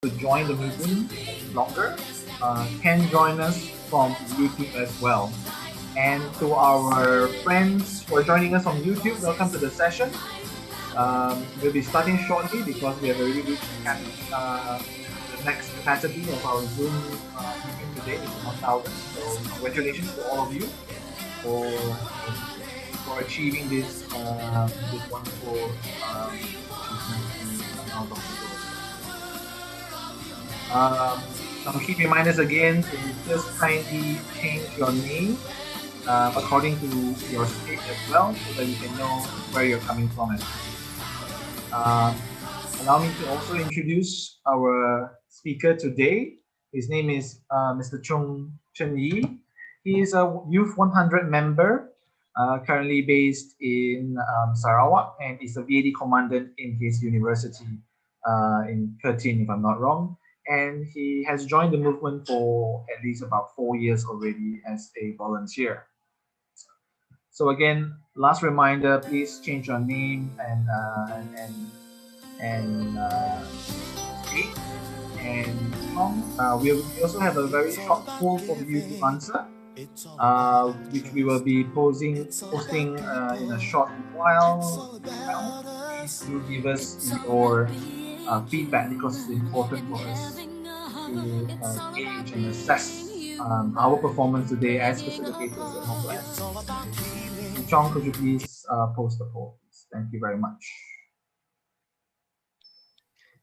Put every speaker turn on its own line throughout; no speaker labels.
to join the meeting longer can join us from YouTube as well. And to our friends who are joining us on YouTube, welcome to the session. We'll be starting shortly because we have already reached the max capacity of our Zoom meeting today, which is 1,000. So congratulations to all of you for achieving this wonderful achievement in amount of people. Some key reminders again to just kindly change your name according to your state as well, so that you can know where you're coming from. Allow me to also introduce our speaker today. His name is Mr. Chung Chen Yi. He is a Youth 100 member, currently based in Sarawak, and is a VAD commandant in his university in Curtin, if I'm not wrong. And he has joined the movement for at least about 4 years already as a volunteer. So again, last reminder: please change your name and state and song. We also have a very short poll for you to answer, which we will be posting in a short while. Please do give us your feedback, because it's important for us to gauge and assess our performance today as facilitators and also as Chong, could you please post the poll, please? Thank you very much.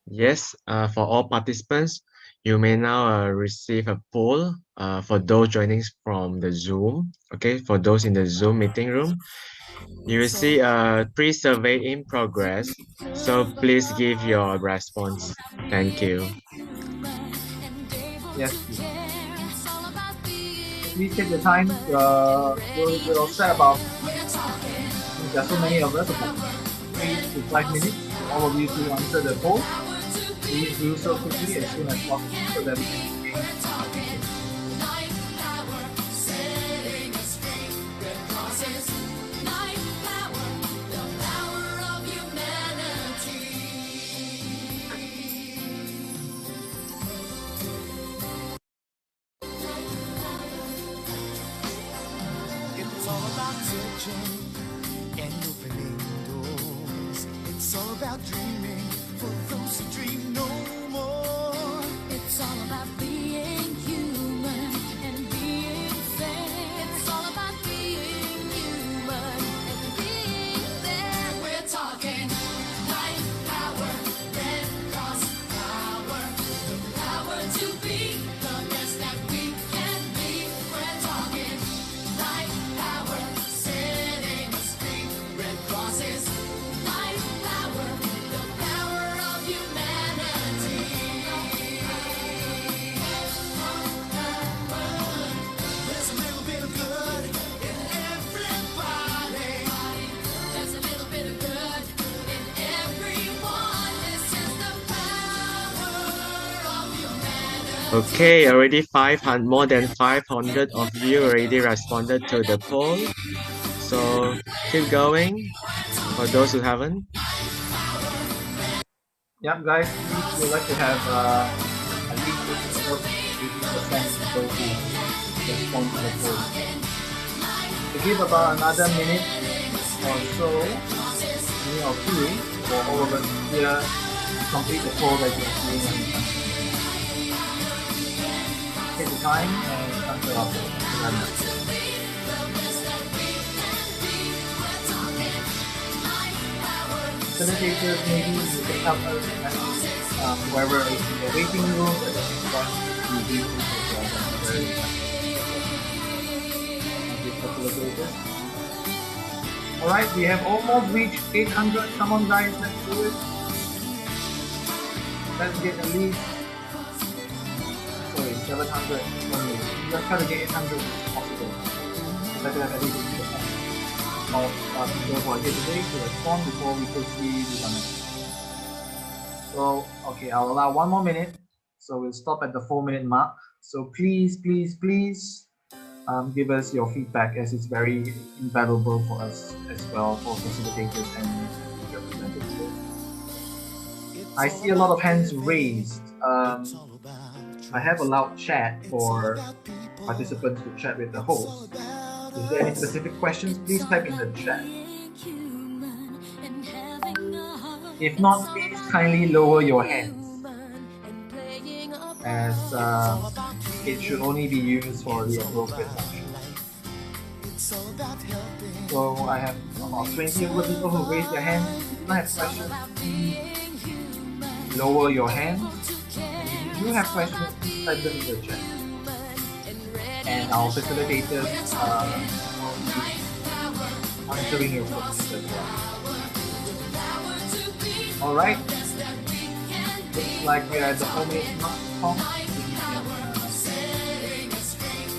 Yes, for all participants, you may now receive a poll for those joining from the Zoom. Okay, for those in the Zoom meeting room, you will see a pre-survey in progress. So please give your response. Thank you.
Yes, please. Please take the time. We'll set about, there are so many of us, about 3 to 5 minutes for all of you to answer the poll. Please do so quickly as soon as possible so that we can
It's all about searching and opening doors. It's all about dreaming for those who dream no more.
It's all about being human and being fair. It's all about being human and being fair. We're talking life power, Red Cross power, the power to be the best that we can be. We're talking life power, setting us free. Red Cross is life power, the power of humanity.
There's a little bit of good in everybody.
There's a little bit of good in everyone. This is the power of humanity.
Okay, already 500, more than 500 of you already responded to the poll. So keep going for those who haven't.
Yeah, guys, please, we'd like to have at least 80% people who respond to the poll. To give about another minute or so, minute or two, for all of us here to complete the poll that you're seeing on the screen. Take the time and answer our poll. Thank you very much. Facilitators, maybe you can help us and whoever is in the waiting room at the same time, you do this as well. Thank you, facilitators. Alright, we have almost reached 800. Come on guys, let's do it. Let's get at least 700 only. Let's try to get 800 if possible. Let's have at least 80% of people who are here today to respond before we proceed with our next. So, okay, I'll allow 1 more minute. So we'll stop at the 4-minute mark. So please, please, please give us your feedback, as it's very invaluable for us as well, for facilitators and representatives. I see a lot of hands raised. I have allowed chat for participants to chat with the host. If there are any specific questions, please type in the chat. If not, please kindly lower your hands, as it should only be used for the appropriate function. So I have about 20 over people who raised their hands. If you don't have questions, please lower your hands. And if you do have questions, please type them in the chat. And our facilitators will be answering your questions as well. Alright. Looks like we are at the home page not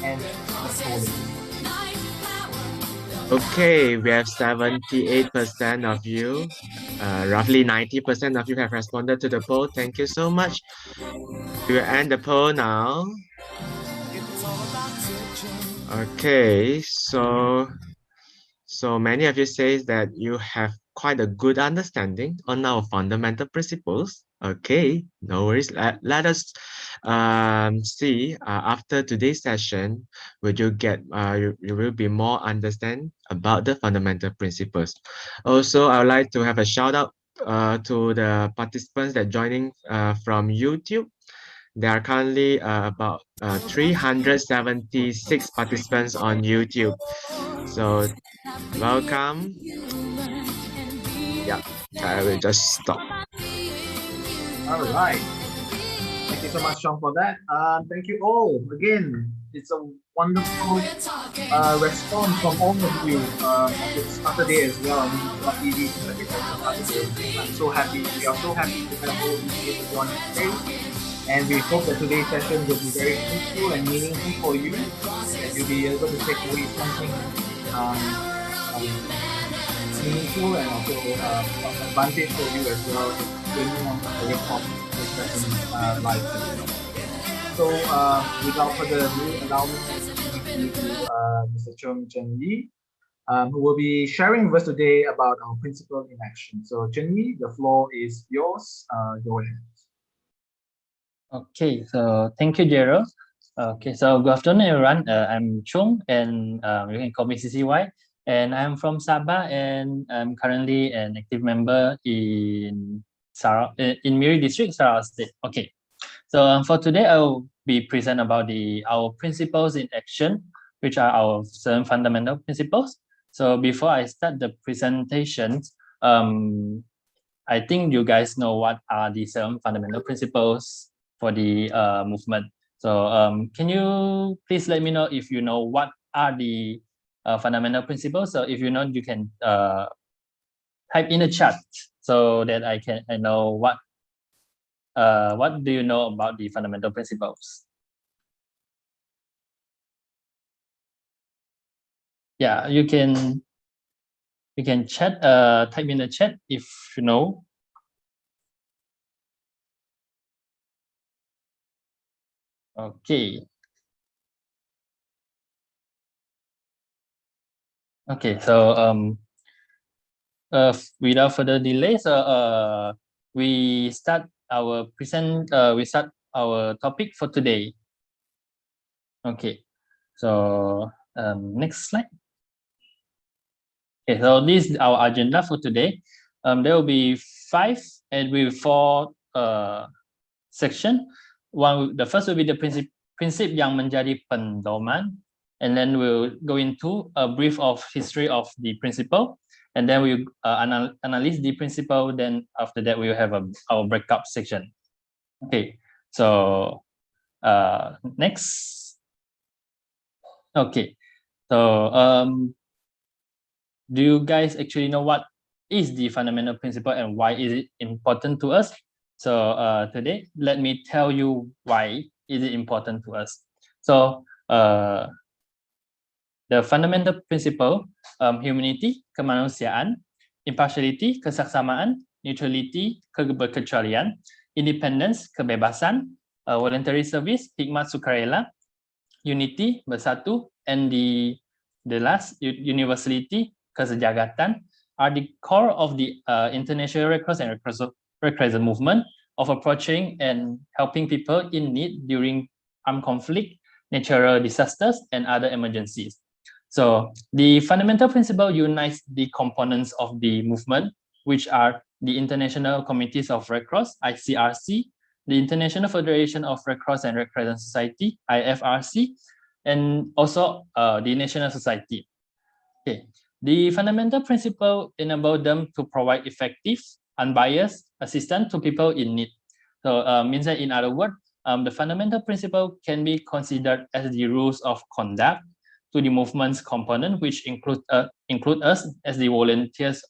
and the polling.
Okay, we have 78% of you. Roughly 90% of you have responded to the poll. Thank you so much. We will end the poll now. Okay, so many of you say that you have quite a good understanding on our fundamental principles. Okay, no worries. Let us see after today's session, will you get you will be more understand about the fundamental principles. Also, I would like to have a shout out to the participants that joining from YouTube. There are currently about 376 participants on YouTube. So welcome. Yeah, I will just stop.
All right. Thank you so much, Sean, for that. Thank you all. Again, it's a wonderful response from all of you on this Saturday as well. I mean, it's not easy to make it on Saturday. I'm so happy. We are so happy to have all of you here to join us today. And we hope that today's session will be very useful and meaningful for you. That you'll be able to take away something meaningful and also of advantage for you as well when you want to record this session live today. So without further ado, allow me to introduce you to Mr. Chung Chen Yi, who will be sharing with us today about our principle in action. So Chen Yi, the floor is yours. Go ahead.
Okay, so thank you, Gerald. Okay, so good afternoon, everyone. I'm Chung, and you can call me CCY. And I'm from Sabah, and I'm currently an active member in Miri District, Sarawak State. Okay, so for today, I will be present about our principles in action, which are our 7 fundamental principles. So before I start the presentation, I think you guys know what are the 7 fundamental principles for the movement. So can you please let me know if you know what are the fundamental principles? So if you know, you can type in the chat so that I know what do you know about the fundamental principles. Yeah, you can chat, type in the chat if you know. Okay. Okay, so without further delay, so we start our topic for today. Okay, so next slide. Okay, so this is our agenda for today. There will be 5 and with 4 section. The first will be the prinsip yang menjadi pendoman, and then we'll go into a brief of history of the principle, and then we'll analyze the principle. Then after that, we will have our breakup section. Okay, so next. Okay, so do you guys actually know what is the fundamental principle and why is it important to us? So today, let me tell you why is it important to us. So the fundamental principle, humanity, kemanusiaan, impartiality, kesaksamaan, neutrality, keberkecualian, independence, kebebasan, voluntary service, hikmat sukarela, unity, bersatu, and the last, universality, kesejahteraan, are the core of the international Red Cross and Red Crescent movement, of approaching and helping people in need during armed conflict, natural disasters, and other emergencies. So the fundamental principle unites the components of the movement, which are the International Committees of Red Cross, ICRC, the International Federation of Red Cross and Red Crescent Society, IFRC, and also the National Society. Okay. The fundamental principle enable them to provide effective, unbiased assistance to people in need. So means that in other words, the fundamental principle can be considered as the rules of conduct to the movement's component, which include us as the volunteers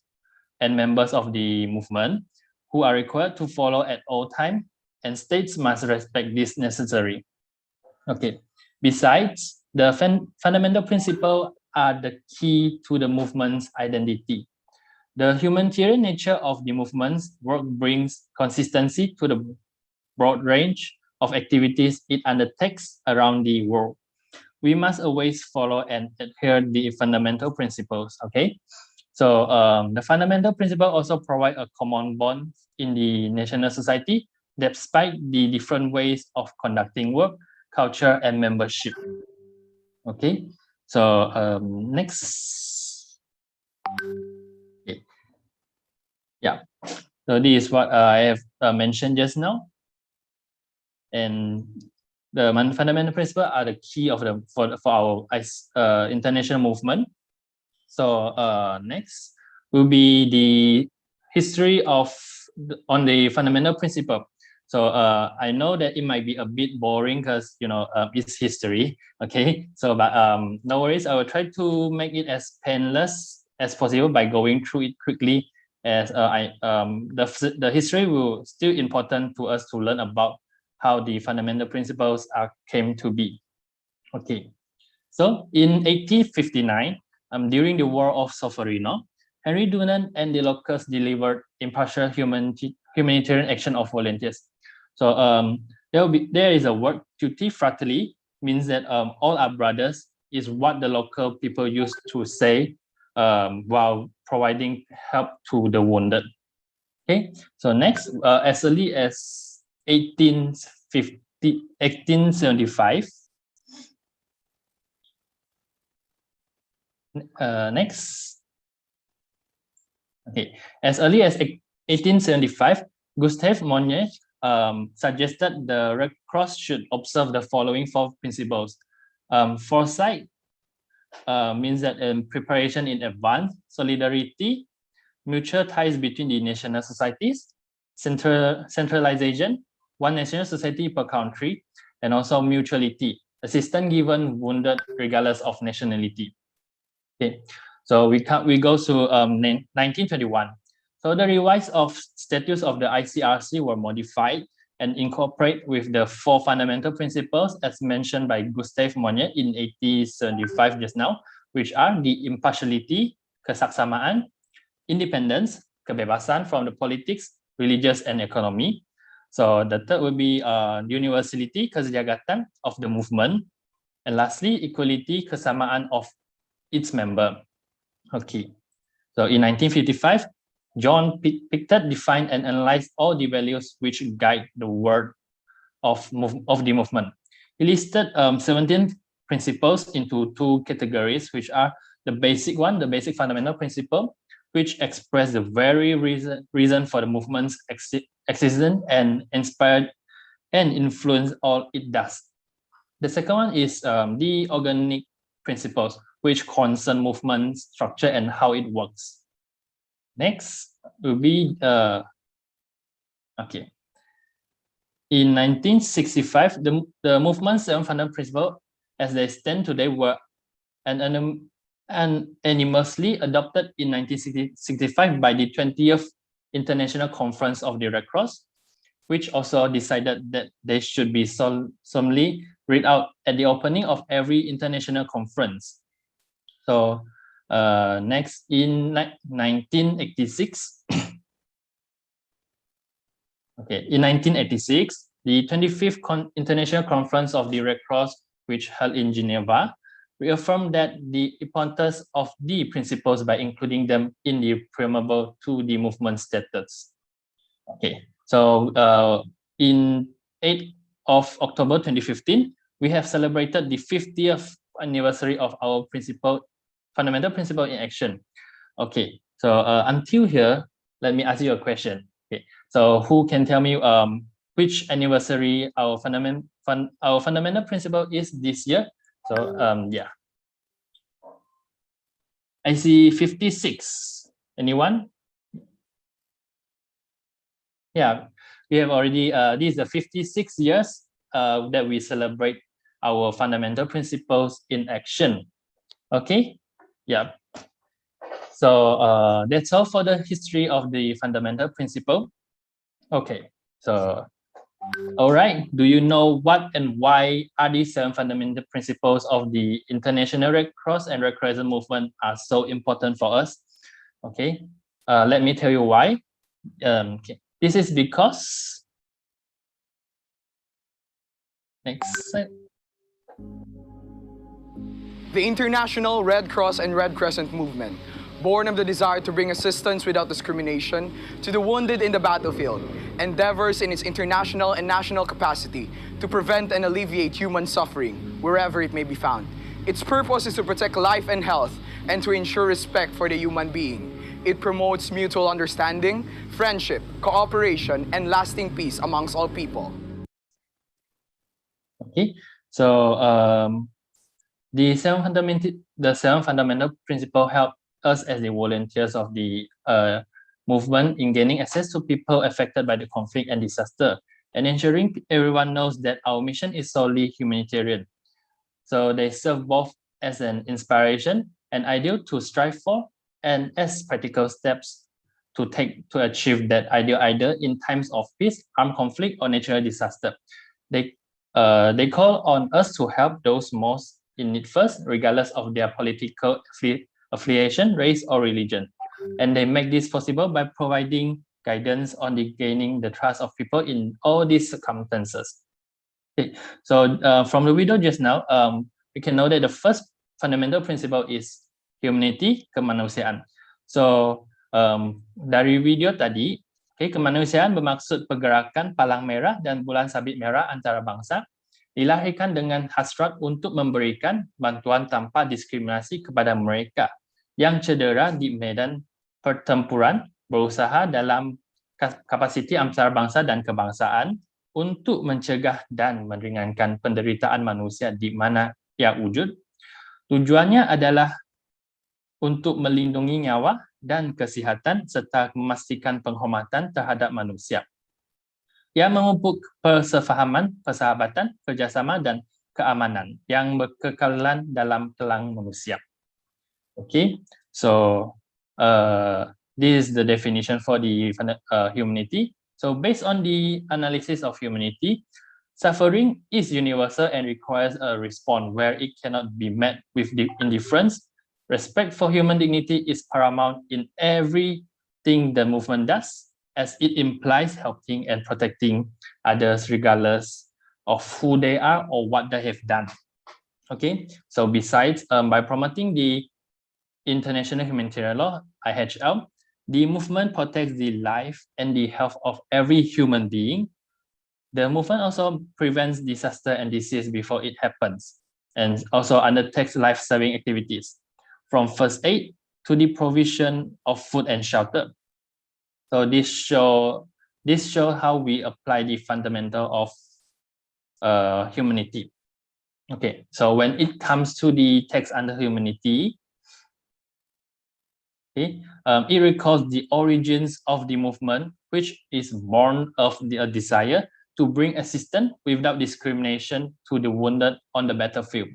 and members of the movement, who are required to follow at all times, and states must respect this necessary. Okay. Besides, the fundamental principle are the key to the movement's identity. The humanitarian nature of the movement's work brings consistency to the broad range of activities it undertakes around the world. We must always follow and adhere the fundamental principles. Okay, so the fundamental principle also provide a common bond in the national society, despite the different ways of conducting work, culture, and membership. Okay, so next. Okay. Yeah, so this is what I have mentioned just now, and the fundamental principles are the key of the for our international movement. So next will be the history of on the fundamental principle. So I know that it might be a bit boring because it's history. Okay, so but no worries. I will try to make it as painless as possible by going through it quickly. As the history will still important to us to learn about how the fundamental principles came to be. Okay, so in 1859, during the War of Solferino, Henry Dunant and the locals delivered impartial humanitarian action of volunteers. So there is a word tutti fratelli, means that all are brothers, is what the local people used to say while providing help to the wounded. Okay, so next, as early as 1875. Next. Okay, as early as 1875, Gustave Monnier suggested the Red Cross should observe the following 4 principles. Foresight means that preparation in advance, solidarity, mutual ties between the national societies, centralization, one national society per country, and also mutuality, assistance given wounded regardless of nationality. Okay, so we go to 1921. So the revised of statutes of the ICRC were modified and incorporate with the 4 fundamental principles as mentioned by Gustave Monnier in 1875 just now, which are the impartiality, kesaksamaan, independence, kebebasan from the politics, religious, and economy. So the third will be universality, kesejarahtaan of the movement. And lastly, equality, kesamaan of its member. Okay, so in 1955, John Pictet defined and analyzed all the values which guide the work of the movement. He listed 17 principles into 2 categories, which are the basic one, the basic fundamental principle, which express the very reason for the movement's existence and inspired and influence all it does. The second one is the organic principles, which concern movement structure and how it works. Next will be okay. In 1965, the movement's 7 fundamental principles, as they stand today, were unanimously adopted in 1965 by the 20th International Conference of the Red Cross, which also decided that they should be solemnly read out at the opening of every international conference. So next, in 1986, okay, in 1986, the 25th International Conference of the Red Cross, which held in Geneva, reaffirmed that the importance of the principles by including them in the preamble to the movement status. Okay, So in 8th of October 2015, we have celebrated the 50th anniversary of our fundamental principle in action. Okay, so until here, let me ask you a question. Okay, so who can tell me which anniversary our fundamental principle is this year? So yeah, I see 56. Anyone? Yeah, we have already. This is the 56 years that we celebrate our fundamental principles in action. Okay, yeah. So that's all for the history of the fundamental principle. Okay, so all right. Do you know what and why are these 7 fundamental principles of the International Red Cross and Red Crescent movement are so important for us? Okay, let me tell you why. Okay. This is because, next slide.
The International Red Cross and Red Crescent movement, born of the desire to bring assistance without discrimination to the wounded in the battlefield, endeavors in its international and national capacity to prevent and alleviate human suffering wherever it may be found. Its purpose is to protect life and health and to ensure respect for the human being. It promotes mutual understanding, friendship, cooperation, and lasting peace amongst all people.
Okay, so the seven fundamental principles help us as the volunteers of the movement in gaining access to people affected by the conflict and disaster, and ensuring everyone knows that our mission is solely humanitarian. So they serve both as an inspiration, an ideal to strive for, and as practical steps to take to achieve that ideal either in times of peace, armed conflict, or natural disaster. They call on us to help those most in need first, regardless of their political affiliation, race, or religion. And they make this possible by providing guidance on the gaining the trust of people in all these circumstances. Okay. So from the video just now, we can know that the first fundamental principle is humanity, kemanusiaan. So dari video tadi, okay, kemanusiaan bermaksud pergerakan palang merah dan bulan sabit merah antara bangsa, dilahirkan dengan hasrat untuk memberikan bantuan tanpa diskriminasi kepada mereka yang cedera di medan pertempuran, berusaha dalam kapasiti antarabangsa dan kebangsaan untuk mencegah dan meringankan penderitaan manusia di mana ia wujud. Tujuannya adalah untuk melindungi nyawa dan kesihatan serta memastikan penghormatan terhadap manusia. Ia memupuk persefahaman, persahabatan, kerjasama, dan keamanan yang berkekalan dalam telang manusia. Okay, so this is the definition for the humanity. So based on the analysis of humanity, suffering is universal and requires a response where it cannot be met with indifference. Respect for human dignity is paramount in everything the movement does, as it implies helping and protecting others regardless of who they are or what they have done. Okay, so besides, by promoting the International Humanitarian Law, IHL, the movement protects the life and the health of every human being. The movement also prevents disaster and disease before it happens, and also undertakes life-saving activities, from first aid to the provision of food and shelter. So this show how we apply the fundamental of humanity. Okay, so when it comes to the text under humanity, okay, it recalls the origins of the movement, which is born of the desire to bring assistance without discrimination to the wounded on the battlefield.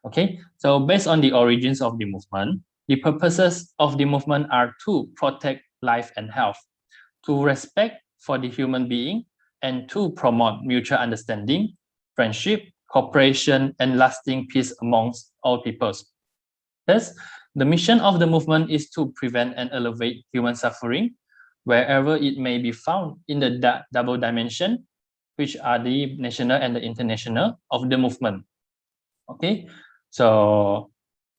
Okay, so based on the origins of the movement, the purposes of the movement are to protect life and health, to respect for the human being, and to promote mutual understanding, friendship, cooperation, and lasting peace amongst all peoples. Thus, the mission of the movement is to prevent and elevate human suffering wherever it may be found in the double dimension, which are the national and the international of the movement. Okay, so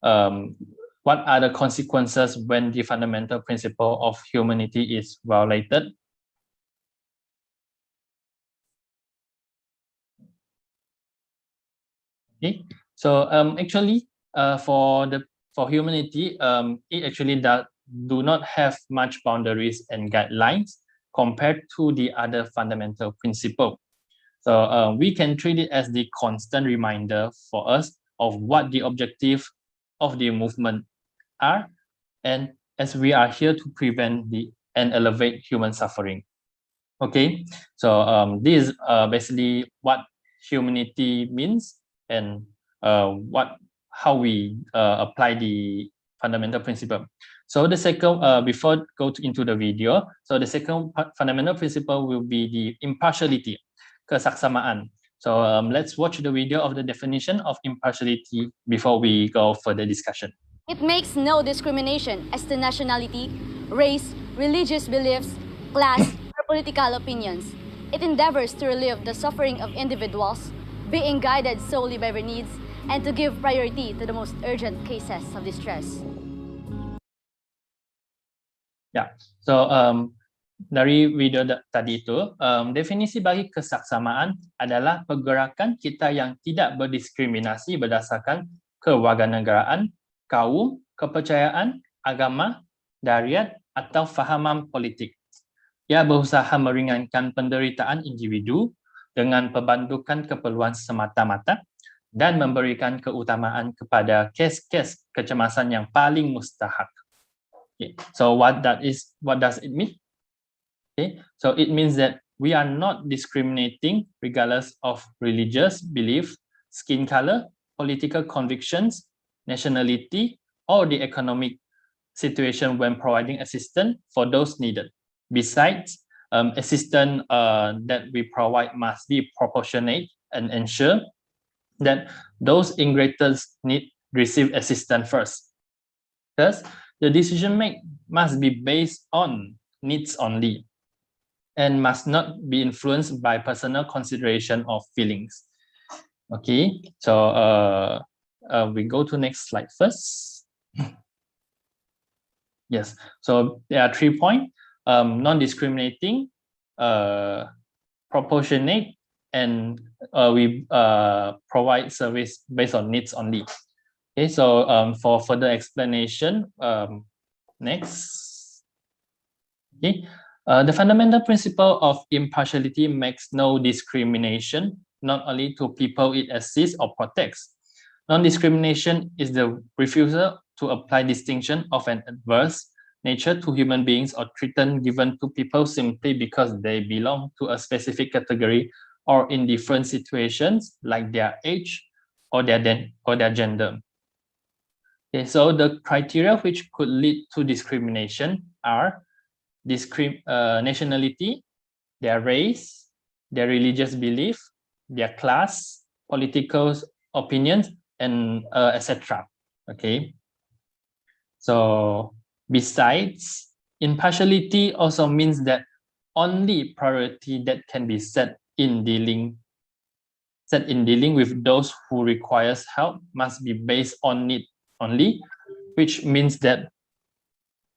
what are the consequences when the fundamental principle of humanity is violated? Okay, so actually, for humanity, it actually do not have much boundaries and guidelines compared to the other fundamental principle. So we can treat it as the constant reminder for us of what the objective of the movement are, and as we are here to prevent and elevate human suffering. Okay, so this is basically what humanity means, and how we apply the fundamental principle. So the second, before into the video, so the second fundamental principle will be the impartiality, kesaksamaan. So let's watch the video of the definition of impartiality before we go further discussion.
It makes no discrimination as to nationality, race, religious beliefs, class, or political opinions. It endeavors to relieve the suffering of individuals, being guided solely by their needs, and to give priority to the most urgent cases of distress.
Ya, so dari video tadi itu, definisi bagi kesaksamaan adalah pergerakan kita yang tidak berdiskriminasi berdasarkan kewarganegaraan, kaum, kepercayaan, agama, dariat, atau fahaman politik. Ia berusaha meringankan penderitaan individu dengan pembantukan keperluan semata-mata dan memberikan keutamaan kepada kes-kes kecemasan yang paling mustahak. Okay. So what does it mean? Okay, so it means that we are not discriminating regardless of religious belief, skin color, political convictions, nationality, or the economic situation when providing assistance for those needed. Besides, assistance that we provide must be proportionate and ensure that those in greatest need receive assistance first. Thus, the decision made must be based on needs only and must not be influenced by personal consideration or feelings. Okay, so we go to next slide first. Yes, so there are 3 points: non-discriminating, proportionate, and we provide service based on needs only. Okay, so for further explanation, next. Okay, the fundamental principle of impartiality makes no discrimination, not only to people it assists or protects. Non-discrimination is the refusal to apply distinction of an adverse nature to human beings or treatment given to people simply because they belong to a specific category or in different situations like their age or their gender. Okay, so the criteria which could lead to discrimination are nationality, their race, their religious belief, their class, political opinions, and etc. Okay. So besides, impartiality also means that only priority that can be set in dealing with those who requires help must be based on need only, which means that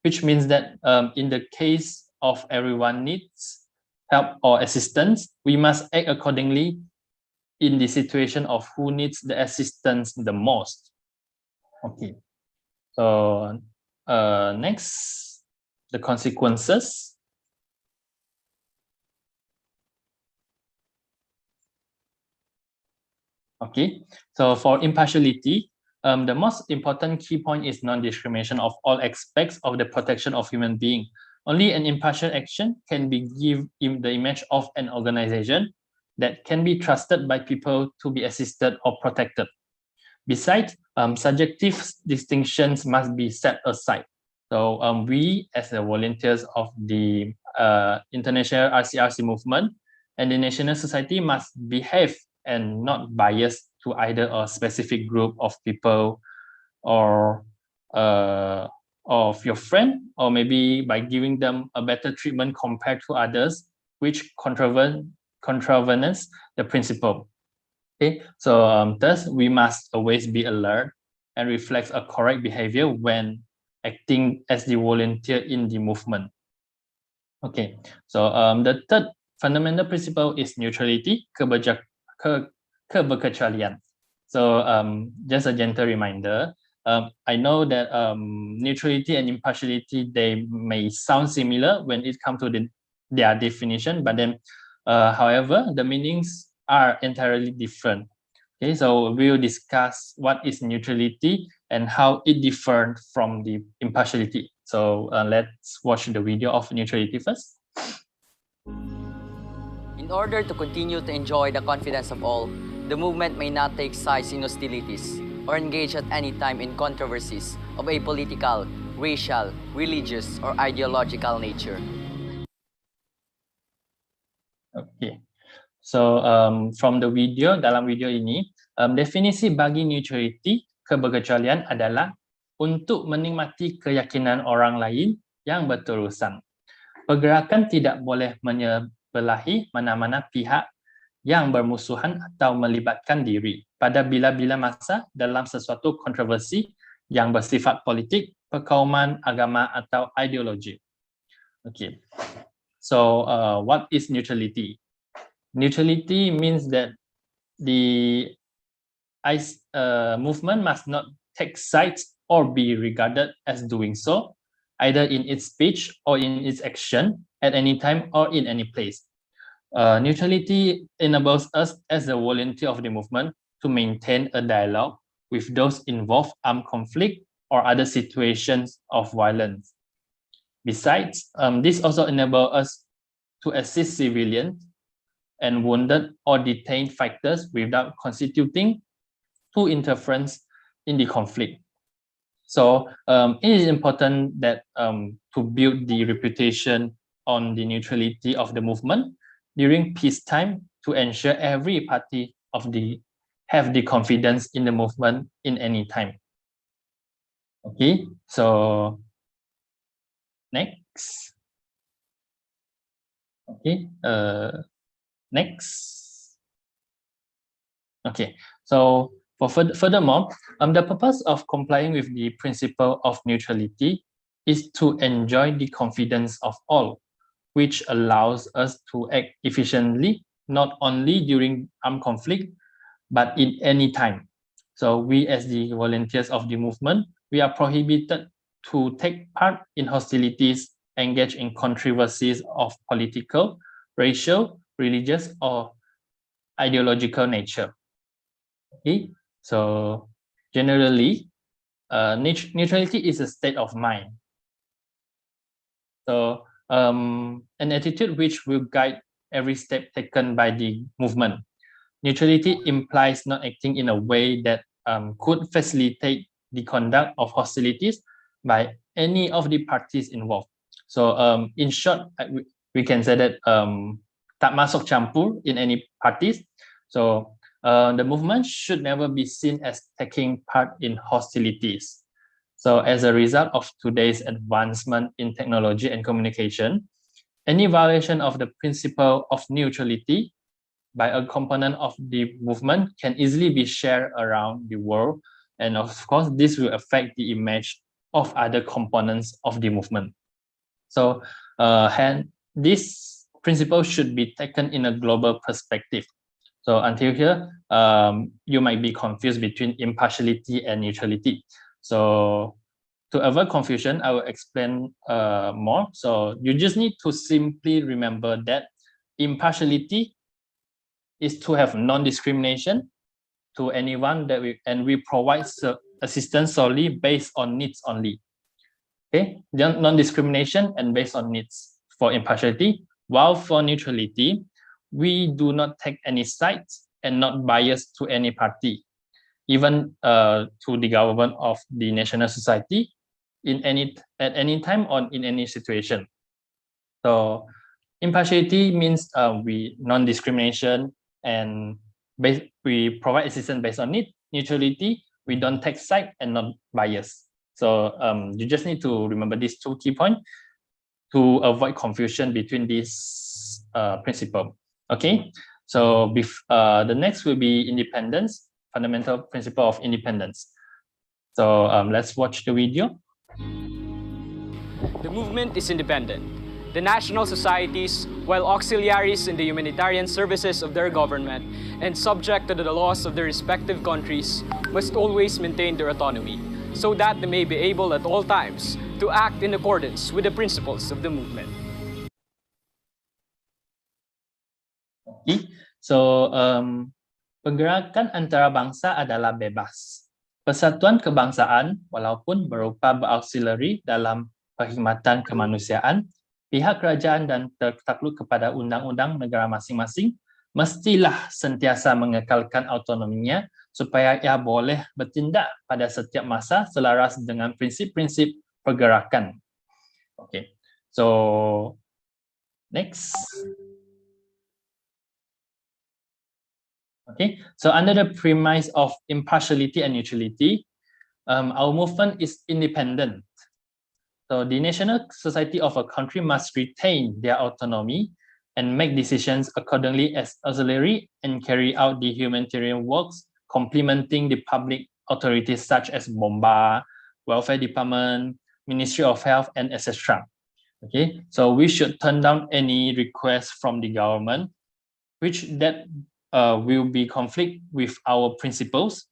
in the case of everyone needs help or assistance, we must act accordingly in the situation of who needs the assistance the most. Okay, so next, the consequences. Okay, so for impartiality, the most important key point is non-discrimination of all aspects of the protection of human being. Only an impartial action can be give the image of an organization that can be trusted by people to be assisted or protected. Besides, subjective distinctions must be set aside. So we, as the volunteers of the international RCRC movement and the National Society, must behave and not biased to either a specific group of people or of your friend, or maybe by giving them a better treatment compared to others, which contravenes the principle. Okay, so thus we must always be alert and reflect a correct behavior when acting as the volunteer in the movement. Okay, so the third fundamental principle is neutrality, keberkecualian. So just a gentle reminder, I know that neutrality and impartiality, they may sound similar when it comes to their definition, but then, however, the meanings are entirely different. Okay, so we'll discuss what is neutrality and how it differs from the impartiality. So let's watch the video of neutrality first.
In order to continue to enjoy the confidence of all, the movement may not take sides in hostilities or engage at any time in controversies of a political, racial, religious, or ideological nature.
Okay. So from the video, dalam video ini, definisi bagi neutrality, keberkecualian adalah untuk menikmati keyakinan orang lain yang berurusan. Pergerakan tidak boleh menyebelahi mana-mana pihak yang bermusuhan atau melibatkan diri pada bila-bila masa dalam sesuatu kontroversi yang bersifat politik, perkauman, agama, atau ideologi. Okay. So what is neutrality? Neutrality means that the movement must not take sides or be regarded as doing so, either in its speech or in its action, at any time or in any place. Neutrality enables us as a volunteer of the movement to maintain a dialogue with those involved in conflict or other situations of violence. Besides, this also enables us to assist civilians and wounded or detained fighters without constituting to interference in the conflict. So it is important that to build the reputation on the neutrality of the movement during peacetime to ensure every party have the confidence in the movement in any time. Okay, so next. Okay, next. Okay, so furthermore, the purpose of complying with the principle of neutrality is to enjoy the confidence of all, which allows us to act efficiently, not only during armed conflict, but in any time. So we as the volunteers of the movement, we are prohibited to take part in hostilities, engage in controversies of political, racial, religious, or ideological nature. Okay, so generally, neutrality is a state of mind. So an attitude which will guide every step taken by the movement. Neutrality implies not acting in a way that could facilitate the conduct of hostilities by any of the parties involved. So in short, we can say that tak masuk campur in any parties. So the movement should never be seen as taking part in hostilities. So as a result of today's advancement in technology and communication, any violation of the principle of neutrality by a component of the movement can easily be shared around the world. And of course, this will affect the image of other components of the movement. So this principle should be taken in a global perspective. So until here, you might be confused between impartiality and neutrality. So to avoid confusion, I will explain more. So you just need to simply remember that impartiality is to have non-discrimination to anyone that we provide assistance solely based on needs only. Okay, non-discrimination and based on needs for impartiality, while for neutrality, we do not take any sides and not biased to any party, even to the government of the national society at any time or in any situation. So impartiality means we non-discrimination and we provide assistance based on need. Neutrality, we don't take side and not bias. So you just need to remember these two key points to avoid confusion between these principles. Okay, so the next will be independence, fundamental principle of independence. So let's watch the video.
The movement is independent.
The national societies, while auxiliaries in the humanitarian services of their government and subject to the laws of their respective countries, must always maintain their autonomy so that they may be able at all times to act in accordance with the principles of the movement.
Okay. So, pergerakan antarabangsa adalah bebas. Persatuan kebangsaan, walaupun berupa berauxiliary dalam perkhidmatan kemanusiaan, pihak kerajaan dan tertakluk kepada undang-undang negara masing-masing mestilah sentiasa mengekalkan autonominya supaya ia boleh bertindak pada setiap masa selaras dengan prinsip-prinsip pergerakan. Okay, so next. Okay, so under the premise of impartiality and neutrality, our movement is independent. So the national society of a country must retain their autonomy and make decisions accordingly as auxiliary and carry out the humanitarian works complementing the public authorities such as BOMBA, Welfare Department, Ministry of Health, and etc. Okay, so we should turn down any request from the government which that will be conflict with our principles,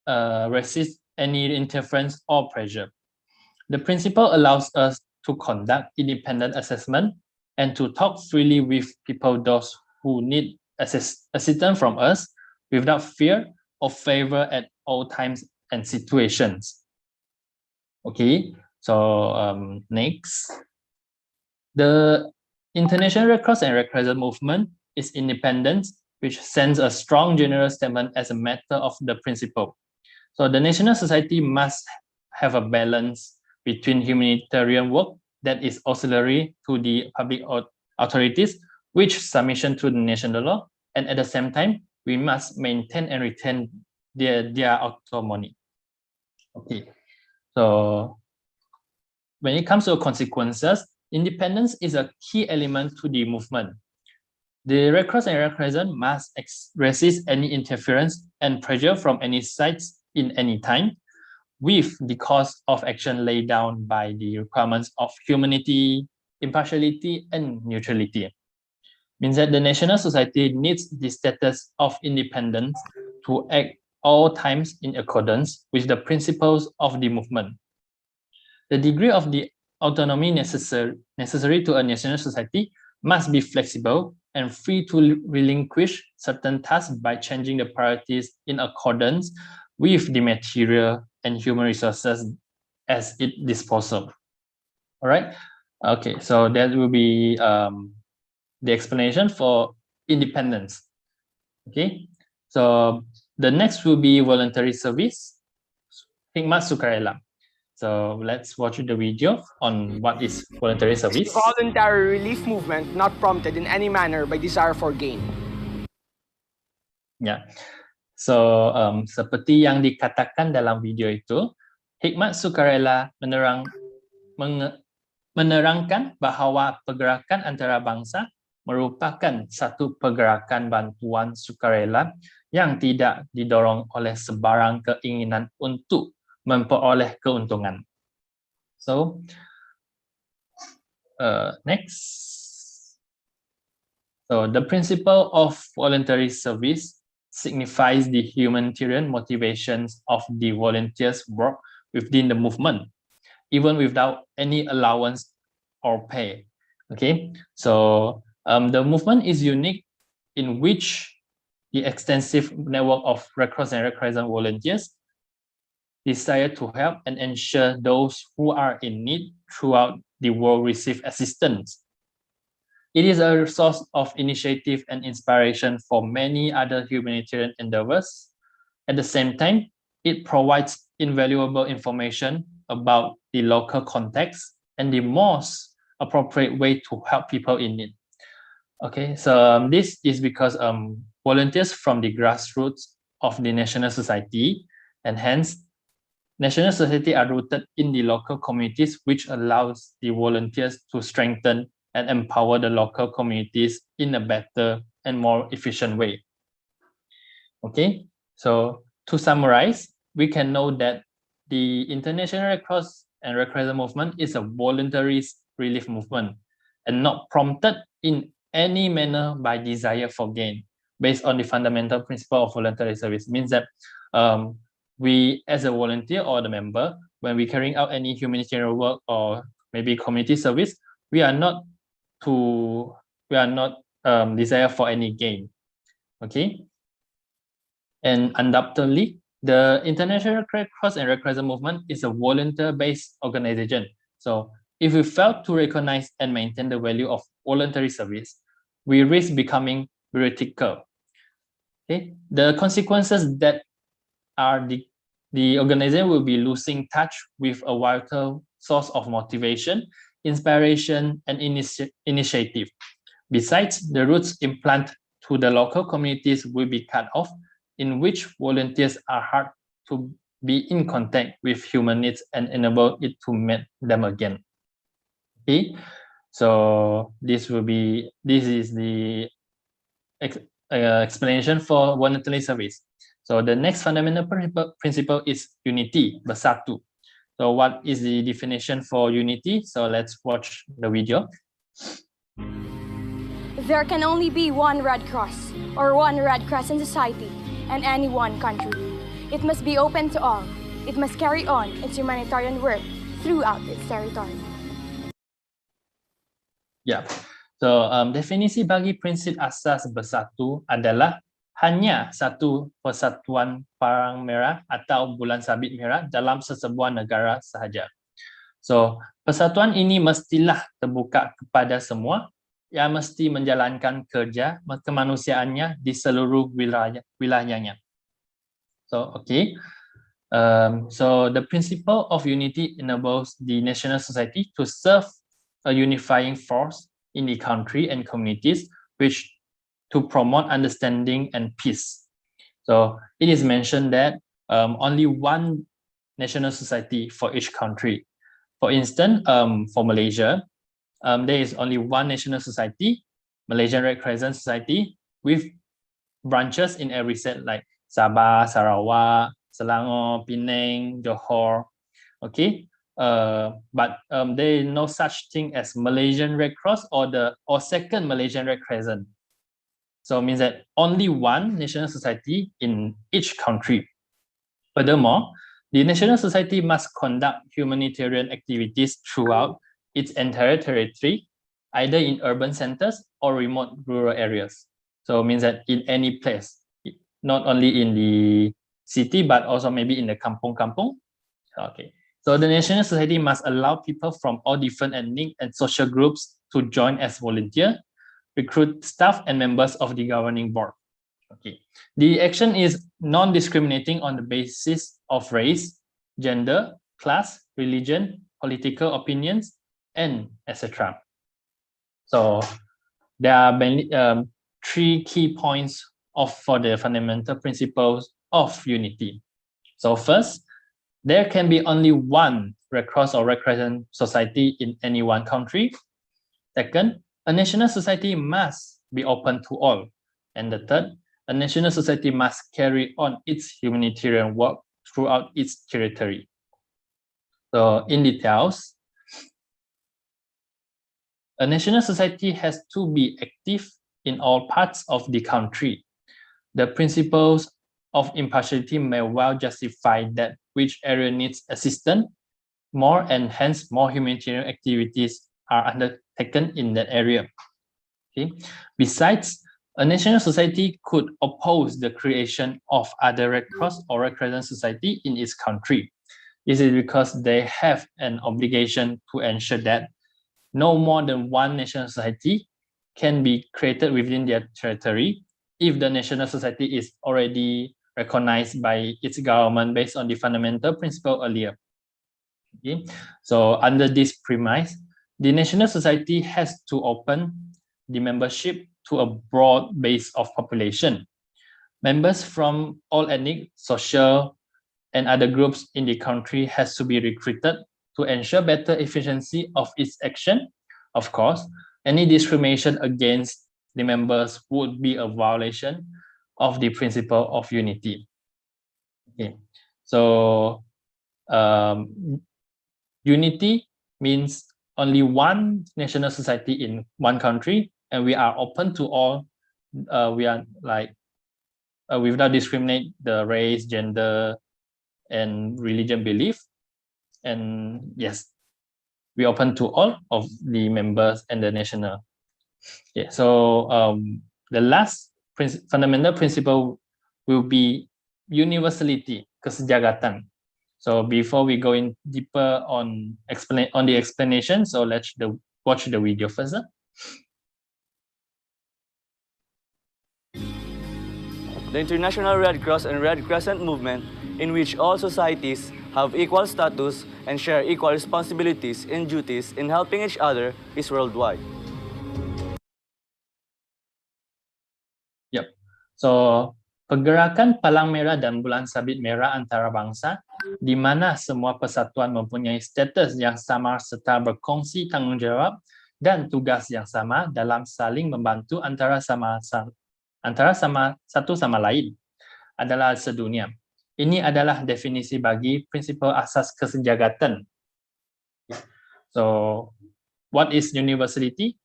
resist any interference or pressure. The principle allows us to conduct independent assessment and to talk freely with people, those who need assistance from us without fear or favor at all times and situations. Okay, so next. The International Red Cross and Red Crescent movement is independent, which sends a strong general statement as a matter of the principle. So the national society must have a balance between humanitarian work that is auxiliary to the public authorities, which submission to the national law, and at the same time, we must maintain and retain their autonomy. Okay, so when it comes to consequences, independence is a key element to the movement. The Red Cross and Red Crescent must resist any interference and pressure from any sides in any time, with the course of action laid down by the requirements of humanity, impartiality, and neutrality. Means that the national society needs the status of independence to act all times in accordance with the principles of the movement. The degree of the autonomy necessary to a national society must be flexible and free to relinquish certain tasks by changing the priorities in accordance with the material and human resources as it disposal. All right. Okay. So that will be the explanation for independence. Okay. So the next will be voluntary service. Hikmat Sukarela. So let's watch the video on what is voluntary service.
The voluntary relief movement not prompted in any manner by desire for gain.
Ya. So seperti yang dikatakan dalam video itu, Hikmat Sukarela menerangkan bahawa pergerakan antarabangsa merupakan satu pergerakan bantuan sukarela yang tidak didorong oleh sebarang keinginan untuk memperoleh keuntungan. So, next. So, the principle of voluntary service signifies the humanitarian motivations of the volunteers' work within the movement, even without any allowance or pay. Okay, so the movement is unique in which the extensive network of Red Cross and Red Crescent volunteers desire to help and ensure those who are in need throughout the world receive assistance. It is a source of initiative and inspiration for many other humanitarian endeavors. At the same time, it provides invaluable information about the local context and the most appropriate way to help people in need. Okay, so this is because volunteers from the grassroots of the national society, and hence national society are rooted in the local communities, which allows the volunteers to strengthen and empower the local communities in a better and more efficient way. Okay, so to summarize, we can know that the International Red Cross and Red Crescent movement is a voluntary relief movement and not prompted in any manner by desire for gain, based on the fundamental principle of voluntary service. Means that we, as a volunteer or the member, when we carrying out any humanitarian work or maybe community service, we are not desire for any gain. Okay, and undoubtedly, the International Red Cross and Red Crescent Movement is a volunteer-based organization. So if we fail to recognize and maintain the value of voluntary service, we risk becoming bureaucratical. Okay, the consequences that are the organization will be losing touch with a vital source of motivation, inspiration, and initiative. Besides, the roots implanted to the local communities will be cut off, in which volunteers are hard to be in contact with human needs and enable it to meet them again. Okay, so this is the explanation for voluntary service. So the next fundamental principle is unity, bersatu. So what is the definition for unity? So let's watch the video.
There can only be one Red Cross or one Red Crescent Society in any one country. It must be open to all. It must carry on its humanitarian work throughout its territory.
Ya, so definisi bagi prinsip asas bersatu adalah hanya satu persatuan parang merah atau bulan sabit merah dalam sesebuah negara sahaja. So, persatuan ini mestilah terbuka kepada semua yang mesti menjalankan kerja kemanusiaannya di seluruh wilayahnya. So, okay. So, the principle of unity enables the national society to serve a unifying force in the country and communities, which to promote understanding and peace. So it is mentioned that only one national society for each country. For instance, for Malaysia, there is only one national society, Malaysian Red Crescent Society, with branches in every state like Sabah, Sarawak, Selangor, Penang, Johor. Okay, but there is no such thing as Malaysian Red Cross or second Malaysian Red Crescent. So it means that only one national society in each country. Furthermore, the national society must conduct humanitarian activities throughout its entire territory, either in urban centers or remote rural areas. So it means that in any place, not only in the city, but also maybe in the kampung-kampung. Okay. So the national society must allow people from all different ethnic and social groups to join as volunteers, recruit staff and members of the governing board. Okay. The action is non-discriminating on the basis of race, gender, class, religion, political opinions, and etc. So there are mainly, three key points for the fundamental principles of unity. So first, there can be only one Red Cross or Red Crescent society in any one country. Second, a national society must be open to all. And the third, a national society must carry on its humanitarian work throughout its territory. So in details, a national society has to be active in all parts of the country. The principles of impartiality may well justify that which area needs assistance more, and hence more humanitarian activities are undertaken in that area. Okay. Besides, a national society could oppose the creation of other Red Cross or Red Crescent Society in its country. This is because they have an obligation to ensure that no more than one national society can be created within their territory if the national society is already recognized by its government based on the fundamental principle earlier. Okay. So under this premise, the national society has to open the membership to a broad base of population. Members from all ethnic, social, and other groups in the country has to be recruited to ensure better efficiency of its action. Of course, any discrimination against the members would be a violation of the principle of unity. Okay, so unity means only one national society in one country, and we are open to all. We are like we will not discriminate the race, gender, and religion belief. And yes, we open to all of the members and the national. Yeah. So the last fundamental principle will be universality, kesejahteraan. So before we go in deeper on the explanation, so let's watch the video first.
The International Red Cross and Red Crescent movement, in which all societies have equal status and share equal responsibilities and duties in helping each other, is worldwide.
Yep. So pergerakan Palang Merah dan Bulan Sabit Merah antarabangsa, di mana semua persatuan mempunyai status yang sama serta berkongsi tanggungjawab dan tugas yang sama dalam saling membantu antara satu sama lain, adalah sedunia. Ini adalah definisi bagi prinsipal asas kesejahteraan. So, what is universality?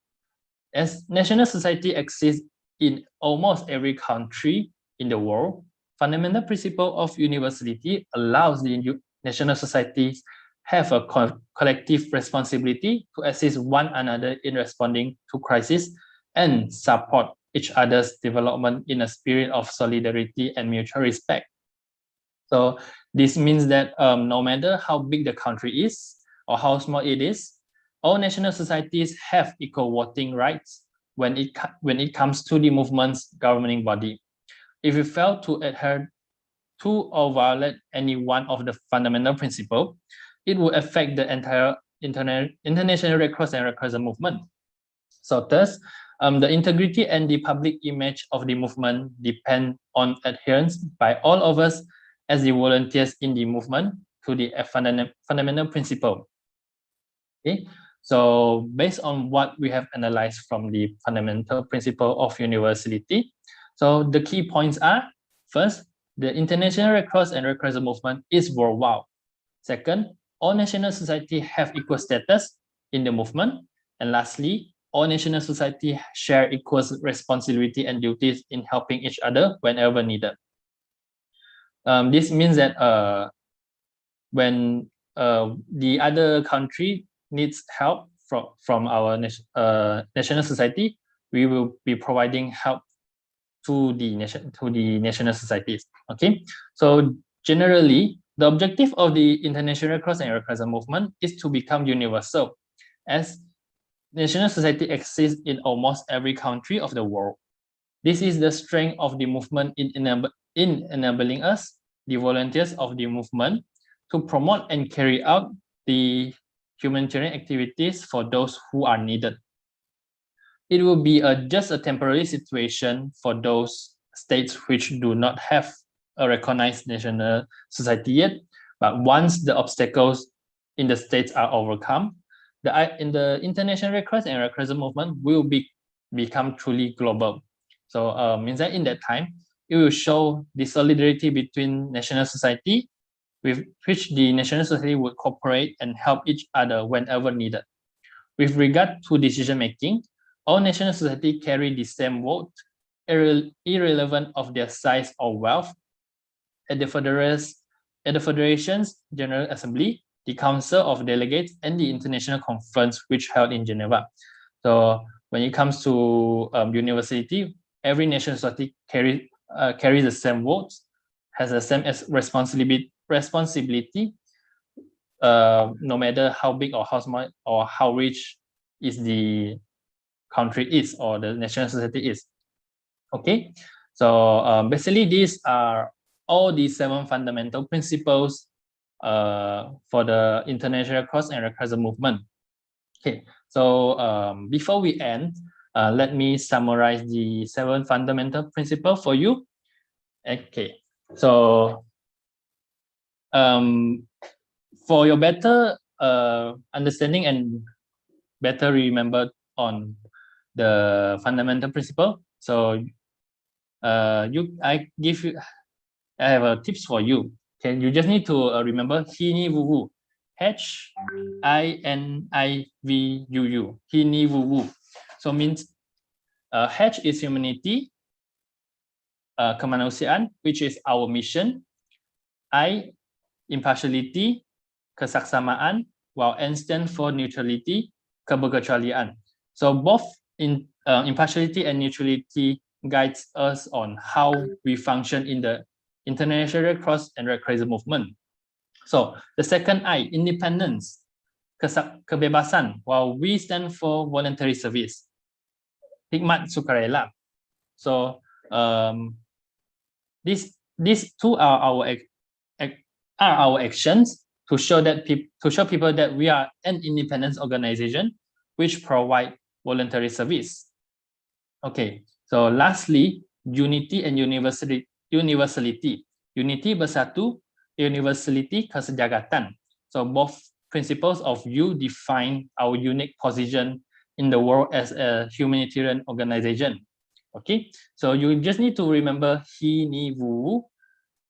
As national society exists in almost every country in the world, fundamental principle of universality allows the national societies have a collective responsibility to assist one another in responding to crisis and support each other's development in a spirit of solidarity and mutual respect. So this means that no matter how big the country is or how small it is, all national societies have equal voting rights when it comes to the movement's governing body. If we fail to adhere to or violate any one of the fundamental principles, it will affect the entire international Red Cross and Red Crescent movement. So thus, the integrity and the public image of the movement depend on adherence by all of us as the volunteers in the movement to the fundamental principle. Okay, so based on what we have analyzed from the fundamental principle of universality, so the key points are: first, the International Red Cross and Red Crescent movement is worldwide. Second, all national society have equal status in the movement. And lastly, all national society share equal responsibility and duties in helping each other whenever needed. This means that when the other country needs help from our national society, we will be providing help to the national societies. Okay, so generally, the objective of the International Red Cross and Red Crescent movement is to become universal, as national society exists in almost every country of the world. This is the strength of the movement in enabling us, the volunteers of the movement, to promote and carry out the humanitarian activities for those who are needed. It will be just a temporary situation for those states which do not have a recognized national society yet, but once the obstacles in the states are overcome, in the International Red Cross and Red Crescent movement will become truly global. So means that in that time, it will show the solidarity between national society, with which the national society would cooperate and help each other whenever needed. With regard to decision making, all national society carry the same vote, irrelevant of their size or wealth. At the Federation's General Assembly, the Council of Delegates, and the International Conference, which held in Geneva. So when it comes to universality, every national society carries the same votes, has the same responsibility, no matter how big or how small or how rich is the country is or the national society is. Okay, so basically these are all the 7 fundamental principles for the International Cross and Red Crescent movement. Okay, so before we end, let me summarize the 7 fundamental principles for you. Okay, so for your better understanding and better remember on the fundamental principle, so I have a tips for you. Okay, you just need to remember hini vuvu, HINIVUU, HINIVUU. So means H is humanity, kemanusiaan, which is our mission. I, impartiality, kesaksamaan, while N stand for neutrality, keberkecualiaan. So both impartiality and neutrality guides us on how we function in the International Red Cross and Red Crescent movement. So the second I, independence, kebebasan, while we stand for voluntary service, hikmat sukarela. So these two are our actions to show people that we are an independent organization which provide voluntary service. Okay, so lastly, unity and universality. Unity bersatu, universality kesejahteraan. So both principles of U define our unique position in the world as a humanitarian organization. Okay, so you just need to remember he, ni, vu,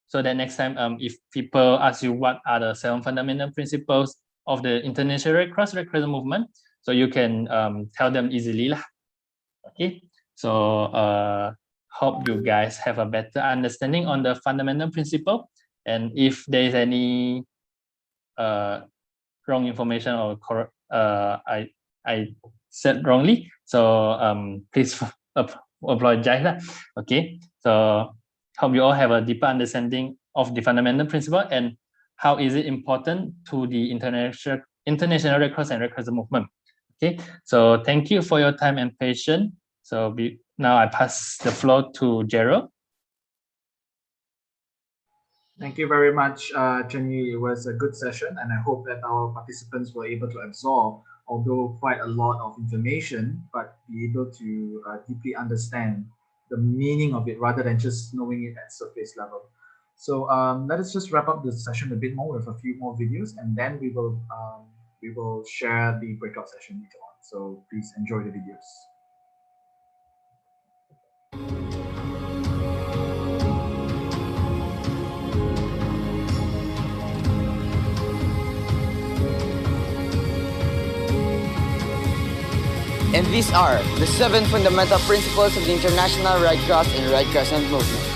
so that next time if people ask you what are the 7 fundamental principles of the International Red Cross Red Crescent movement, so you can tell them easily lah. Okay, so hope you guys have a better understanding on the fundamental principle, and if there is any wrong information or I said wrongly, so please apologize lah. Okay, so hope you all have a deeper understanding of the fundamental principle and how is it important to the International Red Cross and Red Crescent movement. Okay, so thank you for your time and patience. So now I pass the floor to Gerald.
Thank you very much, Chen Yi. It was a good session, and I hope that our participants were able to absorb, although quite a lot of information, but be able to deeply understand the meaning of it rather than just knowing it at surface level. So let us just wrap up this session a bit more with a few more videos, and then we will share the breakout session later on. So please enjoy the videos.
And these are the 7 fundamental principles of the International Red Cross and Red Crescent movement.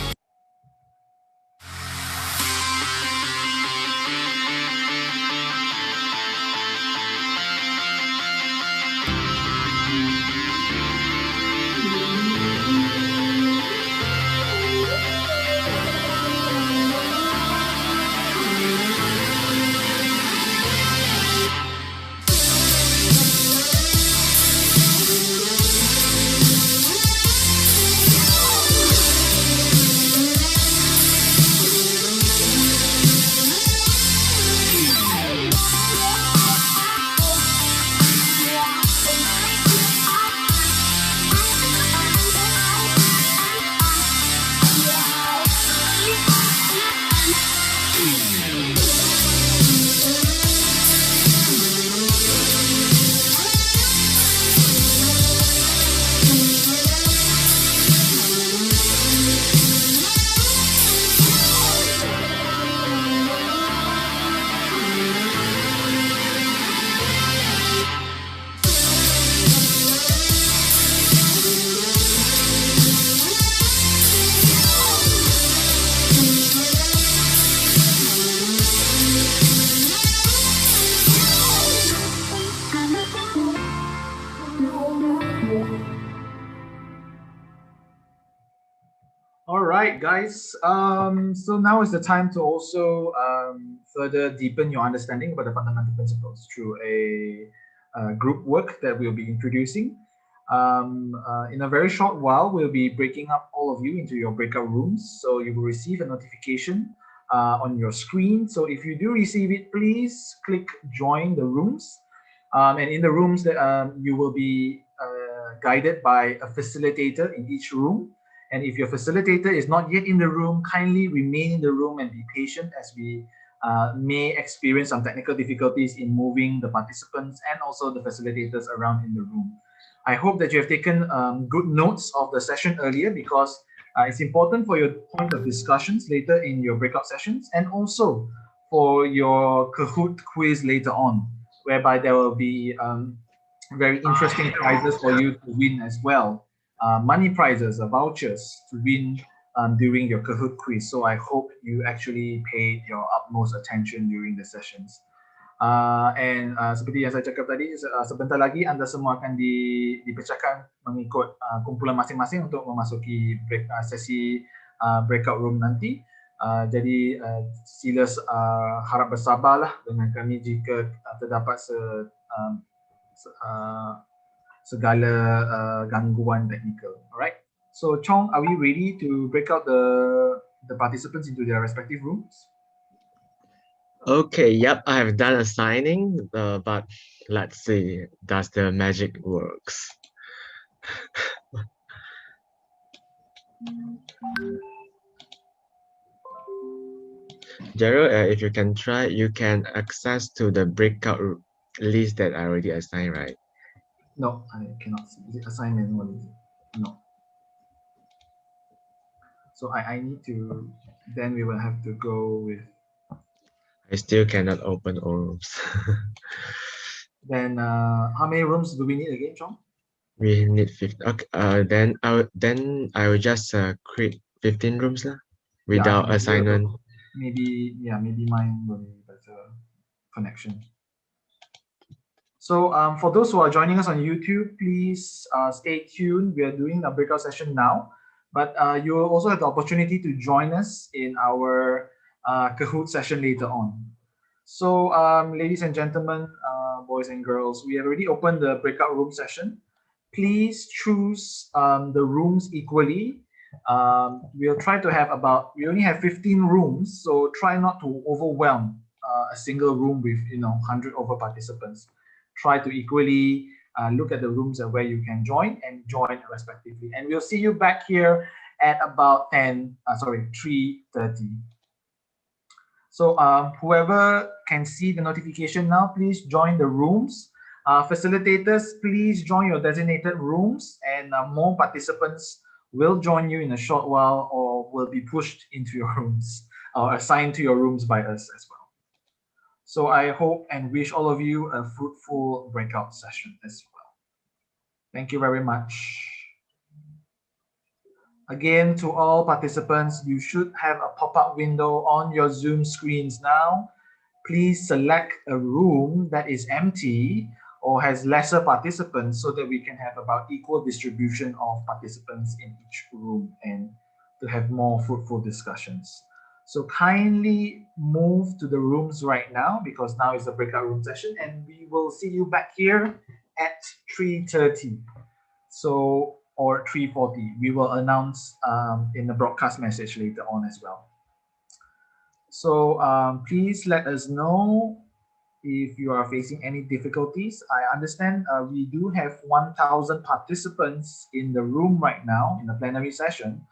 All right, guys. So now is the time to also further deepen your understanding about the fundamental principles through a group work that we'll be introducing. In a very short while, we'll be breaking up all of you into your breakout rooms. So you will receive a notification on your screen. So if you do receive it, please click join the rooms. And in the rooms that you will be guided by a facilitator in each room. And if your facilitator is not yet in the room, kindly remain in the room and be patient as we may experience some technical difficulties in moving the participants and also the facilitators around in the room. I hope that you have taken good notes of the session earlier, because it's important for your point of discussions later in your breakout sessions, and also for your Kahoot quiz later on, whereby there will be very interesting prizes for you to win as well. Money prizes, vouchers to win during your Kahoot quiz. So I hope you actually paid your utmost attention during the sessions. Seperti yang saya cakap tadi, sebentar lagi anda semua akan dipecahkan mengikut kumpulan masing-masing untuk memasuki sesi breakout room nanti. Jadi sila harap bersabarlah dengan kami jika terdapat segala gangguan teknikal. Alright. So Chong, are we ready to break out the participants into their respective rooms?
Okay, yep, I have done assigning, but let's see, does the magic works? Gerald, if you can try, you can access to the breakout list that I already assigned, right?
No, I cannot see. Is it assigned manually? No. So I need to, then we will have to go with.
I still cannot open all rooms.
Then how many rooms do we need again, Chong?
We need 15. Okay, then I will just create 15 rooms lah, without assignment.
Maybe mine will be better connection. So for those who are joining us on YouTube, please stay tuned. We are doing a breakout session now, but you will also have the opportunity to join us in our Kahoot session later on. So ladies and gentlemen, boys and girls, we have already opened the breakout room session. Please choose the rooms equally. We'll try to have we only have 15 rooms, so try not to overwhelm a single room with 100 over participants. Try to equally look at the rooms where you can join and join respectively. And we'll see you back here at about 3:30. So whoever can see the notification now, please join the rooms. Facilitators, please join your designated rooms, and more participants will join you in a short while or will be pushed into your rooms or assigned to your rooms by us as well. So I hope and wish all of you a fruitful breakout session as well. Thank you very much. Again, to all participants, you should have a pop-up window on your Zoom screens now. Please select a room that is empty or has lesser participants so that we can have about equal distribution of participants in each room and to have more fruitful discussions. So kindly move to the rooms right now because now is the breakout room session and we will see you back here at 3:30. So, or 3:40. We will announce in the broadcast message later on as well. So please let us know if you are facing any difficulties. I understand we do have 1,000 participants in the room right now in the plenary session.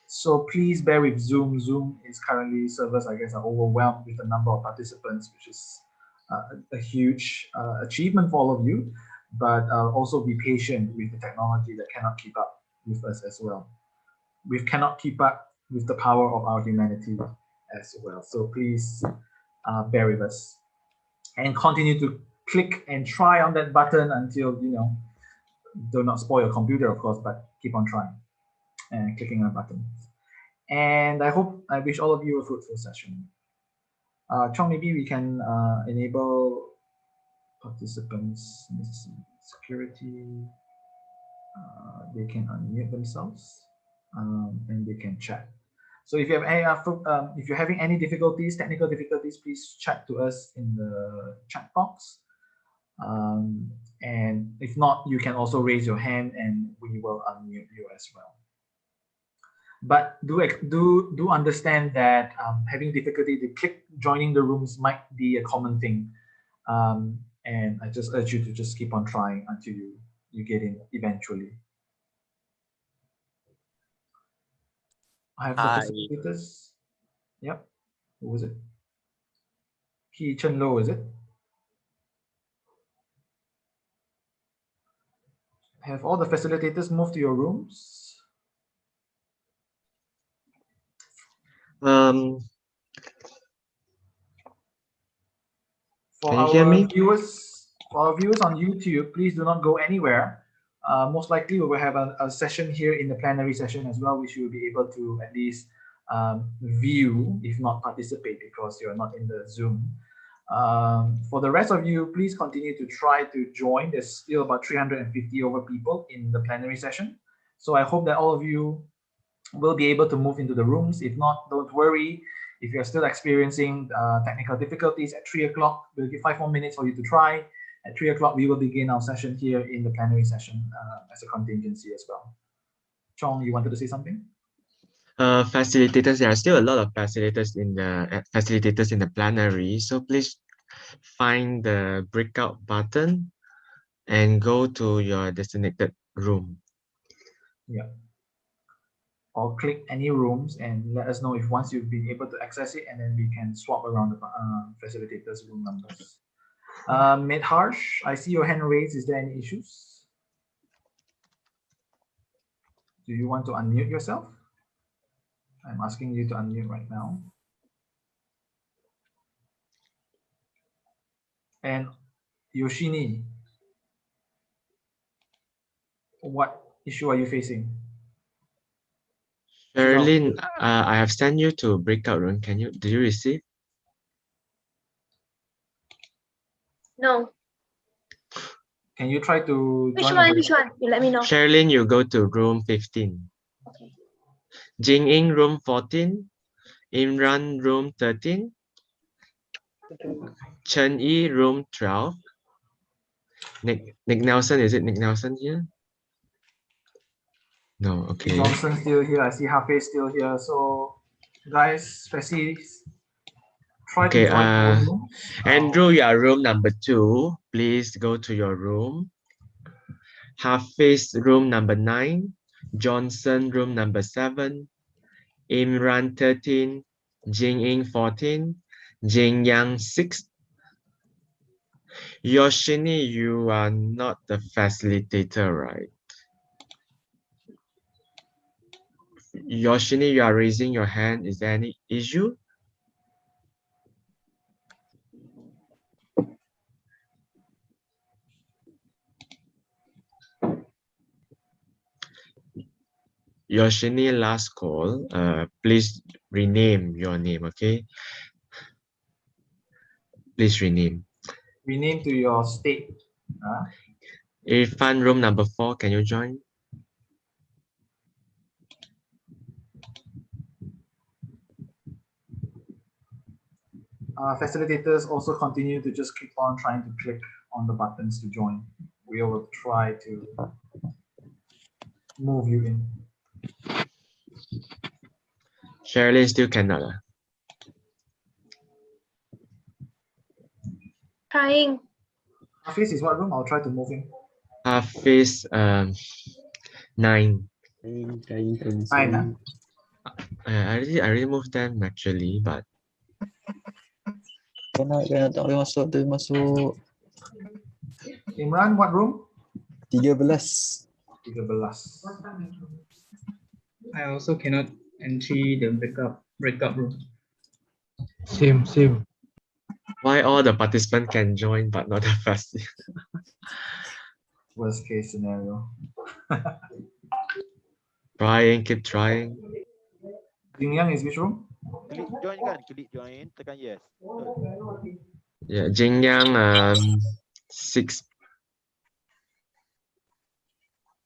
So please bear with Zoom. Zoom is currently, servers, I guess, are overwhelmed with the number of participants, which is a huge achievement for all of you. But also be patient with the technology that cannot keep up with us as well. We cannot keep up with the power of our humanity as well. So please bear with us and continue to click and try on that button until, do not spoil your computer, of course, but keep on trying and clicking on buttons. And I wish all of you a fruitful session. Chong, maybe we can enable participants, let me see, security, they can unmute themselves and they can chat. So if you have any, if you're having any difficulties, technical difficulties, please chat to us in the chat box. And if not, you can also raise your hand and we will unmute you as well. But do understand that having difficulty to click joining the rooms might be a common thing. And I just urge you to just keep on trying until you get in eventually. I have the facilitators. Yep. Who was it? Ki Chen Lo, is it? Have all the facilitators moved to your rooms?
Can you hear me?
For our viewers on YouTube, please do not go anywhere. Most likely we will have a session here in the plenary session as well, which you will be able to at least view, if not participate, because you're not in the Zoom. For the rest of you, please continue to try to join. There's still about 350 over people in the plenary session. So I hope that all of you will be able to move into the rooms. If not, don't worry. If you're still experiencing technical difficulties at 3 o'clock, we'll give 5 more minutes for you to try. At 3 o'clock, we will begin our session here in the plenary session as a contingency as well. Chong, you wanted to say something?
Facilitators, there are still a lot of facilitators in the plenary, so please find the breakout button and go to your designated room.
Yeah. Or click any rooms and let us know if once you've been able to access it, and then we can swap around the facilitators' room numbers. Medharsh, I see your hand raised. Is there any issues? Do you want to unmute yourself? I'm asking you to unmute right now. And Yoshini, what issue are you facing?
Sherilyn, I have sent you to breakout room. Do you receive?
No.
Can you try to
Which
join?
one? Which one? You let me know.
Sherilyn, you go to room 15.
Okay.
Jing-Ying, room 14. Imran, room 13. Chen-Yi, room 12. Nick Nelson, is it Nick Nelson here? No, okay.
Johnson still here. I see Hafiz still here. So, guys, please try to join our room.
Andrew, you are room number 2. Please go to your room. Hafiz, room number 9. Johnson, room number 7. Imran, 13. Jing-Ying, 14. Jing-Yang, 6. Yoshini, you are not the facilitator, right? Yoshini, you are raising your hand. Is there any issue? Yoshini, last call. Please rename your name, okay? Please rename.
Rename to your state.
Irfan, room number 4, can you join?
Facilitators also continue to just keep on trying to click on the buttons to join. We will try to move you in.
Sherilyn still cannot.
Trying.
Hafiz is what room? I'll try to move in.
Hafiz, 9.
9,
I already moved them actually, but
Kena tak boleh masuk, tu masuk
Imran, what room?
13.
13.
I also cannot enter the breakout room.
Same.
why all the participants can join but not the facilitator?
Worst case scenario.
Keep trying.
Jing-Yang is which room?
Klik join kan? Klik join, tekan yes.
Yeah, Jing-Yang, 6.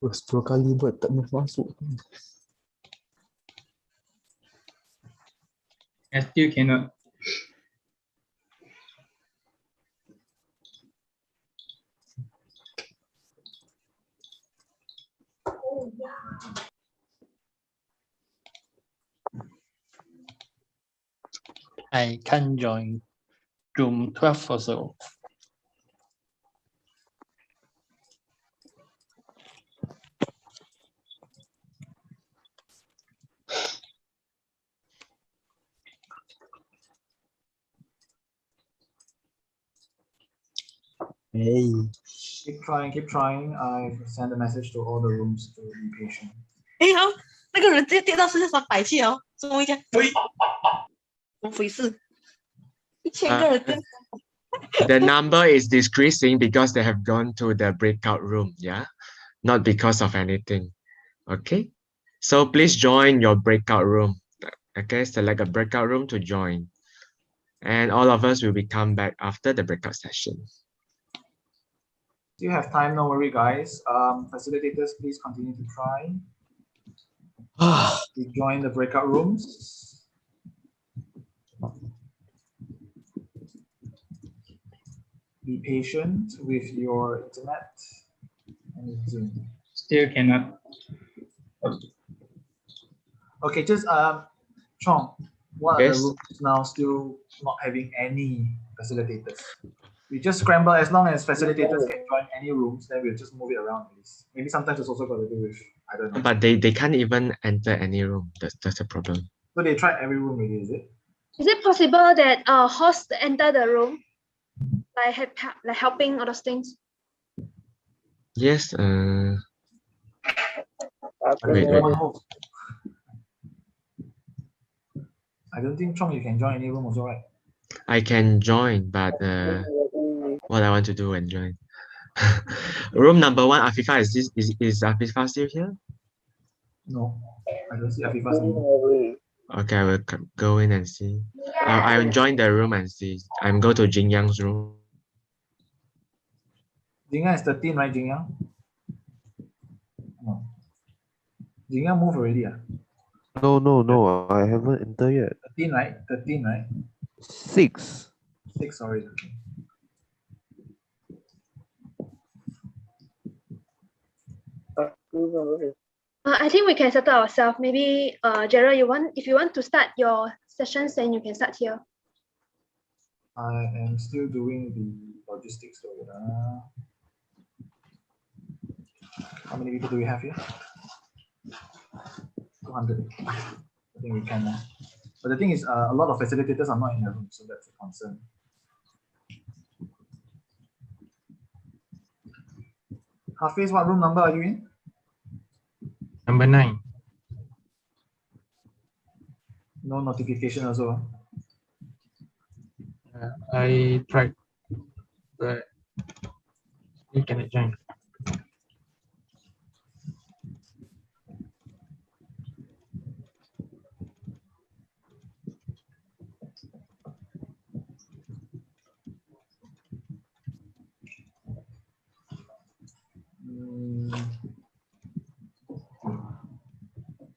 10 kali buat tak masuk.
I still cannot.
I can join room 12 also.
Hey.
Keep trying. I've sent a message to all the rooms to be patient.
哎好，那个人直接跌到身上摆气哦，怎么回事？怎么回事？1000个人跟
The number is decreasing because they have gone to the breakout room, yeah? Not because of anything, okay? So please join your breakout room, okay? Select a breakout room to join. And all of us will be come back after the breakout session.
Still have time, no worry, guys. Facilitators, please continue to try. We join the breakout rooms. Be patient with your internet and Zoom.
Still cannot.
Okay, just Chong, what are the
Yes.
rooms now still not having any facilitators? We just scramble as long as facilitators can join any rooms, then we'll just move it around at least. Maybe sometimes it's also got to do with, I don't know.
But they can't even enter any room. That's the problem.
So they tried every room already, is it?
Is it possible that host enter the room, like helping all those things?
Yes. Wait.
I don't think Chong you can join any room also, right?
I can join, but what I want to do and join. Room number 1, Afifa, is Afifa still here?
No, I don't see Afifa's name.
Okay, I will go in and see. I will join the room and see. I'm go to Jin Yang's room.
Jin Yang is 13, right, Jin Yang? No. Jin Yang moved already,
No, I haven't entered yet.
13, right? 13, right?
6.
6, sorry. Okay.
I think we can settle ourselves. Maybe Gerald, if you want to start your sessions, then you can start here.
I am still doing the logistics. So, how many people do we have here? 200. I think we can now. But the thing is, a lot of facilitators are not in the room, so that's a concern. Hafiz, what room number are you in?
Number 9.
No notification also.
I tried, but you cannot join.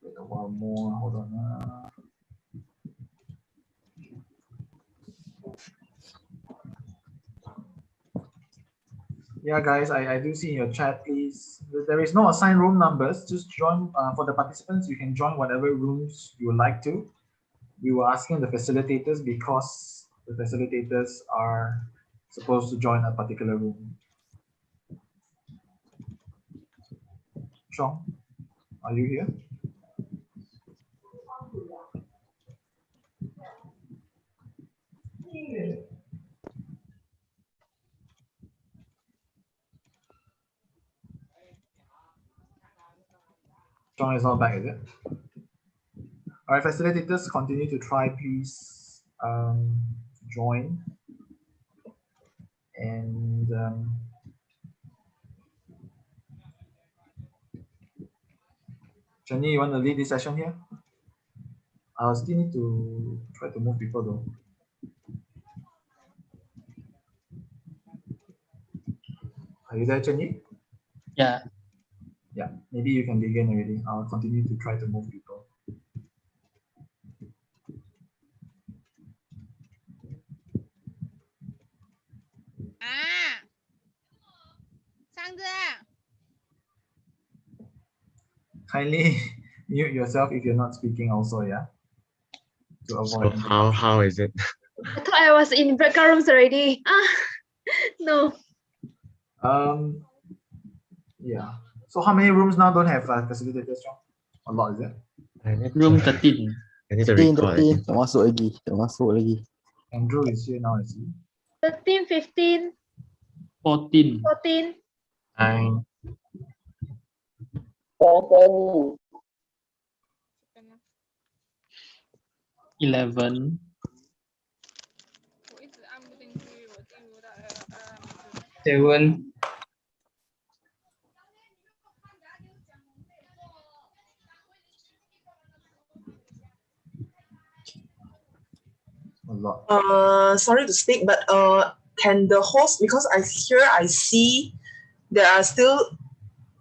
Wait a while more. Hold on. Yeah, guys, I do see in your chat, please. There is no assigned room numbers. Just join for the participants. You can join whatever rooms you would like to. We were asking the facilitators because the facilitators are supposed to join a particular room. Sean, are you here? Sean is not back, is it? All right, facilitators, continue to try, please join. And Jenny, you want to lead this session here? I'll still need to try to move people though. Are you there, Jenny?
Yeah.
Yeah, maybe you can begin already. I'll continue to try to move people. Kindly mute yourself if you're not speaking also, yeah? To avoid.
So how is it?
I thought I was in breakout rooms already. No.
Yeah. So how many rooms now don't have facilitators, John? A lot, is it?
Room 13.
I need to record.
13, tak masuk lagi.
Andrew is here now, I see.
13, 15,
14.
14.
9.
11.
7.
A lot.
Sorry to speak, but can the host, because I see there are still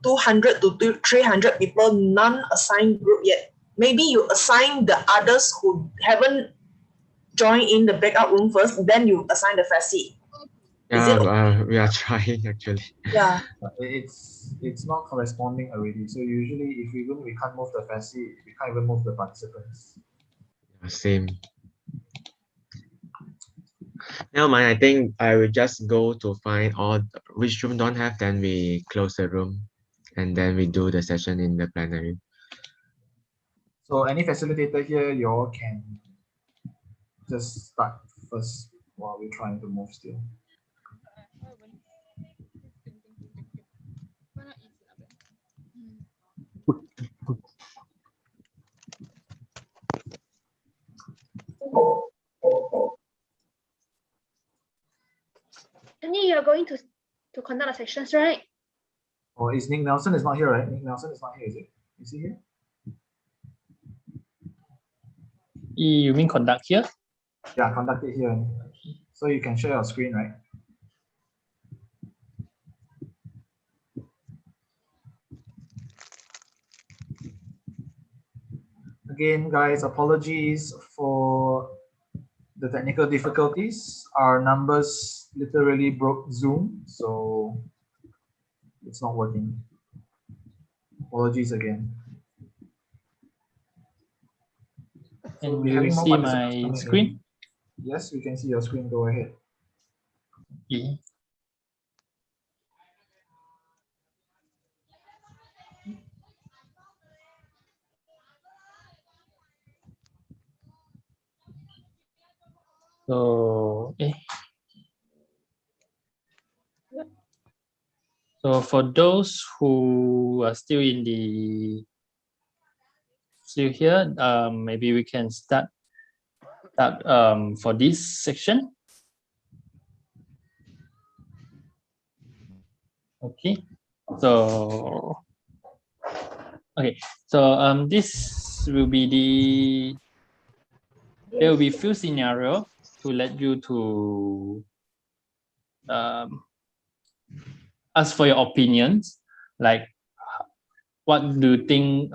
200 to 300 people non-assigned group yet. Maybe you assign the others who haven't joined in the breakout room first, then you assign the FASI.
Yeah, we are trying actually.
Yeah.
It's not corresponding already. So usually if we can't move the FASI, we can't even move the participants.
Same. Never mind, I think I will just go to find all which room don't have, then we close the room and then we do the session in the plenary.
So any facilitator here, you all can just start first while we're trying to move still.
Annie, you're going to conduct the sessions, right?
Oh, is Nick Nelson is not here, right? Nick Nelson is not here, is it? Is he here?
You mean conduct here?
Yeah, conduct it here. So you can share your screen, right? Again, guys, apologies for the technical difficulties. Our numbers literally broke Zoom, so it's not working. Apologies again.
Can you see my screen?
Yes, we can see your screen. Go ahead.
Yeah. So, so for those who are still here, maybe we can start for this section. Okay, so this will be there will be few scenarios to let you to ask for your opinions, like what do you think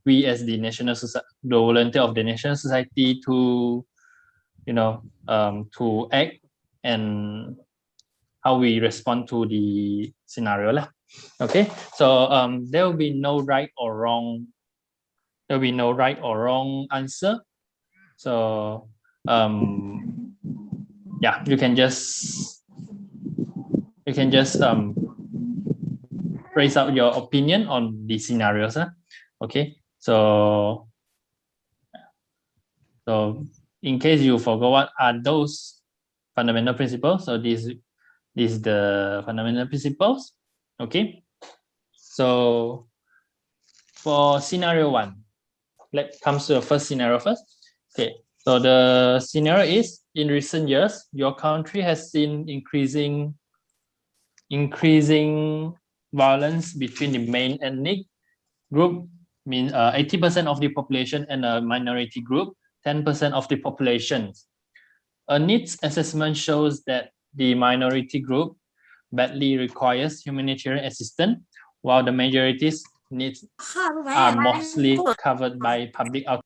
we as the national society, the volunteer of the national society to, to act and how we respond to the scenario lah. Okay, so there will be no right or wrong. There will be no right or wrong answer. So yeah, you can just raise out your opinion on the scenarios. Okay, so in case you forgot what are those fundamental principles, so this is the fundamental principles. Okay, so for scenario 1, let's come to the first scenario first. Okay, so the scenario is, in recent years, your country has seen increasing violence between the main ethnic group, means 80% of the population, and a minority group, 10% of the population. A needs assessment shows that the minority group badly requires humanitarian assistance, while the majority's needs are mostly covered by public out.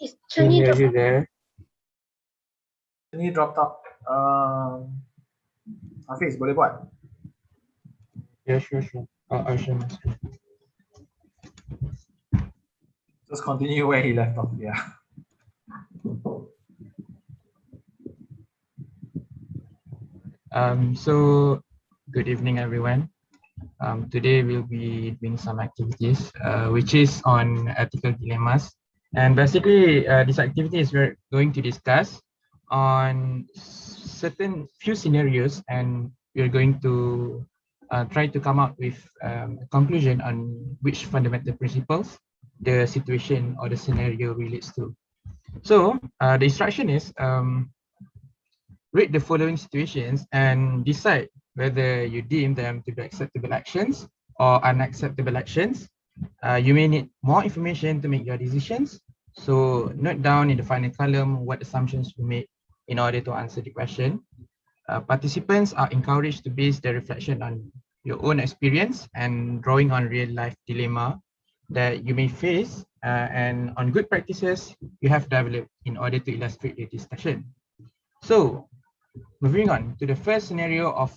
Is Chenyi
Are you there?
Chenyi dropped out. Hafiz, boleh buat?
Yeah, sure. I'll share my screen.
Just continue where he left off. Yeah.
So good evening, everyone. Today we'll be doing some activities, which is on ethical dilemmas. And basically, this activity is we're going to discuss on few scenarios, and we're going to try to come up with a conclusion on which fundamental principles the situation or the scenario relates to. So the instruction is read the following situations and decide whether you deem them to be acceptable actions or unacceptable actions. You may need more information to make your decisions. So note down in the final column what assumptions you made in order to answer the question. Participants are encouraged to base their reflection on your own experience and drawing on real life dilemma that you may face and on good practices you have developed in order to illustrate the discussion. So moving on to the first scenario of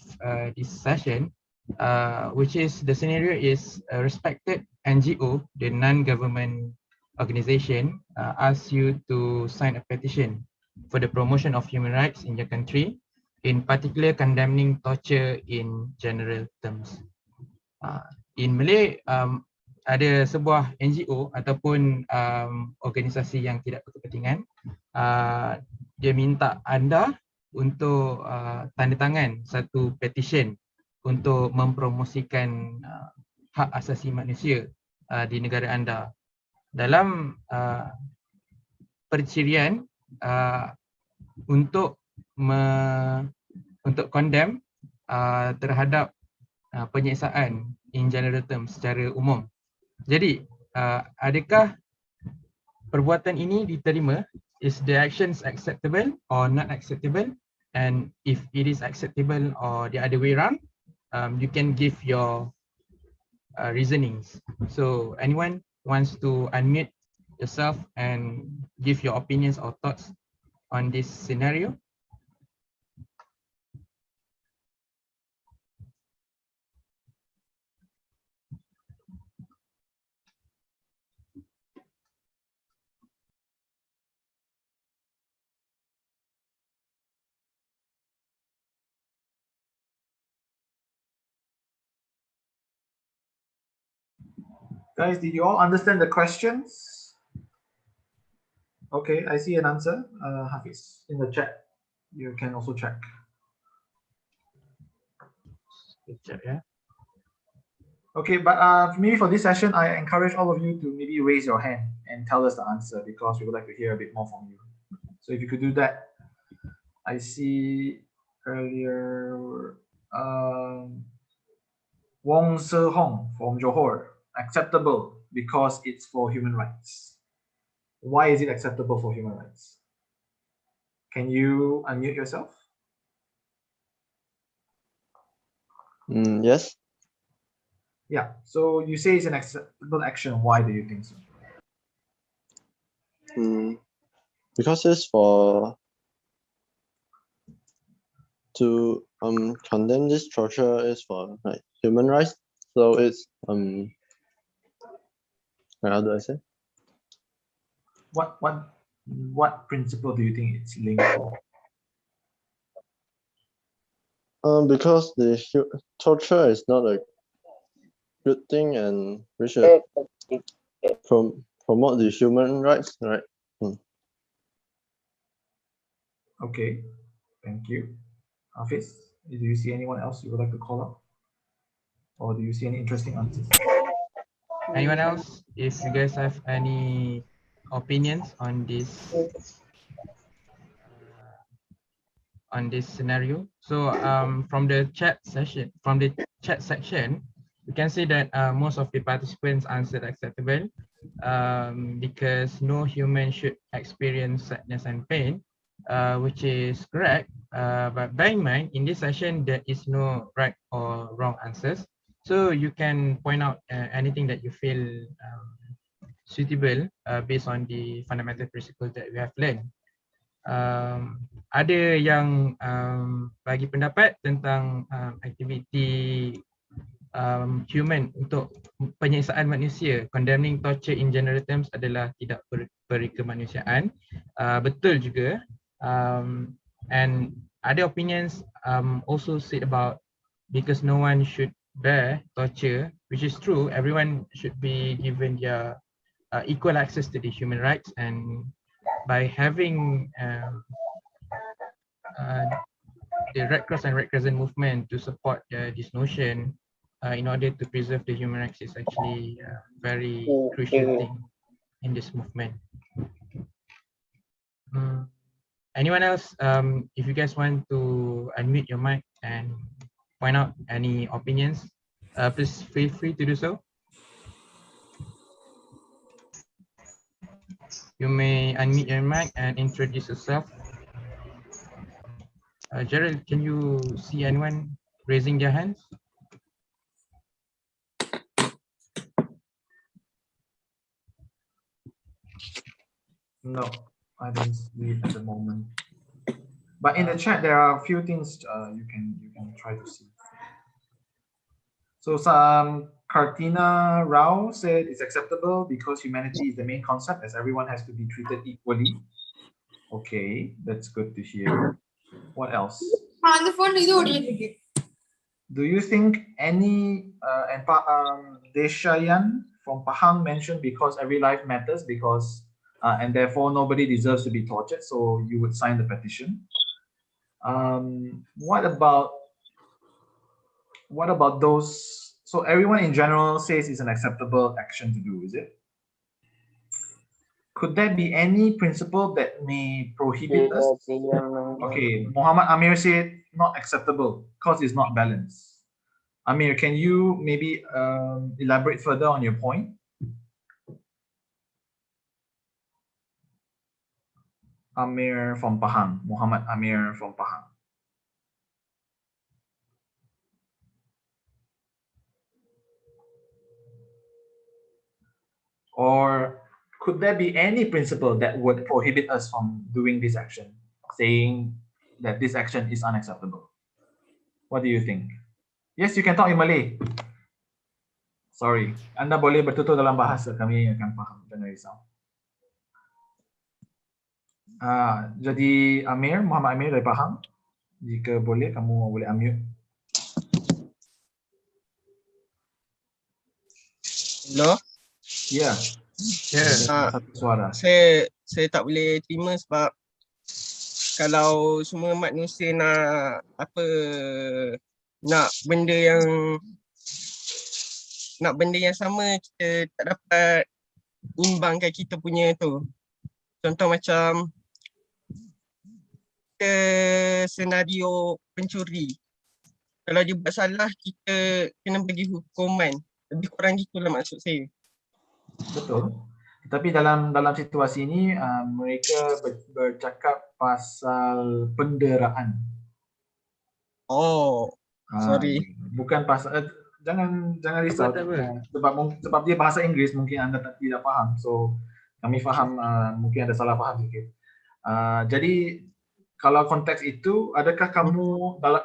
this session, which is the scenario is a respected NGO, the non-government organization, asks you to sign a petition for the promotion of human rights in your country, in particular condemning torture in general terms. In Malay, ada sebuah NGO ataupun organisasi yang tidak berkepentingan, dia minta anda untuk tanda tangan satu petition untuk mempromosikan hak asasi manusia di negara anda. Dalam percirian untuk condemn terhadap penyiksaan in general terms secara umum. Jadi adakah perbuatan ini diterima? Is the actions acceptable or not acceptable? And if it is acceptable or the other way around, you can give your reasonings. So anyone wants to unmute yourself and give your opinions or thoughts on this scenario?
Guys, did you all understand the questions? Okay, I see an answer. Hafiz, in the chat. You can also check.
Yeah.
Okay, but maybe for this session, I encourage all of you to maybe raise your hand and tell us the answer because we would like to hear a bit more from you. So if you could do that. I see earlier Wong Se Hong from Johor. Acceptable because it's for human rights. Why is it acceptable for human rights? Can you unmute yourself?
Yes.
Yeah, so you say it's an acceptable action. Why do you think so?
Because it's for to condemn this torture is for like human rights. So it's how do I say?
What principle do you think it's linked for?
Because the torture is not a good thing, and we should promote the human rights, right?
Okay, thank you. Hafiz, do you see anyone else you would like to call out? Or do you see any interesting answers?
Anyone else? If you guys have any opinions on this scenario. So from the chat section, we can see that most of the participants answered acceptable because no human should experience sadness and pain, which is correct. But bear in mind, in this session, there is no right or wrong answers. So you can point out anything that you feel suitable based on the fundamental principles that we have learned. Ada yang bagi pendapat tentang aktiviti human untuk penyiksaan manusia, condemning torture in general terms adalah tidak berkemanusiaan. Betul juga. And other opinions also said about because no one should bear torture, which is true. Everyone should be given their equal access to the human rights, and by having the Red Cross and Red Crescent movement to support this notion, in order to preserve the human rights is actually a very crucial thing in this movement. Anyone else? If you guys want to unmute your mic and point out any opinions, please feel free to do so. You may unmute your mic and introduce yourself. Gerald, can you see anyone raising their hands?
No, I don't see it at the moment. But in the chat, there are a few things you can try to see. So some Kartina Rao said it's acceptable because humanity is the main concept, as everyone has to be treated equally. Okay, that's good to hear. What else? Do you think any and Deshayan from Pahang mentioned because every life matters because and therefore nobody deserves to be tortured, so you would sign the petition? What about those? So everyone in general says it's an acceptable action to do, is it? Could there be any principle that may prohibit us? Okay, Muhammad Amir said not acceptable because it's not balanced. Amir, can you maybe elaborate further on your point? Amir from Pahang, Muhammad Amir from Pahang. Or could there be any principle that would prohibit us from doing this action, saying that this action is unacceptable? What do you think? Yes, you can talk in Malay. Sorry, Anda boleh bertutur dalam bahasa, kami akan faham, jangan risau. Jadi Amir, Muhammad Amir dari Pahang, jika boleh kamu boleh unmute.
Hello.
Ya. Suara.
Saya tak boleh terima sebab kalau semua manusia nak benda yang sama, kita tak dapat imbangkan kita punya tu. Contoh macam kita senario pencuri. Kalau dia buat salah, kita kena bagi hukuman. Lebih kurang gitulah maksud saya.
Betul. Tapi dalam situasi ini mereka bercakap pasal penderaan.
Oh, sorry.
Bukan pasal jangan risau sebab dia bahasa Inggeris, mungkin anda tidak faham. So kami faham mungkin ada salah faham sedikit. Jadi kalau konteks itu, adakah kamu kalau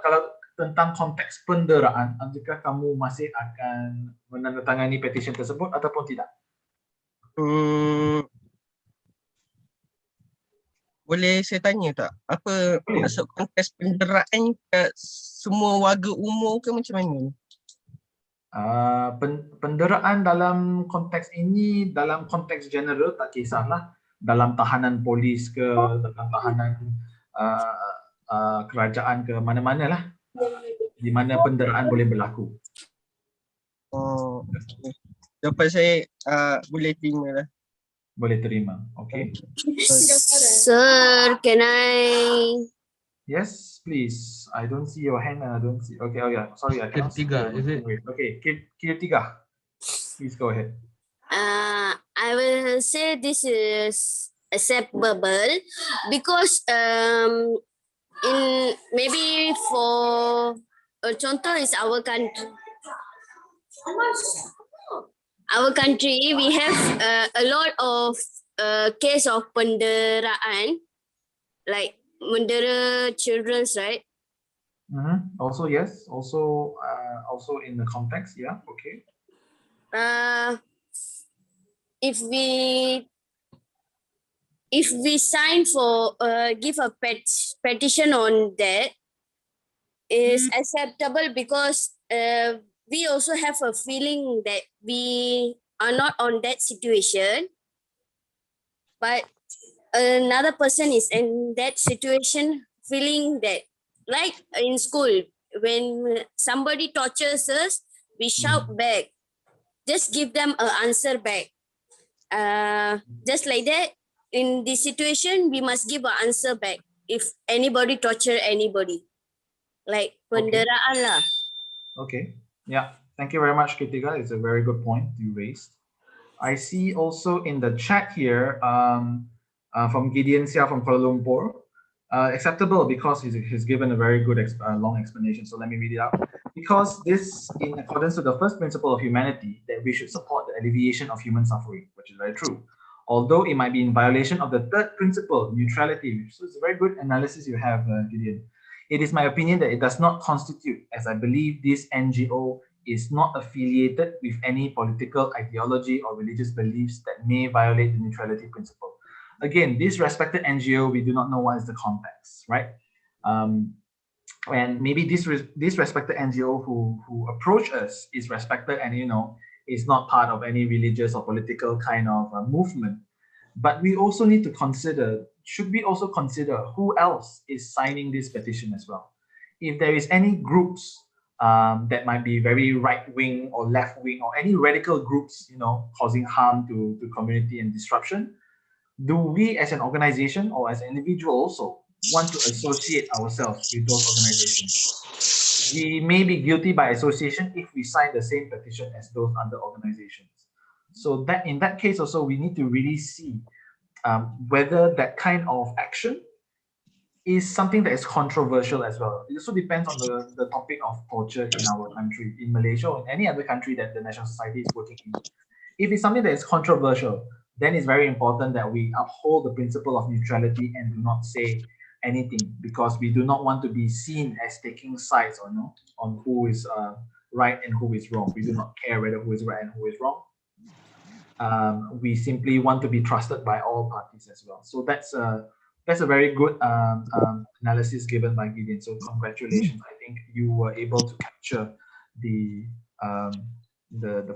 tentang konteks penderaan, adakah kamu masih akan menandatangani petition tersebut ataupun tidak?
Boleh saya tanya tak? Apa maksud konteks penderaan kat semua warga umur ke macam mana?
Penderaan dalam konteks ini, dalam konteks general tak kisahlah, dalam tahanan polis ke, dalam tahanan kerajaan ke, mana-mana lah, di mana penderaan boleh berlaku.
Oh, okay. Jawapan saya boleh terima lah.
Boleh terima, okay.
Sir, can I?
Yes, please. I don't see your hand and I don't see. Okay, oh yeah, sorry, I cannot see.
Kirtiga, is it?
Okay, Kirtiga, please go ahead.
I will say this is acceptable because in maybe for contoh is our country. Our country, we have a lot of case of penderaan, like mendera children's, right?
Also, yes. Also in the context, yeah. Okay.
If we sign for give a petition on that, is acceptable because we also have a feeling that we are not on that situation, but another person is in that situation, feeling that, like in school, when somebody tortures us, we shout back. Just give them an answer back. Just like that, in this situation, we must give an answer back. If anybody torture anybody, like penderaan lah.
Okay. Yeah. Thank you very much, Kritika. It's a very good point you raised. I see also in the chat here from Gideon Sia from Kuala Lumpur. Acceptable because he's given a very good long explanation. So let me read it out. Because this, in accordance with the first principle of humanity, that we should support the alleviation of human suffering, which is very true. Although it might be in violation of the third principle, neutrality. So it's a very good analysis you have, Gideon. It is my opinion that it does not constitute, as I believe this NGO is not affiliated with any political ideology or religious beliefs that may violate the neutrality principle. Again, this respected NGO, we do not know what is the context, right? And maybe this respected NGO who approach us is respected and, is not part of any religious or political kind of movement. But we also need to consider, should we also consider who else is signing this petition as well? If there is any groups that might be very right-wing or left-wing or any radical groups, causing harm to community and disruption, do we as an organization or as an individual also want to associate ourselves with those organizations? We may be guilty by association if we sign the same petition as those other organizations. So that in that case also, we need to really see whether that kind of action is something that is controversial as well. It also depends on the topic of torture in our country, in Malaysia or in any other country that the National Society is working in. If it's something that is controversial, then it's very important that we uphold the principle of neutrality and do not say anything, because we do not want to be seen as taking sides or on who is right and who is wrong. We do not care whether who is right and who is wrong. We simply want to be trusted by all parties as well. So that's a very good analysis given by Gideon. So congratulations. I think you were able to capture the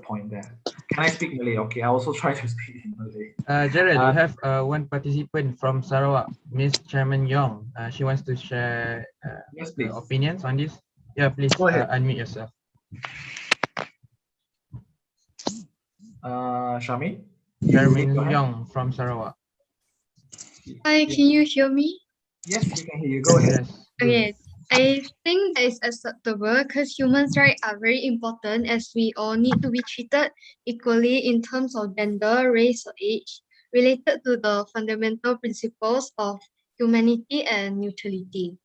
point there. Can I speak Malay? Okay, I also try to speak in Malay.
Gerald, we have one participant from Sarawak, Miss Chairman Yong. She wants to share
yes,
her opinions on this. Yeah, please unmute yourself.
Charmaine?
Chairman Yong from Sarawak.
Hi, can you hear me?
Yes, we can hear you. Go ahead.
Yes.
Okay, I think that is acceptable because human rights are very important, as we all need to be treated equally in terms of gender, race, or age, related to the fundamental principles of humanity and neutrality.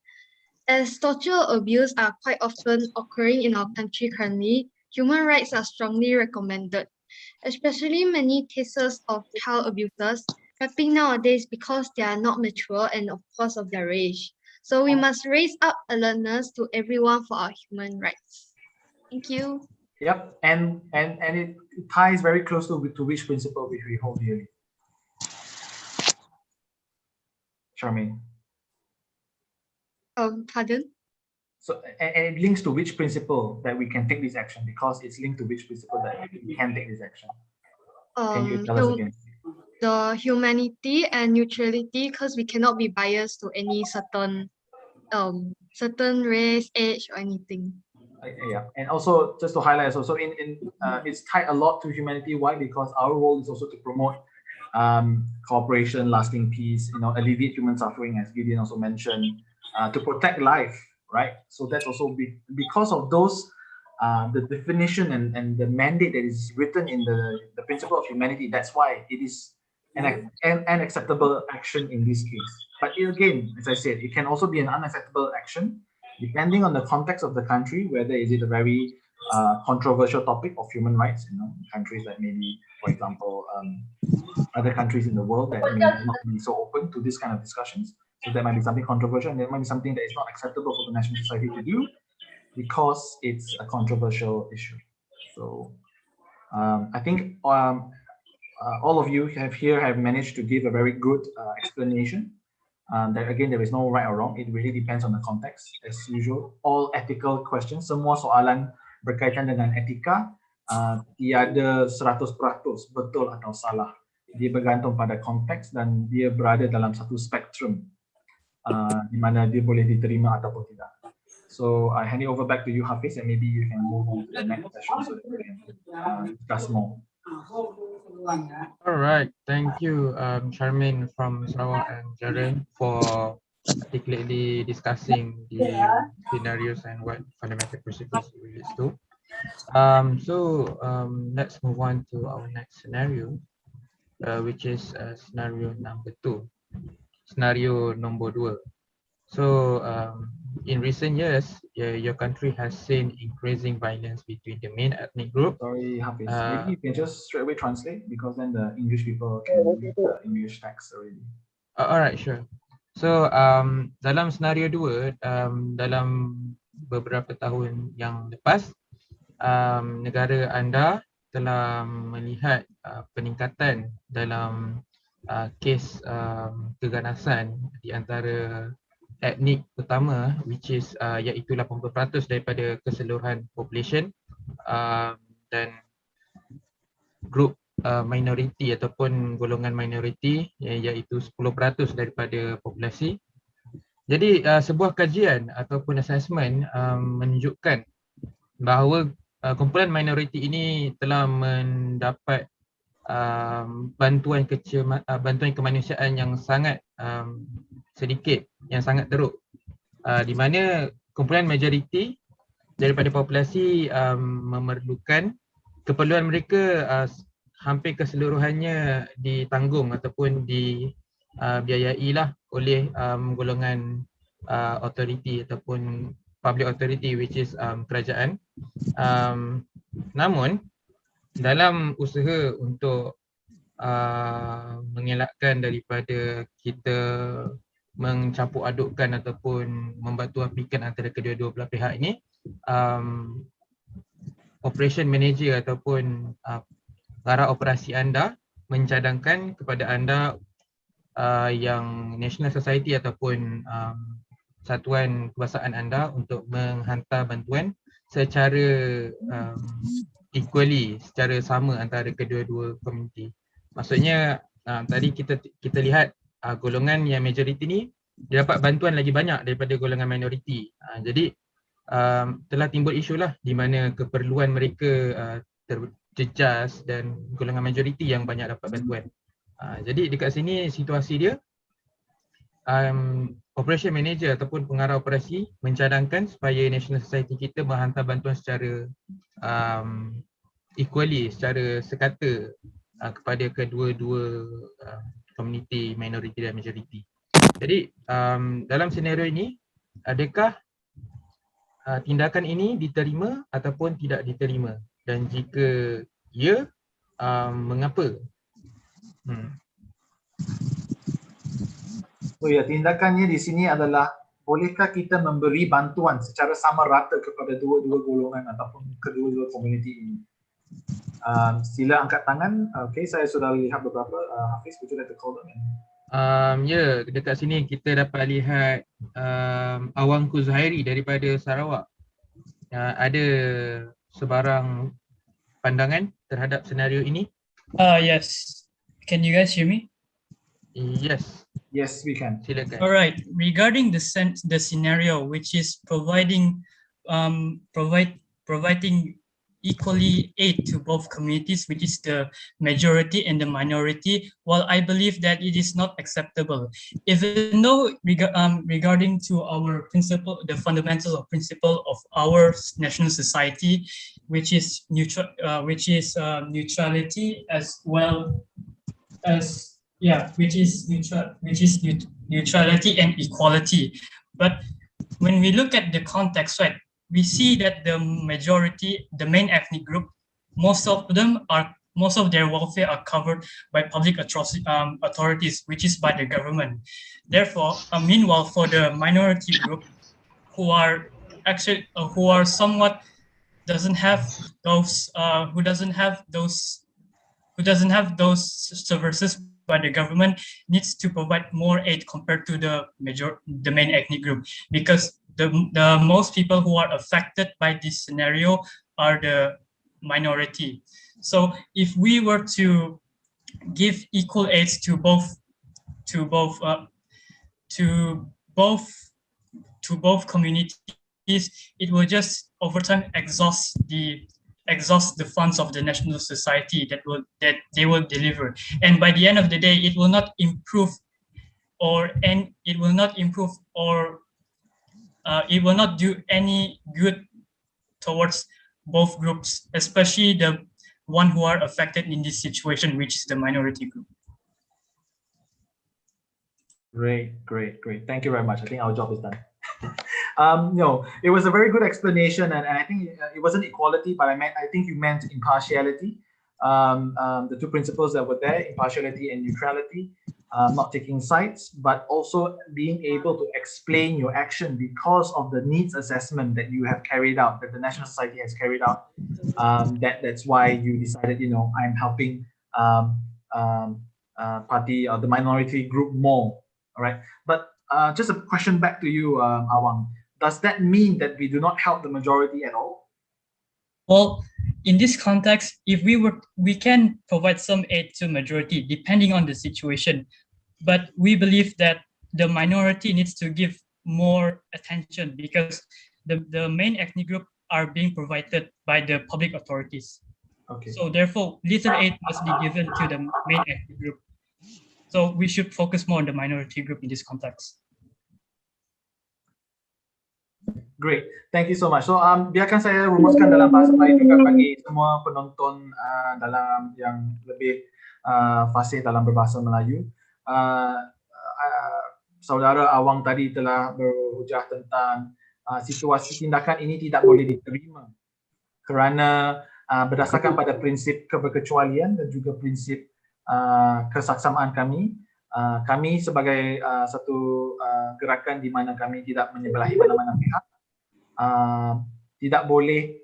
As torture or abuse are quite often occurring in our country currently, human rights are strongly recommended, especially many cases of child abusers happening nowadays because they are not mature and of course of their age. So we must raise up awareness to everyone for our human rights. Thank you.
Yep, and it ties very close to which principle which we hold dearly. Charmaine.
Pardon?
So, and it links to which principle that we can take this action, because it's linked to which principle that we can take this action. Can you tell us again?
The humanity and neutrality, because we cannot be biased to any certain race, age, or anything.
Yeah, and also just to highlight, also it's tied a lot to humanity. Why? Because our role is also to promote cooperation, lasting peace, alleviate human suffering, as Gideon also mentioned, to protect life, right? So that's also because of those, the definition and the mandate that is written in the principle of humanity. That's why it is an acceptable action in this case. But again, as I said, it can also be an unacceptable action depending on the context of the country, whether is it a very controversial topic of human rights, countries that maybe, for example, other countries in the world that may not be so open to this kind of discussions. So there might be something controversial, and there might be something that is not acceptable for the National Society to do because it's a controversial issue. So I think all of you have managed to give a very good explanation. That again, there is no right or wrong. It really depends on the context, as usual. All ethical questions, semua soalan berkaitan dengan etika, tiada 100% betul atau salah. Dia bergantung pada konteks dan dia berada dalam satu spektrum di mana dia boleh diterima ataupun tidak. So I hand it over back to you, Hafiz, and maybe you can move on to the next session so that we can discuss more.
All right, thank you, Charmaine from Sarawak and Jaren for articulately discussing the scenarios and what fundamental principles it relates to. Let's move on to our next scenario, which is scenario number 2. Scenario number 2. So, in recent years, your country has seen increasing violence between the main ethnic group.
Sorry, Hafiz. Maybe you can just straight away translate because then the English people can read the English text already.
Alright, sure. So, dalam senario 2, dalam beberapa tahun yang lepas, negara anda telah melihat peningkatan dalam kes keganasan di antara etnik utama, which is iaitu 80% daripada keseluruhan population, dan grup minoriti ataupun golongan minoriti iaitu 10% daripada populasi. Jadi sebuah kajian ataupun assessment menunjukkan bahawa kumpulan minoriti ini telah mendapat bantuan kemanusiaan yang sangat sedikit, yang sangat teruk, di mana kumpulan majoriti daripada populasi memerlukan keperluan mereka hampir keseluruhannya ditanggung ataupun dibiayai lah oleh golongan authority ataupun public authority, which is kerajaan. Namun dalam usaha untuk mengelakkan daripada kita mencampur adukkan ataupun membatu apikan antara kedua-dua belah pihak ini, operation manager ataupun pengarah operasi anda mencadangkan kepada anda yang national society ataupun satuan kebangsaan anda untuk menghantar bantuan secara equally, secara sama antara kedua-dua komuniti. Maksudnya tadi kita lihat golongan yang majoriti ni dia dapat bantuan lagi banyak daripada golongan minoriti. Jadi telah timbul isu lah di mana keperluan mereka terjejas dan golongan majoriti yang banyak dapat bantuan. Jadi dekat sini situasi dia, operation manager ataupun pengarah operasi mencadangkan supaya national society kita menghantar bantuan secara equally, secara sekata kepada kedua-dua komuniti minoriti dan majoriti. Jadi dalam senario ini, adakah tindakan ini diterima ataupun tidak diterima, dan jika ya, mengapa?
So ya, tindakannya di sini adalah bolehkah kita memberi bantuan secara sama rata kepada dua-dua golongan ataupun kedua-dua komuniti ini? Sila angkat tangan. Okay, saya sudah lihat beberapa. Hafiz, would you like to call them in?
Ya, dekat sini kita dapat lihat Awangku Zuhairi daripada Sarawak. Ada sebarang pandangan terhadap senario ini?
Yes. Can you guys hear me?
Yes.
Yes, we can.
Silakan.
All right. Regarding the scenario, which is providing equally aid to both communities, which is the majority and the minority, well, I believe that it is not acceptable. Even though regarding to our principle, the fundamental principle of our national society, which is neutrality as well as neutrality and equality. But when we look at the context, right, we see that the majority, the main ethnic group, most of their welfare are covered by public authorities, which is by the government. Therefore, meanwhile, for the minority group, who are somewhat doesn't have those services by the government, needs to provide more aid compared to the main ethnic group, because the most people who are affected by this scenario are the minority. So if we were to give equal aids to both communities, it will just over time exhaust the funds of the national society that they will deliver, and by the end of the day, it will not improve it will not do any good towards both groups, especially the one who are affected in this situation, which is the minority group.
Great. Thank you very much. I think our job is done. No, it was a very good explanation, and I think it wasn't equality, but I think you meant impartiality. The two principles that were there, impartiality and neutrality, not taking sides, but also being able to explain your action because of the needs assessment that you have carried out, that the National Society has carried out. That's why you decided, I'm helping party or the minority group more. All right, but just a question back to you, Awang. Does that mean that we do not help the majority at all?
Well, in this context, if we can provide some aid to majority depending on the situation, but we believe that the minority needs to give more attention because the main ethnic group are being provided by the public authorities.
Okay.
So therefore, little aid must be given to the main ethnic group. So we should focus more on the minority group in this context.
Great, thank you so much. So biarkan saya rumuskan dalam bahasa Melayu juga bagi semua penonton dalam yang lebih fasih dalam berbahasa Melayu. Saudara Awang tadi telah berhujah tentang situasi tindakan ini tidak boleh diterima kerana berdasarkan pada prinsip keberkecualian dan juga prinsip kesaksamaan kami. Kami sebagai satu gerakan di mana kami tidak menyebelahi mana-mana pihak, tidak boleh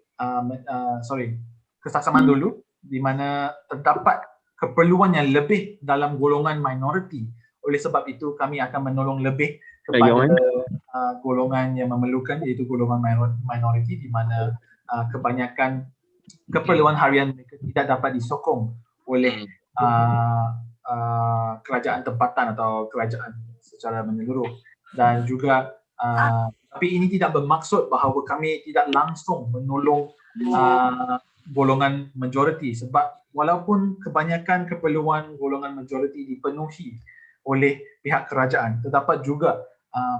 kesaksamaan dulu di mana terdapat keperluan yang lebih dalam golongan minoriti. Oleh sebab itu kami akan menolong lebih kepada golongan yang memerlukan, iaitu golongan minoriti di mana kebanyakan keperluan harian mereka tidak dapat disokong oleh kerajaan tempatan atau kerajaan secara menyeluruh. Dan juga tapi ini tidak bermaksud bahawa kami tidak langsung menolong golongan majoriti, sebab walaupun kebanyakan keperluan golongan majoriti dipenuhi oleh pihak kerajaan, terdapat juga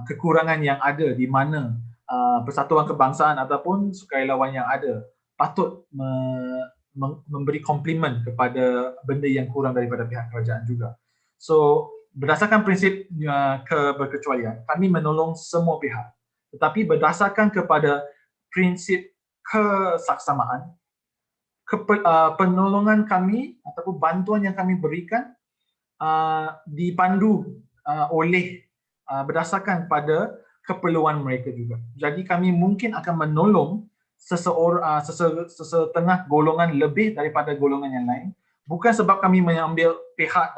kekurangan yang ada di mana persatuan kebangsaan ataupun sukarelawan yang ada patut memberi komplimen kepada benda yang kurang daripada pihak kerajaan juga. So berdasarkan prinsip keberkecualian, kami menolong semua pihak, tetapi berdasarkan kepada prinsip kesaksamaan, penolongan kami ataupun bantuan yang kami berikan dipandu oleh berdasarkan pada keperluan mereka juga. Jadi kami mungkin akan menolong sesetengah golongan lebih daripada golongan yang lain, bukan sebab kami mengambil pihak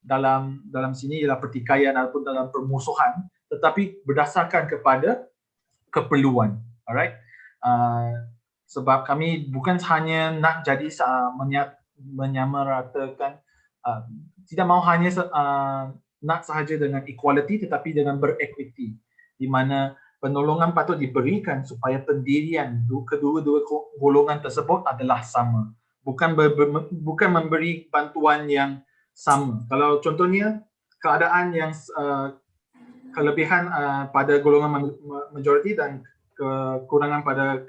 dalam sini ialah pertikaian ataupun dalam permusuhan, tetapi berdasarkan kepada keperluan. Alright, sebab kami bukan hanya nak jadi menyamaratakan, tidak mahu hanya nak sahaja dengan equality, tetapi dengan berequity, di mana penolongan patut diberikan supaya pendirian kedua-dua golongan tersebut adalah sama, bukan memberi bantuan yang sama. Kalau contohnya keadaan yang kelebihan pada golongan majoriti dan kekurangan pada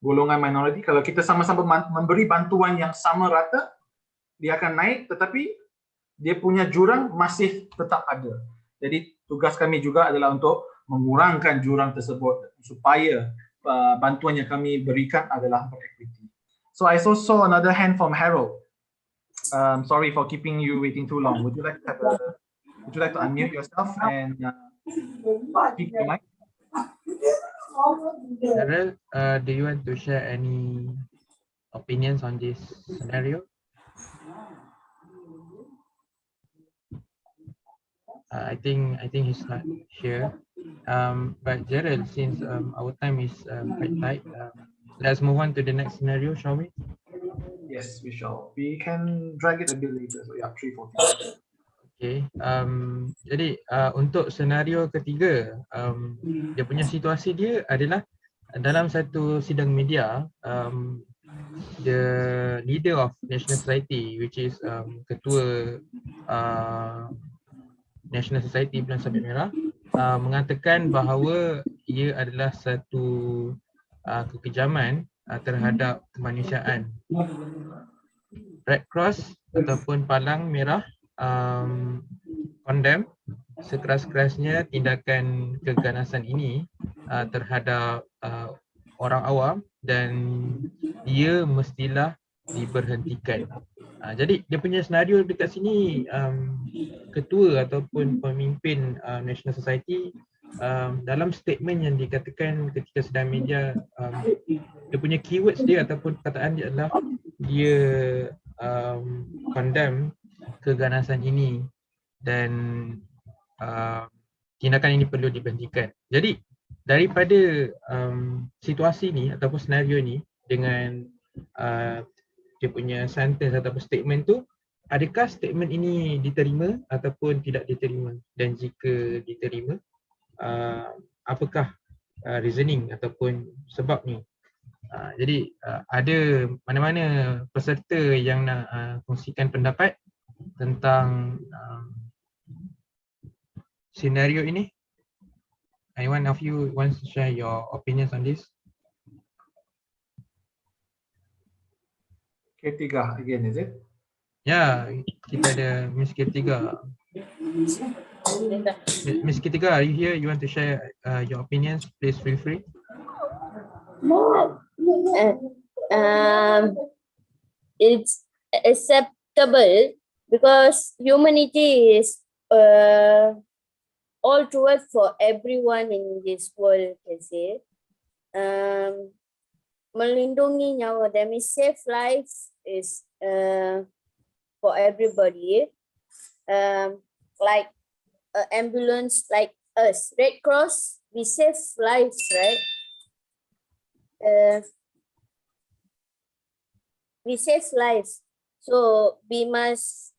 golongan minoriti, kalau kita sama-sama memberi bantuan yang sama rata, dia akan naik, tetapi dia punya jurang masih tetap ada. Jadi tugas kami juga adalah untuk mengurangkan jurang tersebut supaya bantuan yang kami berikan adalah berequity. So I also saw another hand from Harold. Sorry for keeping you waiting too long. Would you like to unmute yourself and speak your mic?
Harold, do you want to share any opinions on this scenario? I think he's not here. But Gerald, since our time is quite tight, let's move on to the next scenario, shall we?
Yes, we shall. We can drag it a bit later. So yeah, 3:40.
Okay. Jadi untuk senario ketiga, dia punya situasi dia adalah dalam satu sidang media, the leader of National Society, which is ketua National Society Bulan Sabit Merah, mengatakan bahawa ia adalah satu kekejaman terhadap kemanusiaan. Red Cross ataupun Palang Merah condemn sekeras-kerasnya tindakan keganasan ini terhadap orang awam dan ia mestilah diberhentikan. Jadi dia punya senario dekat sini, ketua ataupun pemimpin National Society dalam statement yang dikatakan ketika sidang media, dia punya keywords dia ataupun perkataan dia adalah dia condemn keganasan ini dan tindakan ini perlu diberhentikan. Jadi daripada situasi ni ataupun senario ni dengan dia punya sentence ataupun statement tu, adakah statement ini diterima ataupun tidak diterima, dan jika diterima, apakah reasoning ataupun sebabnya? Jadi ada mana-mana peserta yang nak kongsikan pendapat tentang senario ini? Anyone of you wants to share your opinions on this?
K3 again, is it?
Ya, kita ada Miss K3. Miss K3, are you here? You want to share your opinions? Please feel free.
It's acceptable because humanity is all towards for everyone in this world, can say. Melindungi nyawa, that means save lives is for everybody. Like ambulance, like us, Red Cross, we save lives, right? We save lives, so we must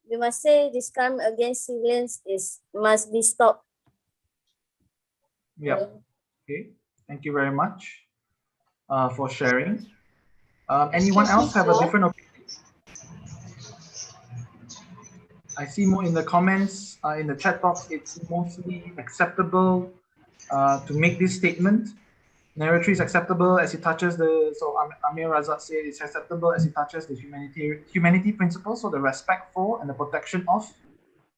we must say this crime against civilians must be stopped.
Yeah. Okay. Thank you very much for sharing. Anyone else have a different opinion? I see more in the comments, in the chat box, it's mostly acceptable to make this statement. Narratory is acceptable as it touches the, so Amir Razak said it's acceptable as it touches the humanity principle, so the respect for and the protection of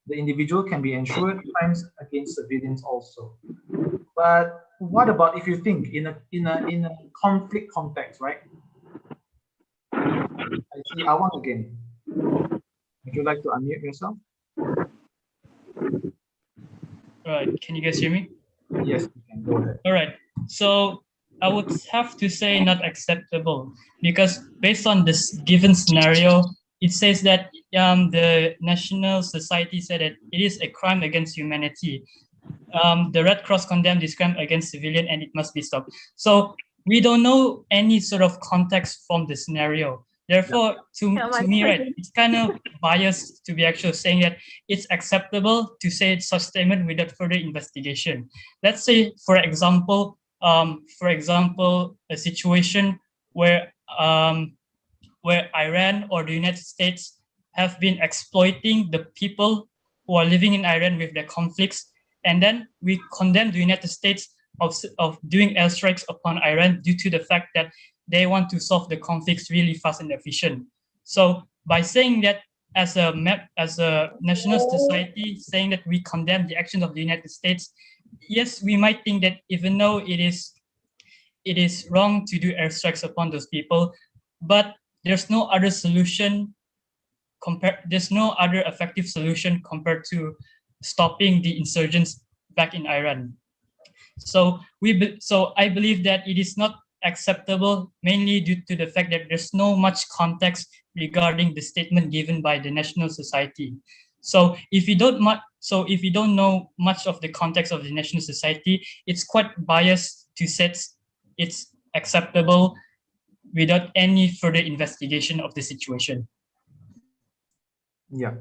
the individual can be ensured, crimes against civilians also. But what about if you think in a conflict context, right? I see Awang again. Would you like to unmute yourself?
Right, can you guys hear me?
Yes, you can. Go ahead.
All right, so I would have to say not acceptable because based on this given scenario, it says that the National Society said that it is a crime against humanity. The Red Cross condemned this crime against civilian and it must be stopped. So we don't know any sort of context from the scenario. Therefore, to me, right, it's kind of biased to be actually saying that it's acceptable to say such statement without further investigation. Let's say, for example, a situation where Iran or the United States have been exploiting the people who are living in Iran with their conflicts, and then we condemn the United States of doing airstrikes upon Iran due to the fact that they want to solve the conflicts really fast and efficient. So by saying that as a national society, saying that we condemn the actions of the United States, yes, we might think that even though it is wrong to do airstrikes upon those people, but there's no other solution there's no other effective solution compared to stopping the insurgents back in Iran. So I believe that it is not acceptable mainly due to the fact that there's no much context regarding the statement given by the National Society. So if you don't know much of the context of the National Society, it's quite biased to say it's acceptable without any further investigation of the situation.
Yeah,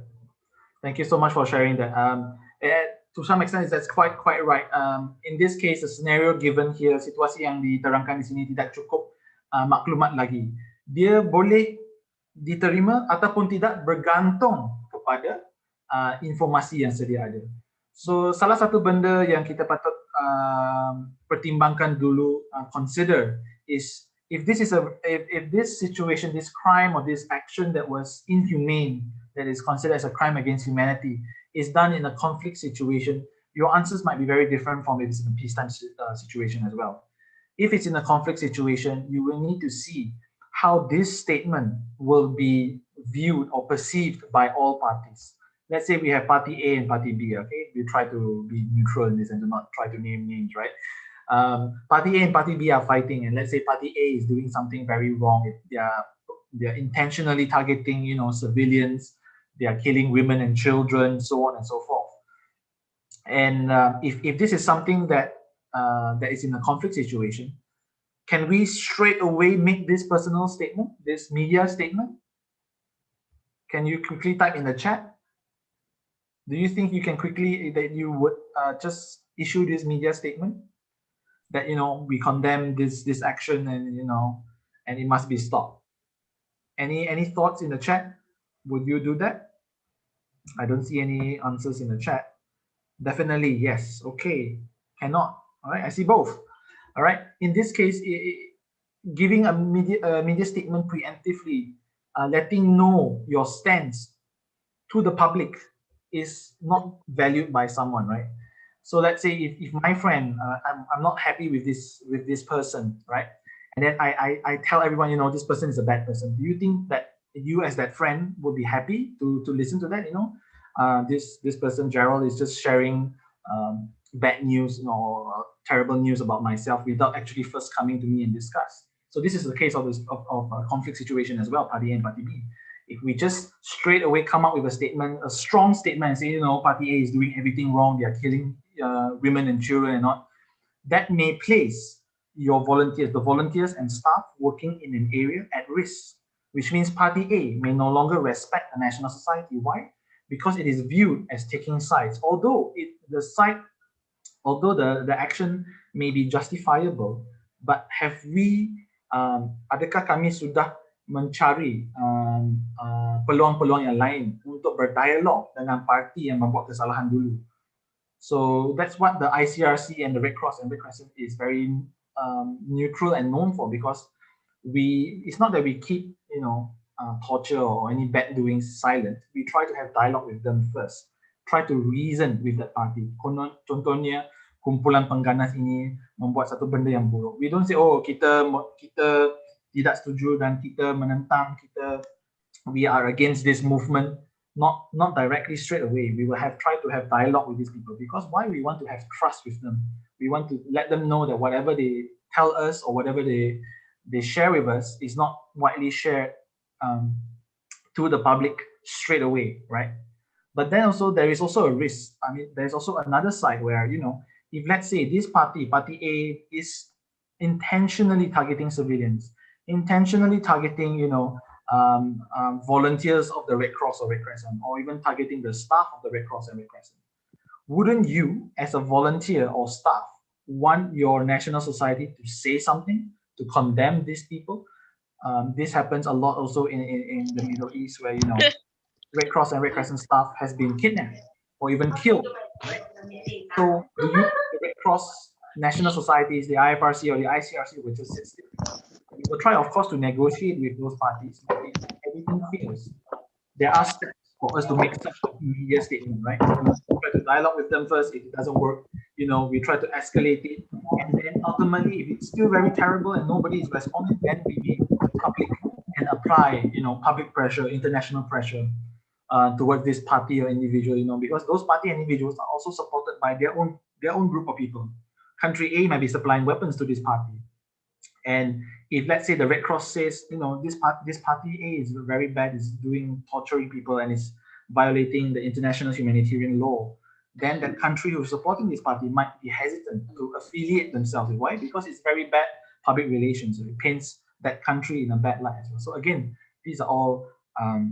thank you so much for sharing that. To some extent, that's quite right. In this case, the scenario given here, situasi yang diterangkan di sini tidak cukup maklumat lagi. Dia boleh diterima ataupun tidak bergantung kepada informasi yang sedia ada. So salah satu benda yang kita patut pertimbangkan dulu, consider is if this situation, this crime or this action that was inhumane, that is considered as a crime against humanity, is done in a conflict situation, your answers might be very different from if it's in a peacetime situation as well. If it's in a conflict situation, you will need to see how this statement will be viewed or perceived by all parties. Let's say we have party A and party B, okay? We try to be neutral in this and do not try to name names, right? Party A and party B are fighting, and let's say party A is doing something very wrong. They're intentionally targeting, civilians. They are killing women and children, so on and so forth. And if this is something that is in a conflict situation, can we straight away make this personal statement, this media statement? Can you quickly type in the chat? Do you think you can quickly, that you would just issue this media statement that, we condemn this action and, and it must be stopped? Any thoughts in the chat? Would you do that? I don't see any answers in the chat. Definitely yes. Okay. Cannot. All right. I see both. All right. In this case, giving a media statement preemptively, letting know your stance to the public is not valued by someone, right? So let's say if my friend, I'm not happy with this person, right? And then I tell everyone, this person is a bad person. Do you think that you as that friend would be happy to listen to that? This person, Gerald, is just sharing bad news, or terrible news about myself without actually first coming to me and discuss. So this is the case of a conflict situation as well, party A and party B. If we just straight away come up with a statement, a strong statement, and say, party A is doing everything wrong, they are killing women and children and not, that may place the volunteers and staff working in an area at risk, which means party A may no longer respect the national society. Why? Because it is viewed as taking sides. Although the action may be justifiable, but have we, adakah kami sudah mencari peluang-peluang yang lain untuk berdialog dengan parti yang membuat kesalahan dulu? So that's what the ICRC and the Red Cross and Red Crescent is very neutral and known for, because it's not that we keep torture or any bad doings silent. We try to have dialogue with them first, try to reason with that party. Contohnya kumpulan pengganas ini membuat satu benda yang buruk. We don't say, kita tidak setuju dan kita menentang, we are against this movement. Not directly straight away. We will try to have dialogue with these people, because why? We want to have trust with them. We want to let them know that whatever they tell us or whatever they share with us is not widely shared to the public straight away, right? But then also there is also a risk. I mean, there's also another side where, if let's say this party A, is intentionally targeting civilians, intentionally targeting, volunteers of the Red Cross or Red Crescent, or even targeting the staff of the Red Cross and Red Crescent, wouldn't you, as a volunteer or staff, want your national society to say something, to condemn these people? This happens a lot also in the Middle East, where, Red Cross and Red Crescent staff has been kidnapped or even killed, right? So do you think the Red Cross national societies, the IFRC or the ICRC, will just sit still? We will try, of course, to negotiate with those parties, but if everything fails, there are steps for us to make such a media statement, right? We try to dialogue with them first. If it doesn't work, we try to escalate it, and then ultimately, if it's still very terrible and nobody is responding, then we be public and apply, public pressure, international pressure towards this party or individual, because those party individuals are also supported by their own group of people. Country A might be supplying weapons to this party. And if, let's say, the Red Cross says, this party A is very bad, is torturing people and is violating the international humanitarian law, then that country who's supporting this party might be hesitant to affiliate themselves. Why? Because it's very bad public relations. It paints that country in a bad light as well. So again, these are all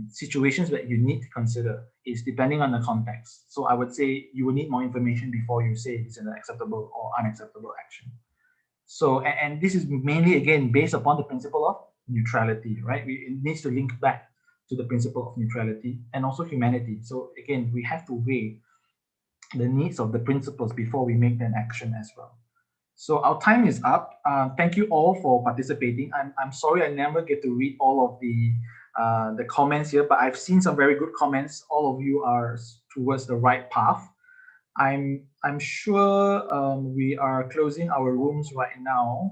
situations that you need to consider. Is depending on the context. So I would say you will need more information before you say it's an acceptable or unacceptable action. So, and this is mainly again based upon the principle of neutrality, right? It needs to link back to the principle of neutrality and also humanity. So again, we have to weigh the needs of the principles before we make an action as well. So our time is up. Thank you all for participating. I'm sorry I never get to read all of the comments here, but I've seen some very good comments. All of you are towards the right path. I'm sure we are closing our rooms right now.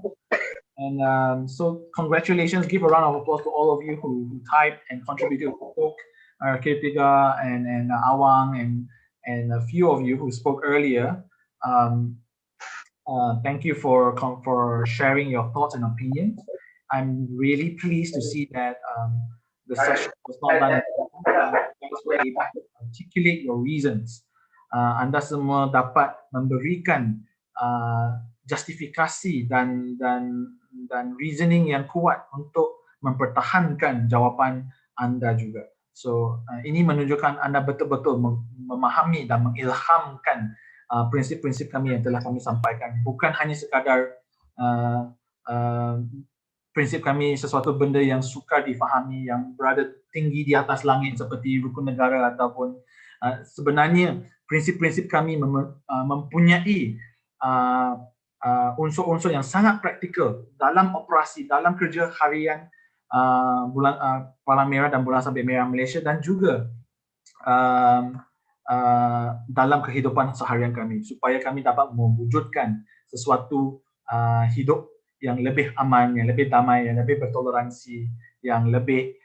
And so congratulations, give a round of applause to all of you who typed and contributed to book, Kirtiga and Awang and a few of you who spoke earlier. Thank you for sharing your thoughts and opinions. I'm really pleased to see that the session was not done. You guys were able to articulate your reasons. Anda semua dapat memberikan justifikasi dan reasoning yang kuat untuk mempertahankan jawapan Anda juga. So ini menunjukkan Anda betul-betul memahami dan mengilhamkan prinsip-prinsip kami yang telah kami sampaikan. Bukan hanya sekadar prinsip kami sesuatu benda yang sukar difahami, yang berada tinggi di atas langit seperti rukun negara ataupun sebenarnya prinsip-prinsip kami mempunyai unsur-unsur yang sangat praktikal dalam operasi, dalam kerja harian Palang Merah dan Bulan Sabit Merah Malaysia dan juga dalam kehidupan seharian kami supaya kami dapat mewujudkan sesuatu hidup yang lebih aman, yang lebih damai, yang lebih bertoleransi, yang lebih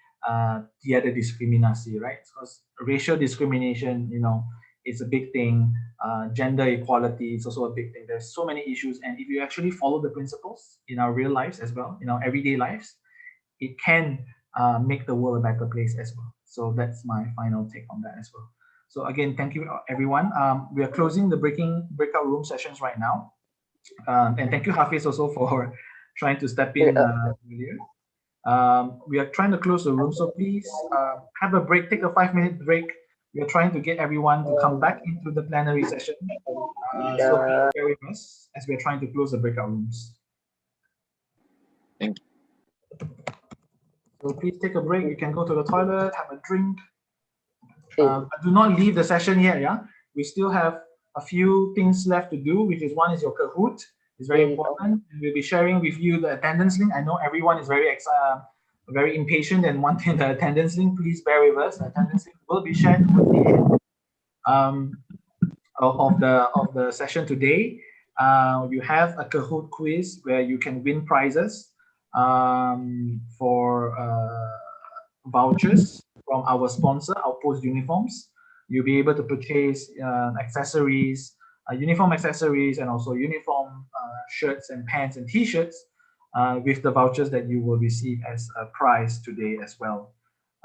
tiada diskriminasi, right? Because racial discrimination, you know, it's a big thing. Gender equality is also a big thing. There's so many issues, and if you actually follow the principles in our real lives as well, in our everyday lives, it can make the world a better place as well. So that's my final take on that as well. So again, thank you everyone. We are closing the breakout room sessions right now. And thank you Hafiz also for trying to step in earlier. We are trying to close the room, so please have a break, take a 5-minute break. We are trying to get everyone to come back into the plenary session. So please bear with us as we are trying to close the breakout rooms.
Thank you.
So please take a break. You can go to the toilet, have a drink. Do not leave the session yet, yeah? We still have a few things left to do, which is one is your Kahoot. It's very important. We'll be sharing with you the attendance link. I know everyone is very impatient and wanting the attendance link. Please bear with us. The attendance link will be shared towards the end of the session today. You have a Kahoot quiz where you can win prizes for vouchers from our sponsor, Outpost Uniforms. You'll be able to purchase accessories, uniform accessories, and also uniform shirts and pants and t-shirts with the vouchers that you will receive as a prize today as well.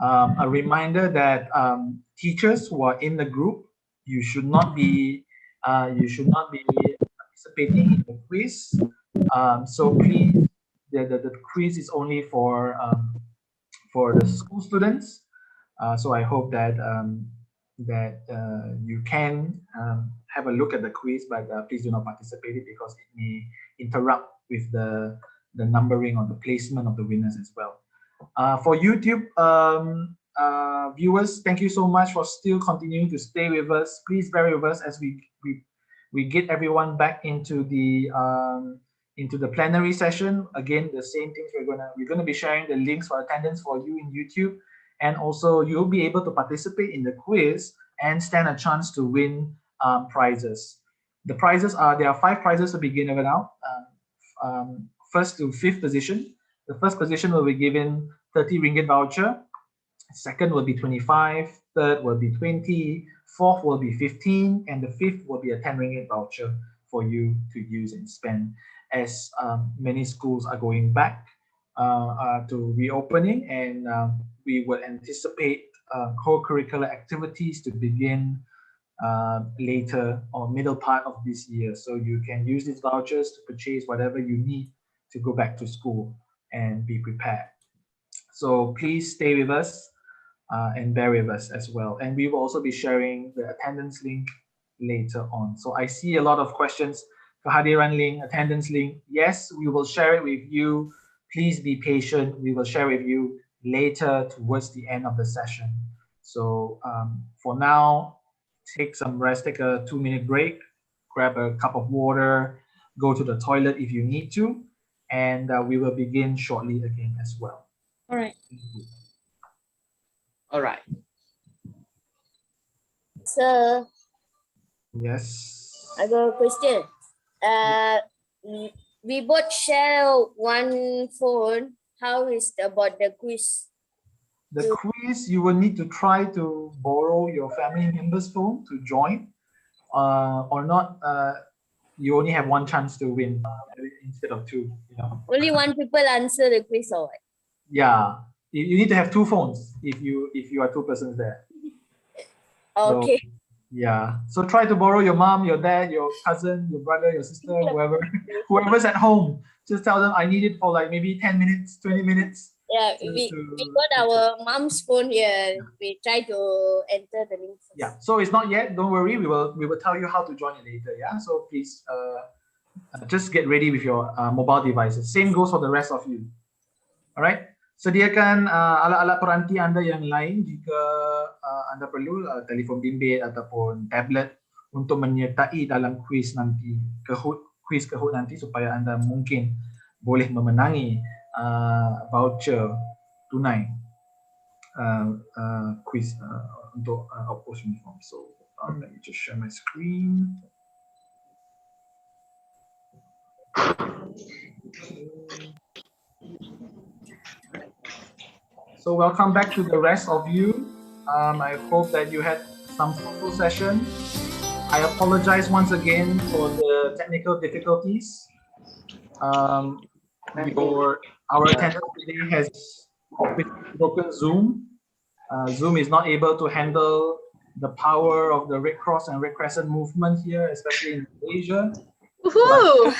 A reminder that teachers who are in the group, you should not be participating in the quiz. So please, the quiz is only for the school students. So I hope that you can have a look at the quiz, but please do not participate it because it may interrupt with the numbering or the placement of the winners as well. For YouTube viewers, thank you so much for still continuing to stay with us. Please bear with us as we get everyone back into the plenary session. Again, the same things we're gonna be sharing the links for attendance for you in YouTube, and also you'll be able to participate in the quiz and stand a chance to win prizes. The prizes there are 5 prizes to begin with now. First to 5th position. The first position will be given 30 ringgit voucher. Second will be 25. Third will be 20. Fourth will be 15, and the 5th will be a 10 ringgit voucher for you to use and spend. As many schools are going back to reopening, and we will anticipate co-curricular activities to begin later or middle part of this year. So you can use these vouchers to purchase whatever you need to go back to school. and be prepared. So please stay with us and bear with us as well. And we will also be sharing the attendance link later on. So I see a lot of questions. Kehadiran link, attendance link. Yes, we will share it with you. Please be patient. We will share with you later towards the end of the session. So for now, take some rest, take a 2-minute break, grab a cup of water, go to the toilet if you need to, and we will begin shortly again as well.
All right.
All right.
So
yes,
I got a question. We both share one phone. How is about the quiz?
The quiz, you will need to try to borrow your family member's phone to join, or not. You only have one chance to win instead of two. You know.
Only one people answer the quiz or what?
Yeah, you need to have two phones if you are two persons there.
Okay.
So, yeah. So try to borrow your mom, your dad, your cousin, your brother, your sister, whoever's at home. Just tell them I need it for like maybe 10 minutes, 20 minutes.
Yeah, we got our mom's phone here. We try to enter the link.
Yeah. So it's not yet. Don't worry. We will tell you how to join it later. Yeah. So please just get ready with your mobile devices. Same goes for the rest of you. Alright. Sediakan alat-alat peranti anda yang lain jika anda perlu telefon bimbit ataupun tablet untuk menyertai dalam kuis nanti, kuis Kahoot nanti supaya anda mungkin boleh memenangi voucher tunai quiz untuk Outpost Uniform. So let me just share my screen. So welcome back to the rest of you. I hope that you had some fruitful session. I apologize once again for the technical difficulties. Our attendance today has broken Zoom. Zoom is not able to handle the power of the Red Cross and Red Crescent movement here, especially in Malaysia.
Woohoo!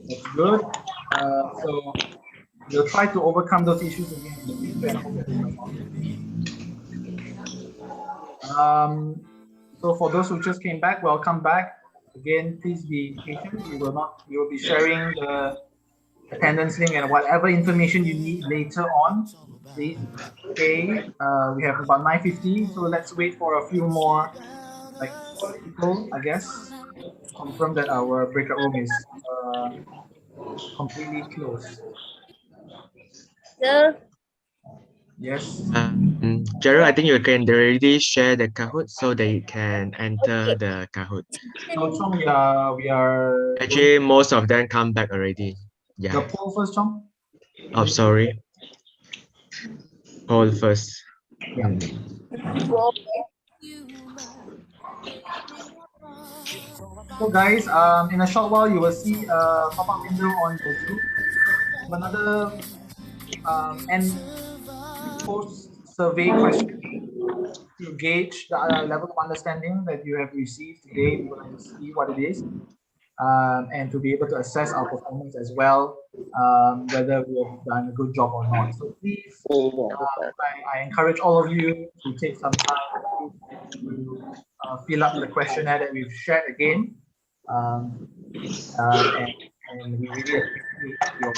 That's good. So we'll try to overcome those issues again in the future. So for those who just came back, welcome back. Again, please be patient. We will be sharing the attendance link and whatever information you need later on. Please stay. We have about 9:50, so let's wait for a few more people, I guess. Confirm that our breakout room is completely closed.
So,
yes.
Gerald, I think you can already share the Kahoot so that you can enter the Kahoot.
So Chong, we are
actually most of them come back already. Yeah.
The poll first, Chong.
Oh, sorry. Poll first.
Yeah. So guys, in a short while you will see a pop-up window on the Zoom. Another and post survey question to gauge the level of understanding that you have received today. We want to see what it is, and to be able to assess our performance as well, whether we have done a good job or not. So please, I encourage all of you to take some time to fill up the questionnaire that we've shared again, and we really appreciate your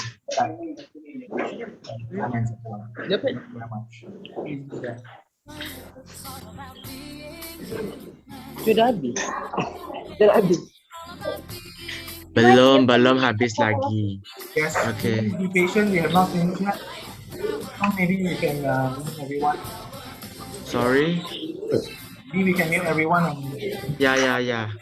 comments as well. Thank you very much. Please do that.
Sudah habis. Sudah habis.
Belum habis lagi.
Yes.
Okay.
Please be patient. We have not finished yet. Maybe we can mute everyone.
Sorry.
Maybe we can mute everyone.
Yeah.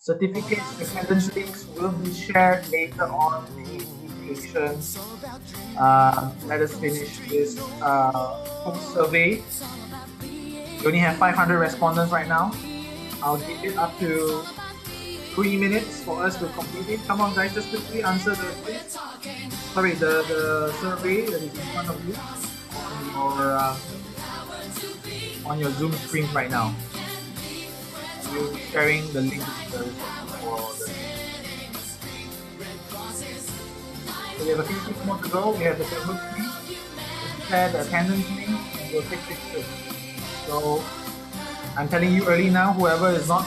Certificates, attendance links will be shared later on. Please be patient. Let us finish this post survey. We only have 500 respondents right now. I'll give it up to 3 minutes for us to complete it. Come on, guys, just quickly answer the quiz. Sorry, the survey that is in front of you on your Zoom screen right now. You're sharing the link for the. So we have a few minutes more to go. We have the Facebook screen. Share the attendance link and we'll take pictures. So I'm telling you early now, whoever is not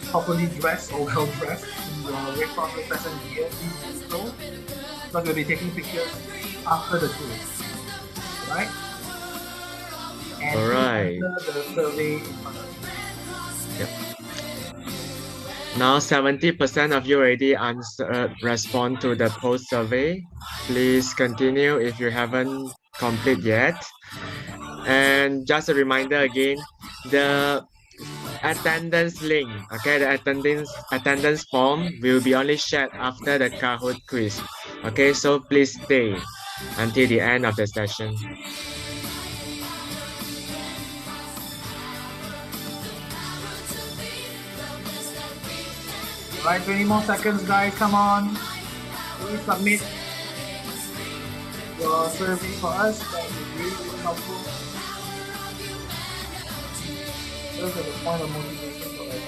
properly dressed or well dressed in your Red Cross Represent gear, please do so, because we'll be taking pictures after the quiz. Right? And
Alright.
answer the survey in front of you.
Yep. Now 70% of you already respond to the post survey. Please continue if you haven't complete yet. And just a reminder again, the attendance link, okay, the attendance form will be only shared after the Kahoot quiz. Okay, so please stay until the end of the session.
Right, 20 more seconds, guys. Come on. Please submit your survey for us. That is really, really helpful. Those are the point of motivation for us.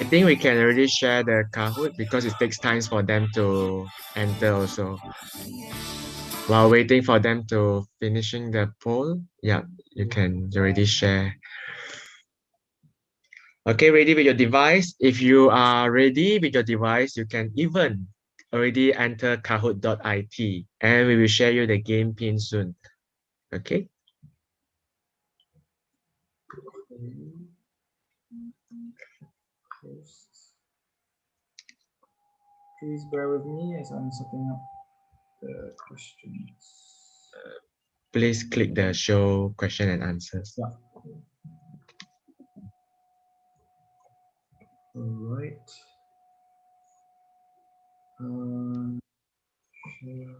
I think we can already share the Kahoot because it takes time for them to enter also. While waiting for them to finishing the poll, yeah, you can already share. Okay, ready with your device? If you are ready with your device, you can even already enter kahoot.it and we will share you the game pin soon. Okay.
Please bear with me as I'm setting up the questions.
Please click the show question and answers.
Yeah. All right. Share.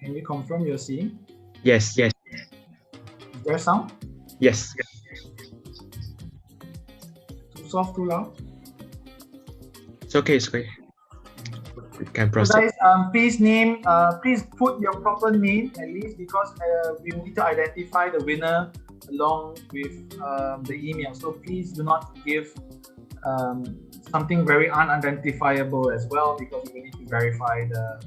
Can you confirm you're seeing?
Yes, yes.
Is there sound?
Yes.
Too soft, too loud?
It's okay, it's okay. You can
So
proceed.
guys, please put your proper name at least, because we need to identify the winner along with the email. So please do not give something very unidentifiable as well, because we need to verify the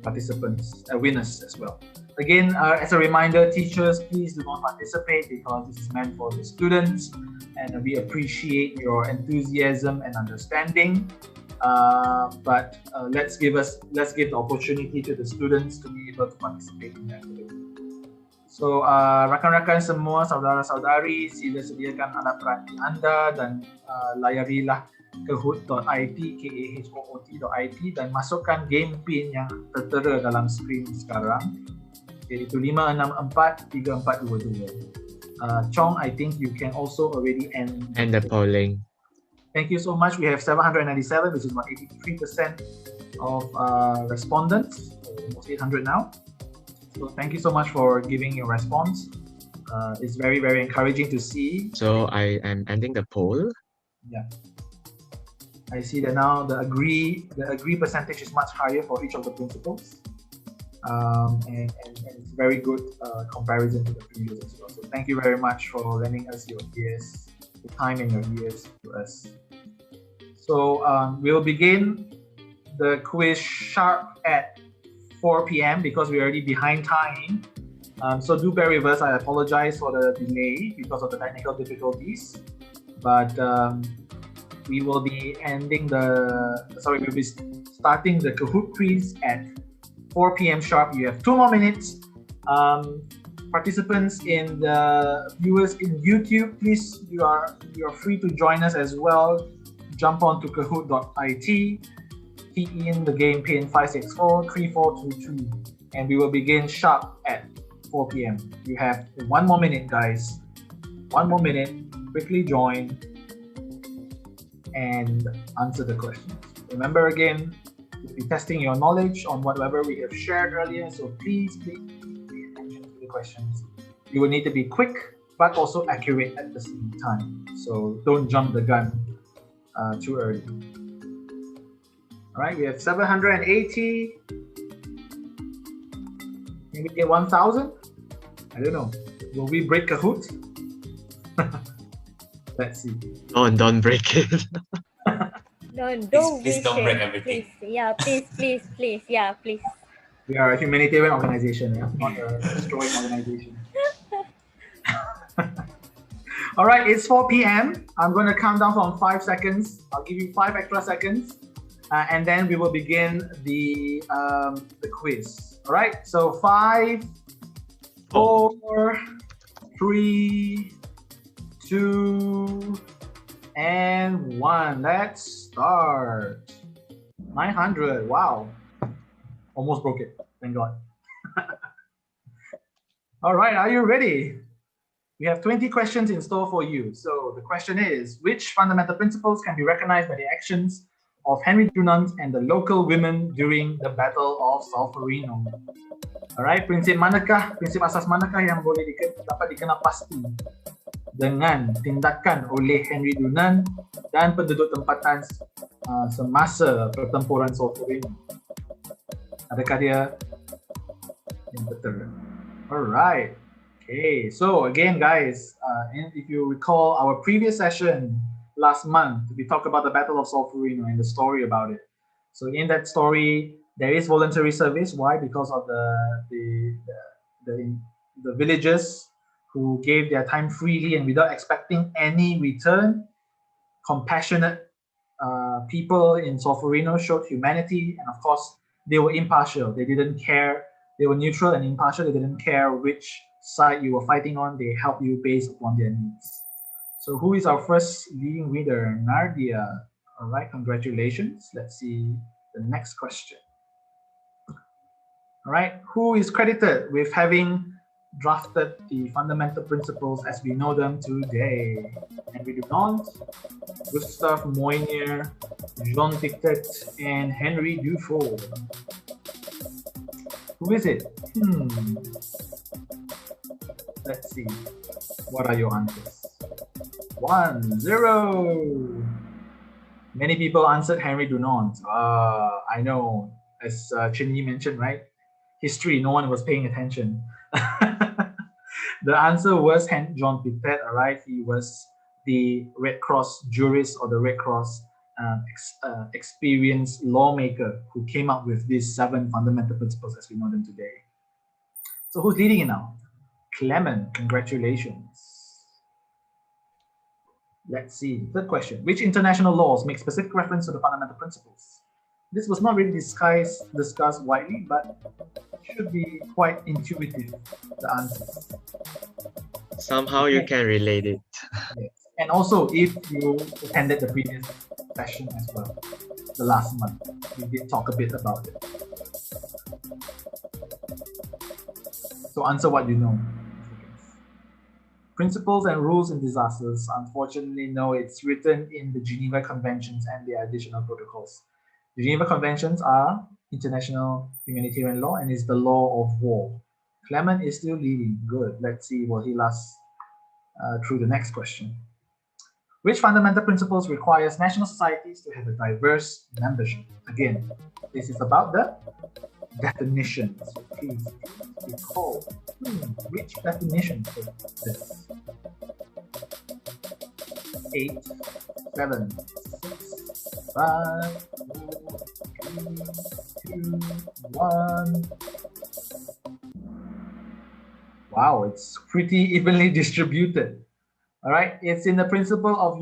participants, winners as well. Again, as a reminder, teachers, please do not participate because this is meant for the students, and we appreciate your enthusiasm and understanding. But let's give the opportunity to the students to be able to participate in that. So rakan-rakan semua, saudara-saudari, sila sediakan alat peranti anda dan layarilah kahoot.it, kahoot.it, dan masukkan game pin yang tertera dalam skrin sekarang, iaitu 5643422. Chong, I think you can also already end
the polling.
Thank you so much. We have 797, which is about 83% of respondents, almost 800 now. So thank you so much for giving your response. It's very, very encouraging to see.
So I am ending the poll.
Yeah. I see that now the agree percentage is much higher for each of the principles. And it's very good comparison to the previous as well. So thank you very much for lending us your ears, the time and your ears to us. So we'll begin the quiz sharp at 4 p.m. because we're already behind time. So do bear with us. I apologize for the delay because of the technical difficulties. But we will be we'll be starting the Kahoot quiz at 4 p.m. sharp. You have 2 more minutes. Participants in the viewers in YouTube, please, you are free to join us as well. Jump on to kahoot.it, key in the game pin 5643422, and we will begin sharp at 4 p.m. You have 1 more minute, guys. 1 more minute. Quickly join and answer the questions. Remember again, we'll be testing your knowledge on whatever we have shared earlier, so please pay attention to the questions You will need to be quick, but also accurate at the same time. So don't jump the gun too early. All right, we have 780. Maybe get 1,000? I don't know. Will we break Kahoot? Let's see.
Don't break it.
No, don't
Please don't break
wish it.
everything.
Please. Yeah, please. Yeah, please.
We are a humanitarian organization, yeah? Not a destroying organization. All right, it's 4 p.m. I'm going to count down from 5 seconds. I'll give you 5 extra seconds, and then we will begin the quiz. All right, so 5, 4, 3, 2, and 1. Let's start. 900. Wow. Almost broke it. Thank God. All right, are you ready? We have 20 questions in store for you. So the question is, which fundamental principles can be recognized by the actions of Henry Dunant and the local women during the Battle of Solferino? Alright, prinsip asas manakah yang boleh dapat dikenal pasti dengan tindakan oleh Henry Dunant dan penduduk tempatan semasa pertempuran Solferino? Adakah dia yang betul? Alright. Okay, so again, guys, if you recall our previous session last month, we talked about the Battle of Solferino and the story about it. So in that story, there is voluntary service. Why? Because of the villagers who gave their time freely and without expecting any return. Compassionate people in Solferino showed humanity, and of course, they were impartial. They didn't care. They were neutral and impartial. They didn't care which side you were fighting on. They help you based upon their needs. So who is our first leading reader? Nardia. All right, congratulations. Let's see the next question. All right, who is credited with having drafted the fundamental principles as we know them today? Henry Dunant, Gustave Moynier, Jean Pictet, and Henry Dufault. Who is it? Let's see. What are your answers? 1, 0. Many people answered Henry Dunant. I know, as Chen Yi mentioned, right? History, no one was paying attention. The answer was Jean Pictet, all right? He was the Red Cross jurist or the Red Cross experienced lawmaker who came up with these 7 fundamental principles as we know them today. So who's leading it now? Clement, congratulations. Let's see, third question. Which international laws make specific reference to the fundamental principles? This was not really discussed widely, but should be quite intuitive, the answers.
Somehow you can relate it.
Yes. And also, if you attended the previous session as well, the last month, we did talk a bit about it. So answer what you know. Principles and rules in disasters. Unfortunately, no, it's written in the Geneva Conventions and the additional protocols. The Geneva Conventions are international humanitarian law and is the law of war. Clement is still leading. Good. Let's see, will he last through the next question. Which fundamental principles requires national societies to have a diverse membership? Again, this is about the definitions. Please recall. Which definition for this? 8, 7, 6, 5, 4, 3, 2, 1. Wow, it's pretty evenly distributed. All right, it's in the principle of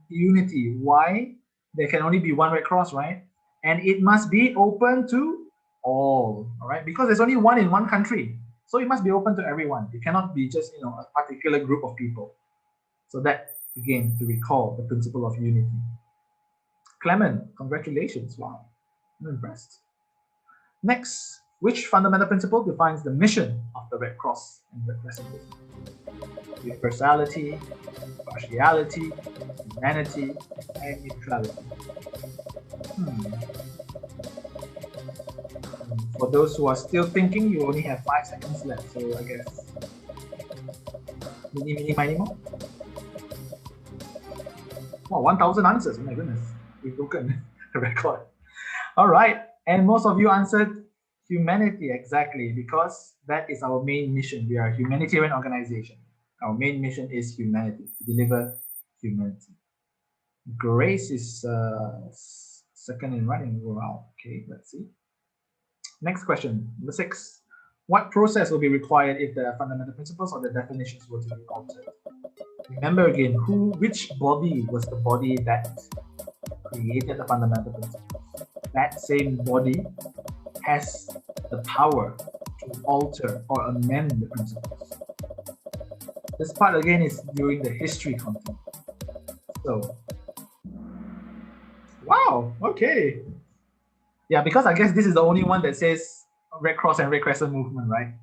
unity. Why? There can only be one Red Cross, right? And it must be open to all. All right, because there's only one in one country, so it must be open to everyone. It cannot be just a particular group of people. So that again to recall the principle of unity. Clement, congratulations! Wow, I'm impressed. Next, which fundamental principle defines the mission of the Red Cross and Red Crescent? Universality, partiality, humanity, and neutrality. For those who are still thinking, you only have 5 seconds left, so I guess Mini, mo? Oh, 1,000 answers. Oh my goodness. We've broken the record. All right. And most of you answered humanity, exactly, because that is our main mission. We are a humanitarian organization. Our main mission is humanity, to deliver humanity. Grace is second in running. Wow. Okay, let's see. Next question, number 6. What process will be required if the fundamental principles or the definitions were to be altered? Remember again, which body was the body that created the fundamental principles? That same body has the power to alter or amend the principles. This part again is during the history content. So, wow, okay. Yeah, because I guess this is the only one that says Red Cross and Red Crescent movement, right?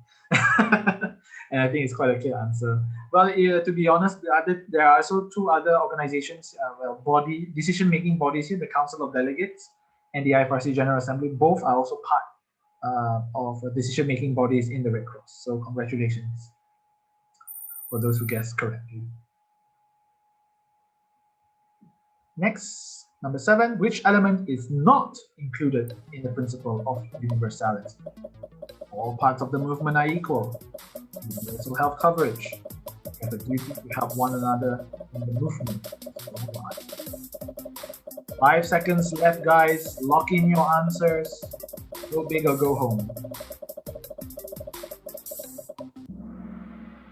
And I think it's quite a clear answer. Well, to be honest, there are also 2 other organizations, decision-making bodies here, the Council of Delegates and the IFRC General Assembly. Both are also part of decision-making bodies in the Red Cross. So congratulations for those who guessed correctly. Next, number 7, which element is not included in the principle of universality? All parts of the movement are equal. Universal health coverage. We have a duty to help one another in the movement. 5 seconds left, guys. Lock in your answers. Go big or go home.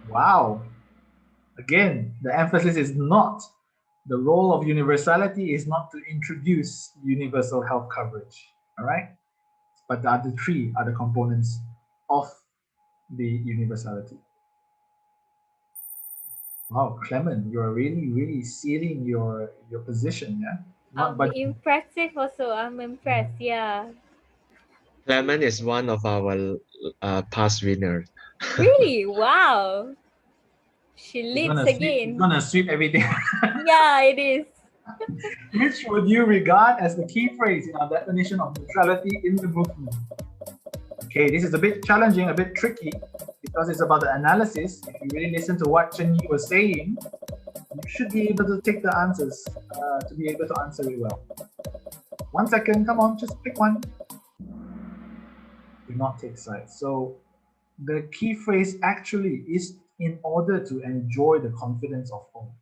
Wow. Again, the emphasis is not. The role of universality is not to introduce universal health coverage, all right? But the other 3 are the components of the universality. Wow, Clement, you're really sealing your position, yeah?
Impressive also. I'm impressed. Yeah.
Clement is one of our past winners.
Really? Wow. She
He's
leads
He's
again.
gonna sweep everything.
Yeah, it is.
Which would you regard as the key phrase in our definition of neutrality in the movement? Okay, this is a bit challenging, a bit tricky, because it's about the analysis. If you really listen to what Chen Yi was saying, you should be able to take the answers to be able to answer it well. 1 second, come on, just pick one. Do not take sides. So the key phrase actually is in order to enjoy the confidence of all.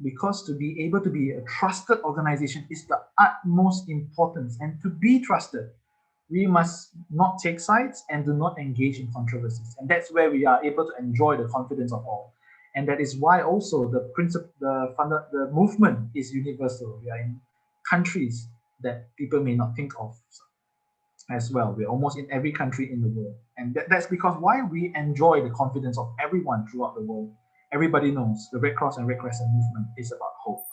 Because to be able to be a trusted organization is the utmost importance. And to be trusted, we must not take sides and do not engage in controversies. And that's where we are able to enjoy the confidence of all. And that is why also the movement is universal. We are in countries that people may not think of as well. We're almost in every country in the world. And that's because why we enjoy the confidence of everyone throughout the world. Everybody knows the Red Cross and Red Crescent movement is about hope.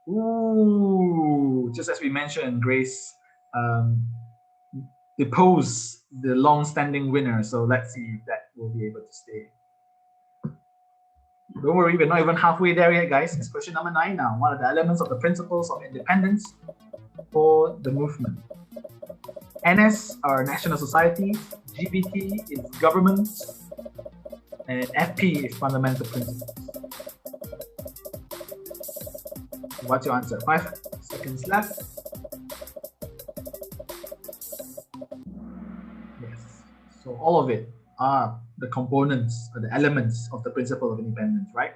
Ooh, just as we mentioned, Grace deposed the long-standing winner. So let's see if that will be able to stay. Don't worry, we're not even halfway there yet, guys. It's question number 9 now. What are the elements of the principles of independence for the movement? NS are national societies, GPT is governments, and FP is fundamental principles. What's your answer? 5 seconds left. Yes. So all of it are the components or the elements of the principle of independence, right?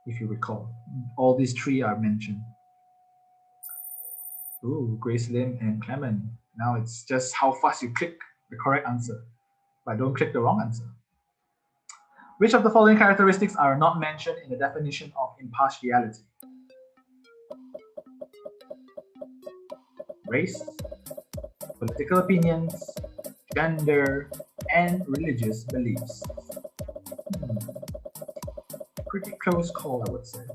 If you recall, all these 3 are mentioned. Ooh, Grace Lim and Clement. Now it's just how fast you click the correct answer, but don't click the wrong answer. Which of the following characteristics are not mentioned in the definition of impartiality? Race, political opinions, gender, and religious beliefs. Pretty close call, I would say.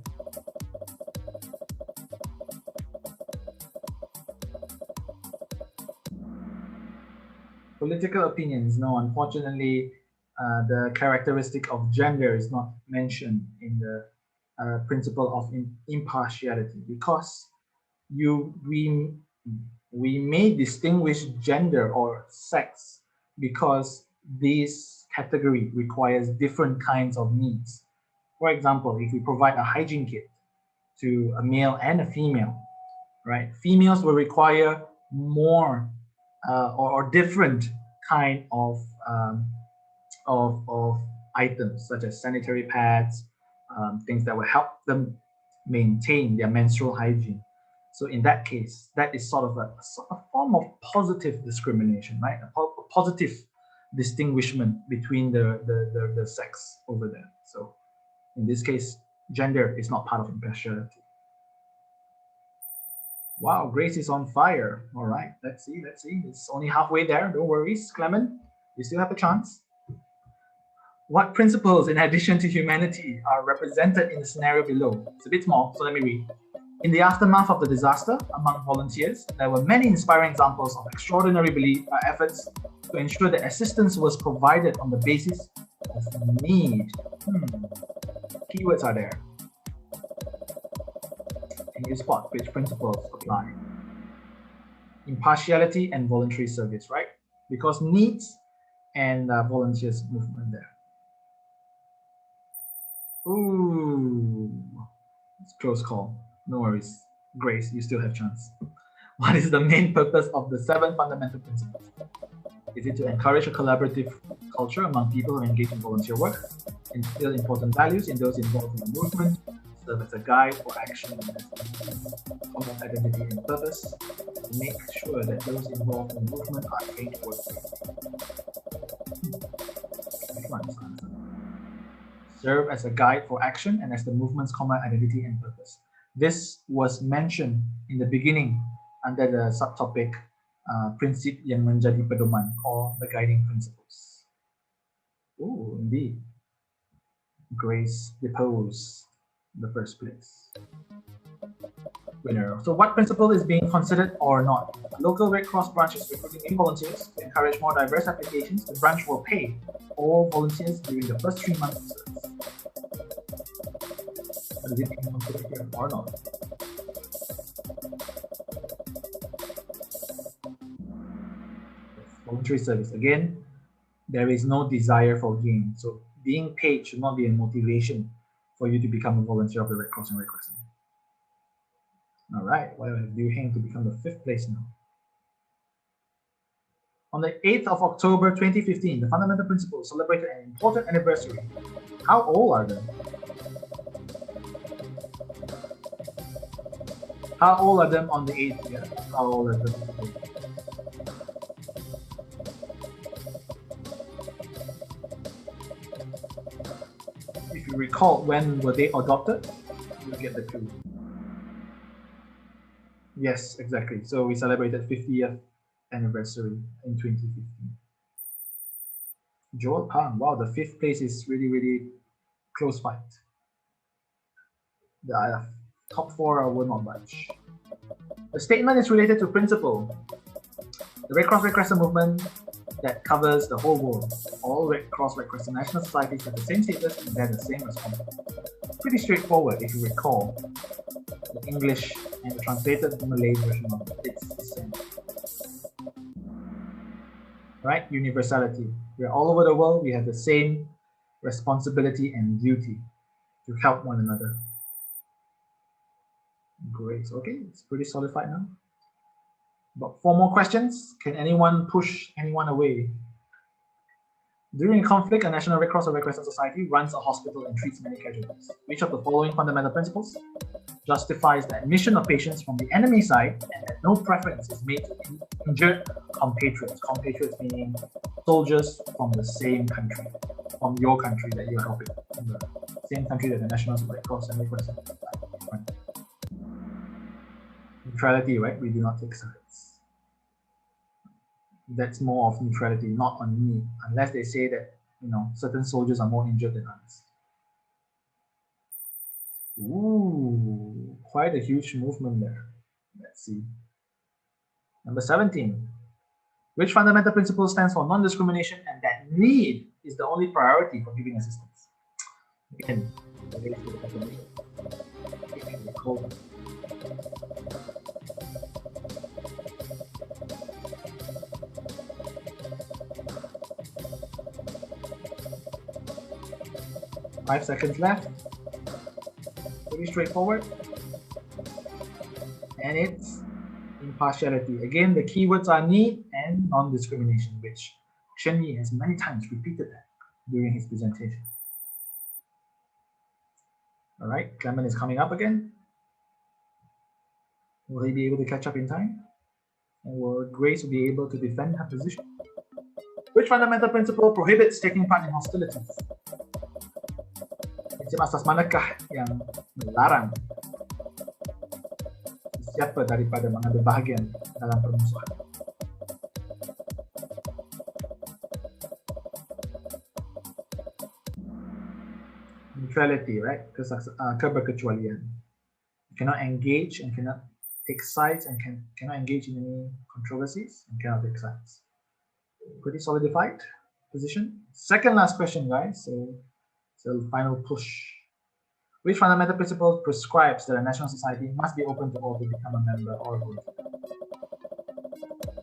Political opinions, no, unfortunately, the characteristic of gender is not mentioned in the principle of impartiality, because we may distinguish gender or sex because these category requires different kinds of needs. For example, if we provide a hygiene kit to a male and a female, right? Females will require more or different kind of items, such as sanitary pads, things that will help them maintain their menstrual hygiene. So in that case, that is sort of a form of positive discrimination, right? A positive distinguishment between the sex over there. So in this case, gender is not part of impartiality. Wow, Grace is on fire. All right, let's see. It's only halfway there. Don't worry, Clement. You still have a chance. What principles, in addition to humanity, are represented in the scenario below? It's a bit small, so let me read. In the aftermath of the disaster, among volunteers, there were many inspiring examples of extraordinary efforts to ensure that assistance was provided on the basis of need. Keywords are there. Can you spot which principles apply? Impartiality and voluntary service, right? Because needs and volunteers movement there. Ooh, it's close call. No worries. Grace, you still have chance. What is the main purpose of the 7 fundamental principles? Is it to encourage a collaborative culture among people who engage in volunteer work, instill important values in those involved in the movement, serve as a guide for action, common identity and purpose, to make sure that those involved in the movement are trained to work together? Serve as a guide for action and as the movement's common identity and purpose. This was mentioned in the beginning under the subtopic prinsip yang menjadi pedoman, or the guiding principles. Oh, indeed. Grace deposed the first place. Winner. So what principle is being considered or not? A local Red Cross branch is recruiting new volunteers to encourage more diverse applications. The branch will pay all volunteers during the first 3 months of service. What is it being considered here or not? Voluntary service. Again, there is no desire for gain. So being paid should not be a motivation for you to become a volunteer of the Red Cross and Red Crescent. All right, well, have Liu Heng to become the 5th place now. On the 8th of October 2015, the fundamental principles celebrated an important anniversary. How old are they? How old are them on the 8th? Yeah? How old are them on the 8th? If you recall, when were they adopted? You'll get the clue. Yes, exactly. So we celebrated 50th anniversary in 2015. Joel Pang, wow, the 5th place is really close fight. The top 4 will not budge. The statement is related to principle. The Red Cross Red Crescent movement that covers the whole world. All Red Cross Red Crescent national societies have the same status and bear the same responsibility. Pretty straightforward if you recall. The English and the translated Malay version of it, it's the same. Right? Universality. We're all over the world, we have the same responsibility and duty to help one another. Great. Okay, it's pretty solidified now. About 4 more questions. Can anyone push anyone away? During a conflict, a National Red Cross or Red Crescent Society runs a hospital and treats many casualties. Which of the following fundamental principles justifies the admission of patients from the enemy side and that no preference is made to injured compatriots? Compatriots meaning soldiers from the same country, from your country that you're helping, from the same country that the National Red Cross and Red Crescent Society. Neutrality, right? We do not take sides. That's more of neutrality, not on me, unless they say that, you know, certain soldiers are more injured than others. Ooh, quite a huge movement there. Let's see. Number 17. Which fundamental principle stands for non-discrimination and that need is the only priority for giving assistance? Again, related to the definition. 5 seconds left. Pretty straightforward. And it's impartiality. Again, the keywords are need and non-discrimination, which Chen Yi has many times repeated that during his presentation. All right, Clement is coming up again. Will he be able to catch up in time? And will Grace be able to defend her position? Which fundamental principle prohibits taking part in hostilities? Prinsip asas manakah yang melarang siapa daripada mengambil bahagian dalam permusuhan? Neutrality, right? Keberkecualian. You cannot engage and cannot take sides and cannot engage in any controversies and cannot take sides. Pretty solidified position. Second last question, guys. So final push. Which fundamental principle prescribes that a national society must be open to all to become a member or vote?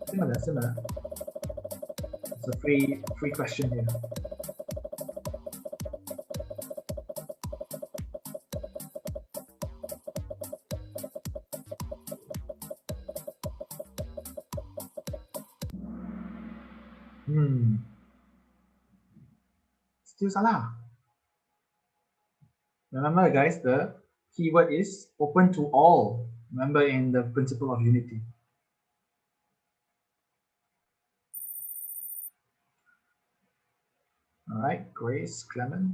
Similar. It's a free question here. Still salah. Remember, guys, the keyword is open to all. Remember in the principle of unity. All right, Grace, Clement.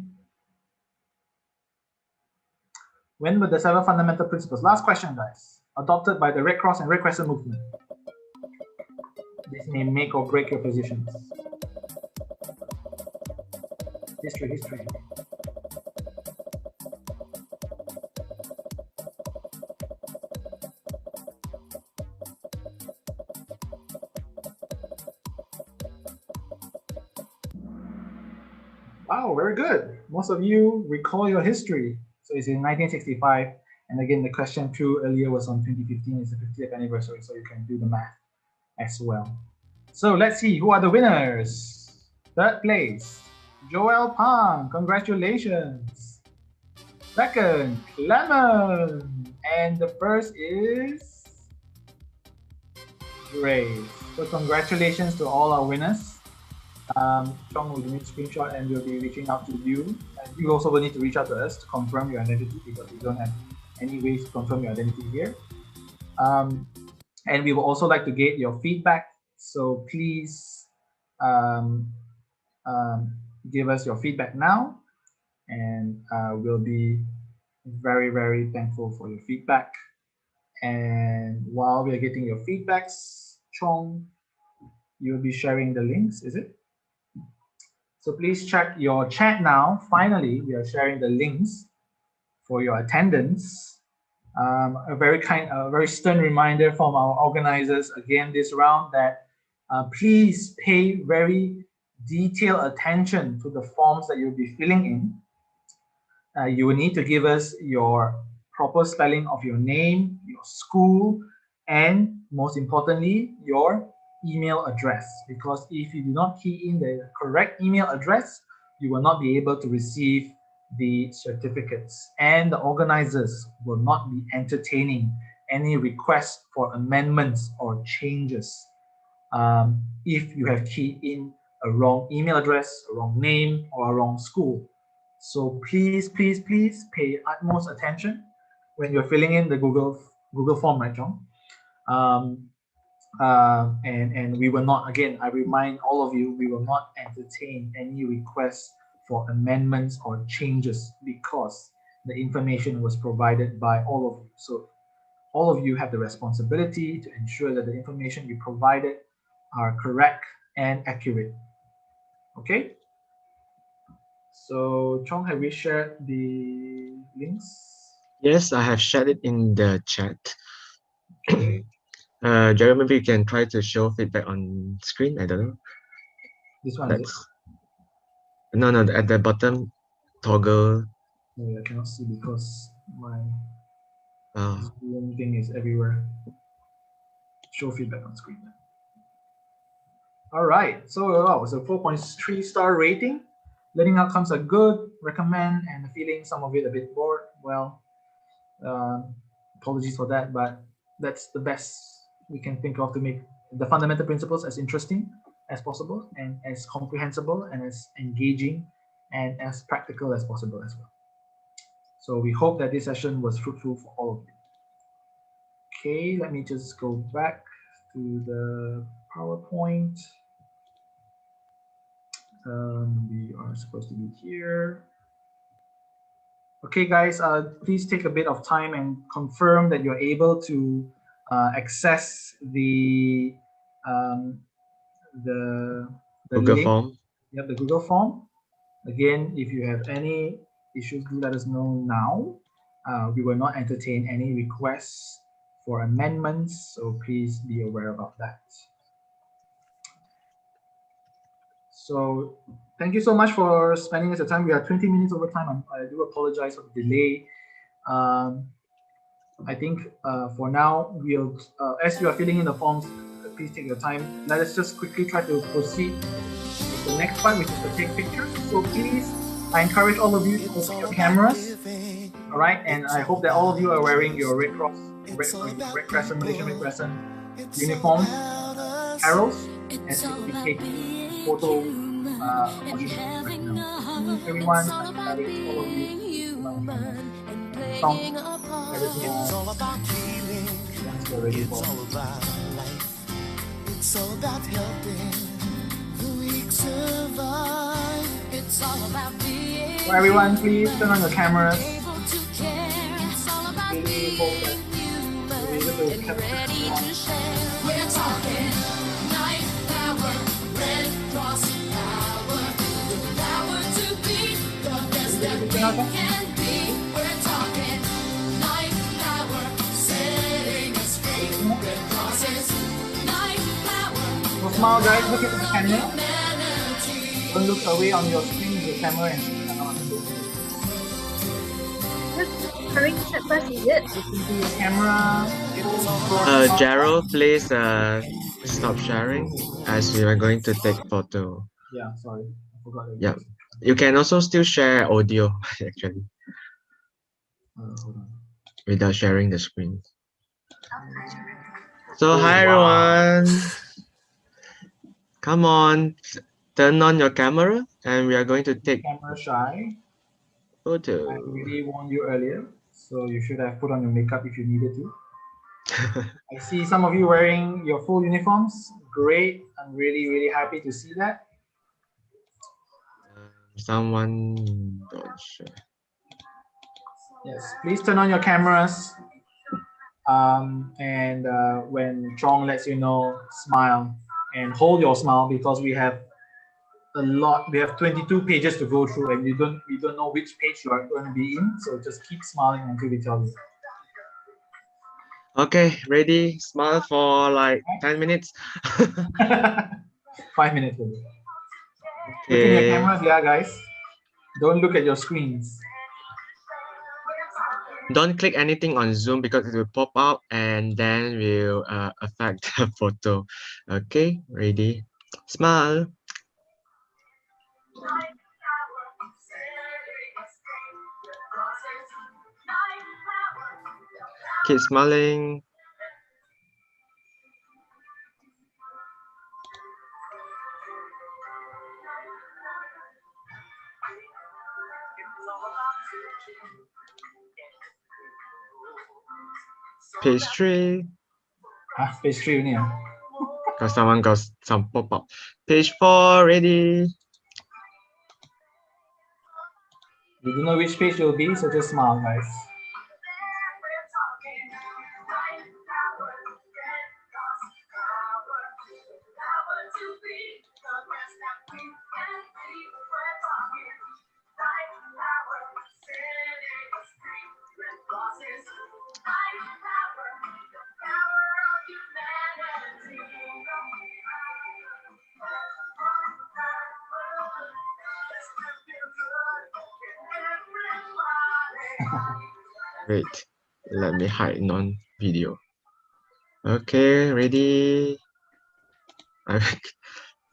When were the 7 fundamental principles? Last question, guys. Adopted by the Red Cross and Red Crescent movement. This may make or break your positions. History. Wow, very good. Most of you recall your history. So it's in 1965. And again, the question 2 earlier was on 2015. It's the 50th anniversary, so you can do the math as well. So let's see, who are the winners? Third place, Joel Pang, congratulations. Second, Clement. And the first is Grace. So congratulations to all our winners. Chong will need a screenshot and we'll be reaching out to you. And you also will need to reach out to us to confirm your identity because we don't have any ways to confirm your identity here. And we will also like to get your feedback. So please give us your feedback now. And we'll be very, very thankful for your feedback. And while we are getting your feedbacks, Chong, you'll be sharing the links, is it? So please check your chat now. Finally, we are sharing the links for your attendance. A very stern reminder from our organizers again this round that please pay very detailed attention to the forms that you'll be filling in. You will need to give us your proper spelling of your name, your school, and most importantly, your email address. Because if you do not key in the correct email address, you will not be able to receive the certificates, and the organizers will not be entertaining any requests for amendments or changes if you have keyed in a wrong email address, a wrong name, or a wrong school. So please pay utmost attention when you're filling in the Google form, right, John? And we will not, again, I remind all of you, we will not entertain any requests for amendments or changes because the information was provided by all of you. So all of you have the responsibility to ensure that the information you provided are correct and accurate. Okay? So Chong, have we shared the links?
Yes, I have shared it in the chat. Jeremy, maybe you can try to show feedback on screen. I don't know.
This one, is it?
No, at the bottom toggle.
No, I cannot see because my Zoom thing is everywhere. Show feedback on screen. All right, so it's a 4.3 star rating. learning outcomes are good, recommend, and feeling some of it a bit bored. Well, apologies for that, but that's the best we can think of to make the fundamental principles as interesting as possible and as comprehensible and as engaging and as practical as possible as well. So we hope that this session was fruitful for all of you. Okay, let me just go back to the PowerPoint. We are supposed to be here. Okay, guys, please take a bit of time and confirm that you're able to access the
Google
link.
form.
Yep, the Google form. Again, if you have any issues, do let us know now. We will not entertain any requests for amendments, so please be aware about that. So thank you so much for spending the time. We are 20 minutes over time. I do apologize for the delay. I think for now, we'll as you are filling in the forms, please take your time. Let us just quickly try to proceed with the next part, which is to take pictures. So please, I encourage all of you to open your cameras. All right, and I hope that all of you are wearing your Red Cross, Red Crescent, Malaysian Red Crescent uniforms, carols, as you will be taking photo opportunities right now. Everyone, I encourage all of you to turn on your cameras. Tom, everything
It's all about healing.
once you're ready
It's
for
all about life. It's all about helping the weak survive. It's all about being
So everyone, please turn on your cameras.
able to care. It's all about
Really hope that you'll be able to capture
ready to share. We're talking life power, Red Cross power, the power to be the best that we can be. We're talking life power, setting us free. Red Cross is life power.
So smile, guys. Look at the camera. Don't look away on your screen with the camera and
Hurry to set first, is it?
camera.
Gerald, please stop sharing as we are going to take photo.
Yeah, sorry, I forgot.
Yeah, you can also still share audio actually
Hold on.
without sharing the screen. So hi everyone, come on, turn on your camera and we are going to take
Camera shy.
photo.
I really warned you earlier, so you should have put on your makeup if you needed to. I see some of you wearing your full uniforms. Great. I'm really happy to see that.
Someone don't share.
Yes, please turn on your cameras. And when Chong lets you know, smile and hold your smile because we have a lot. We have 22 pages to go through, and we don't know which page you are going to be in. So just keep smiling until we tell you.
Okay, ready? Smile for like 10 minutes.
5 minutes. Look in your
Okay.
cameras, yeah, guys. Don't look at your screens.
Don't click anything on Zoom because it will pop up and then will affect the photo. Okay, ready? Smile. Keep smiling. Page 3.
Page 3 only.
Because someone got some pop-up. Page 4, ready?
You don't know which page you'll be, so just smile, guys.
Wait, let me hide non-video. Okay, ready?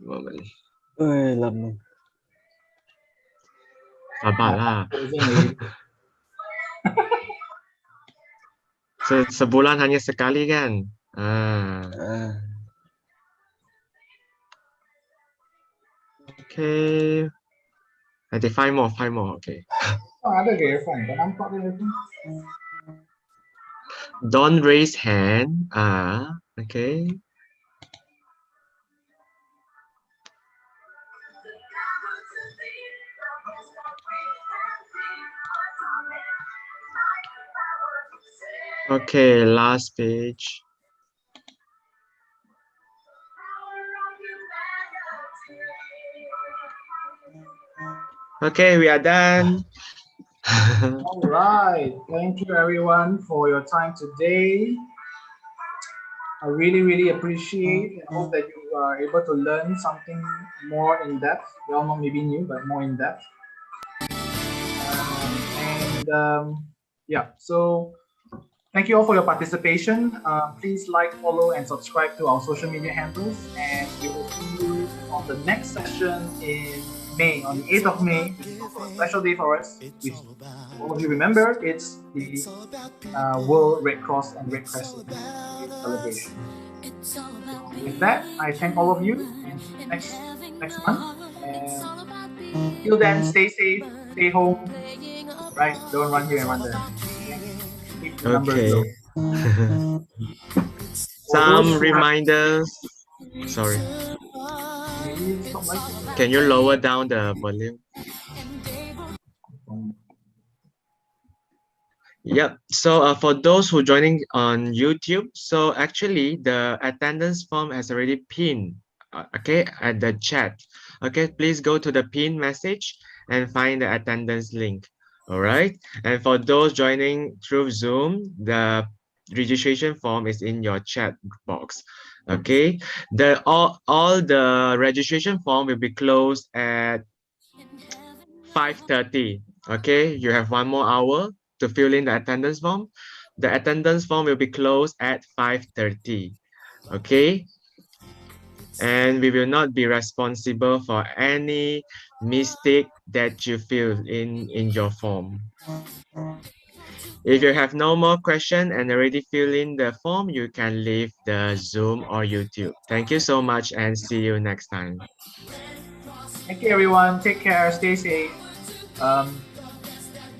Moment.
Lama.
Sabarlah.
Closing lagi.
Sebulan hanya sekali kan? Ah. Okay. I think five more. Okay.
Oh, ada ke Irfan? Tak nampak dia Irfan.
Don't raise hand. Okay. Okay, last page. Okay, we are done.
All right. Thank you everyone for your time today. I really appreciate and hope that you are able to learn something more in depth. Well, not maybe new, but more in depth. Yeah, so thank you all for your participation. Please like, follow, and subscribe to our social media handles. And we will see you on the next session in May, on the 8th of May, which is also a special day for us. Which all of you remember, it's the World Red Cross and Red Crescent celebration. With that, I thank all of you, and see you next month. And till then, stay safe, stay home, right? Don't run here and run there. Keep the numbers
Okay.
low.
Some reminders. Sorry. Can you lower down the volume? Yep. So for those who joining on YouTube, so actually the attendance form has already pinned, okay, at the chat. Okay, please go to the pin message and find the attendance link. All right. And for those joining through Zoom, the registration form is in your chat box. Okay. All the registration form will be closed at 5:30. Okay, you have 1 more hour to fill in the attendance form. The attendance form will be closed at 5:30. Okay, and we will not be responsible for any mistake that you fill in your form. If you have no more question and already fill in the form, you can leave the Zoom or YouTube. Thank you so much and see you next time.
Thank you, everyone. Take care. Stay safe.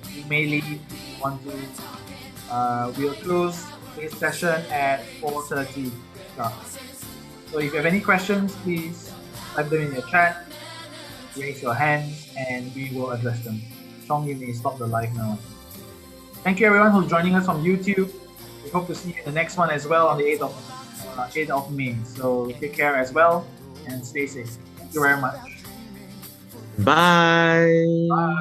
You may leave if you want to. We'll close this session at 4:30 sharp. So if you have any questions, please type them in your chat, raise your hands, and we will address them. Chong, you may stop the live now. Thank you, everyone who's joining us on YouTube. We hope to see you in the next one as well on the 8th of May. So take care as well and stay safe. Thank you very much.
Bye.
Bye.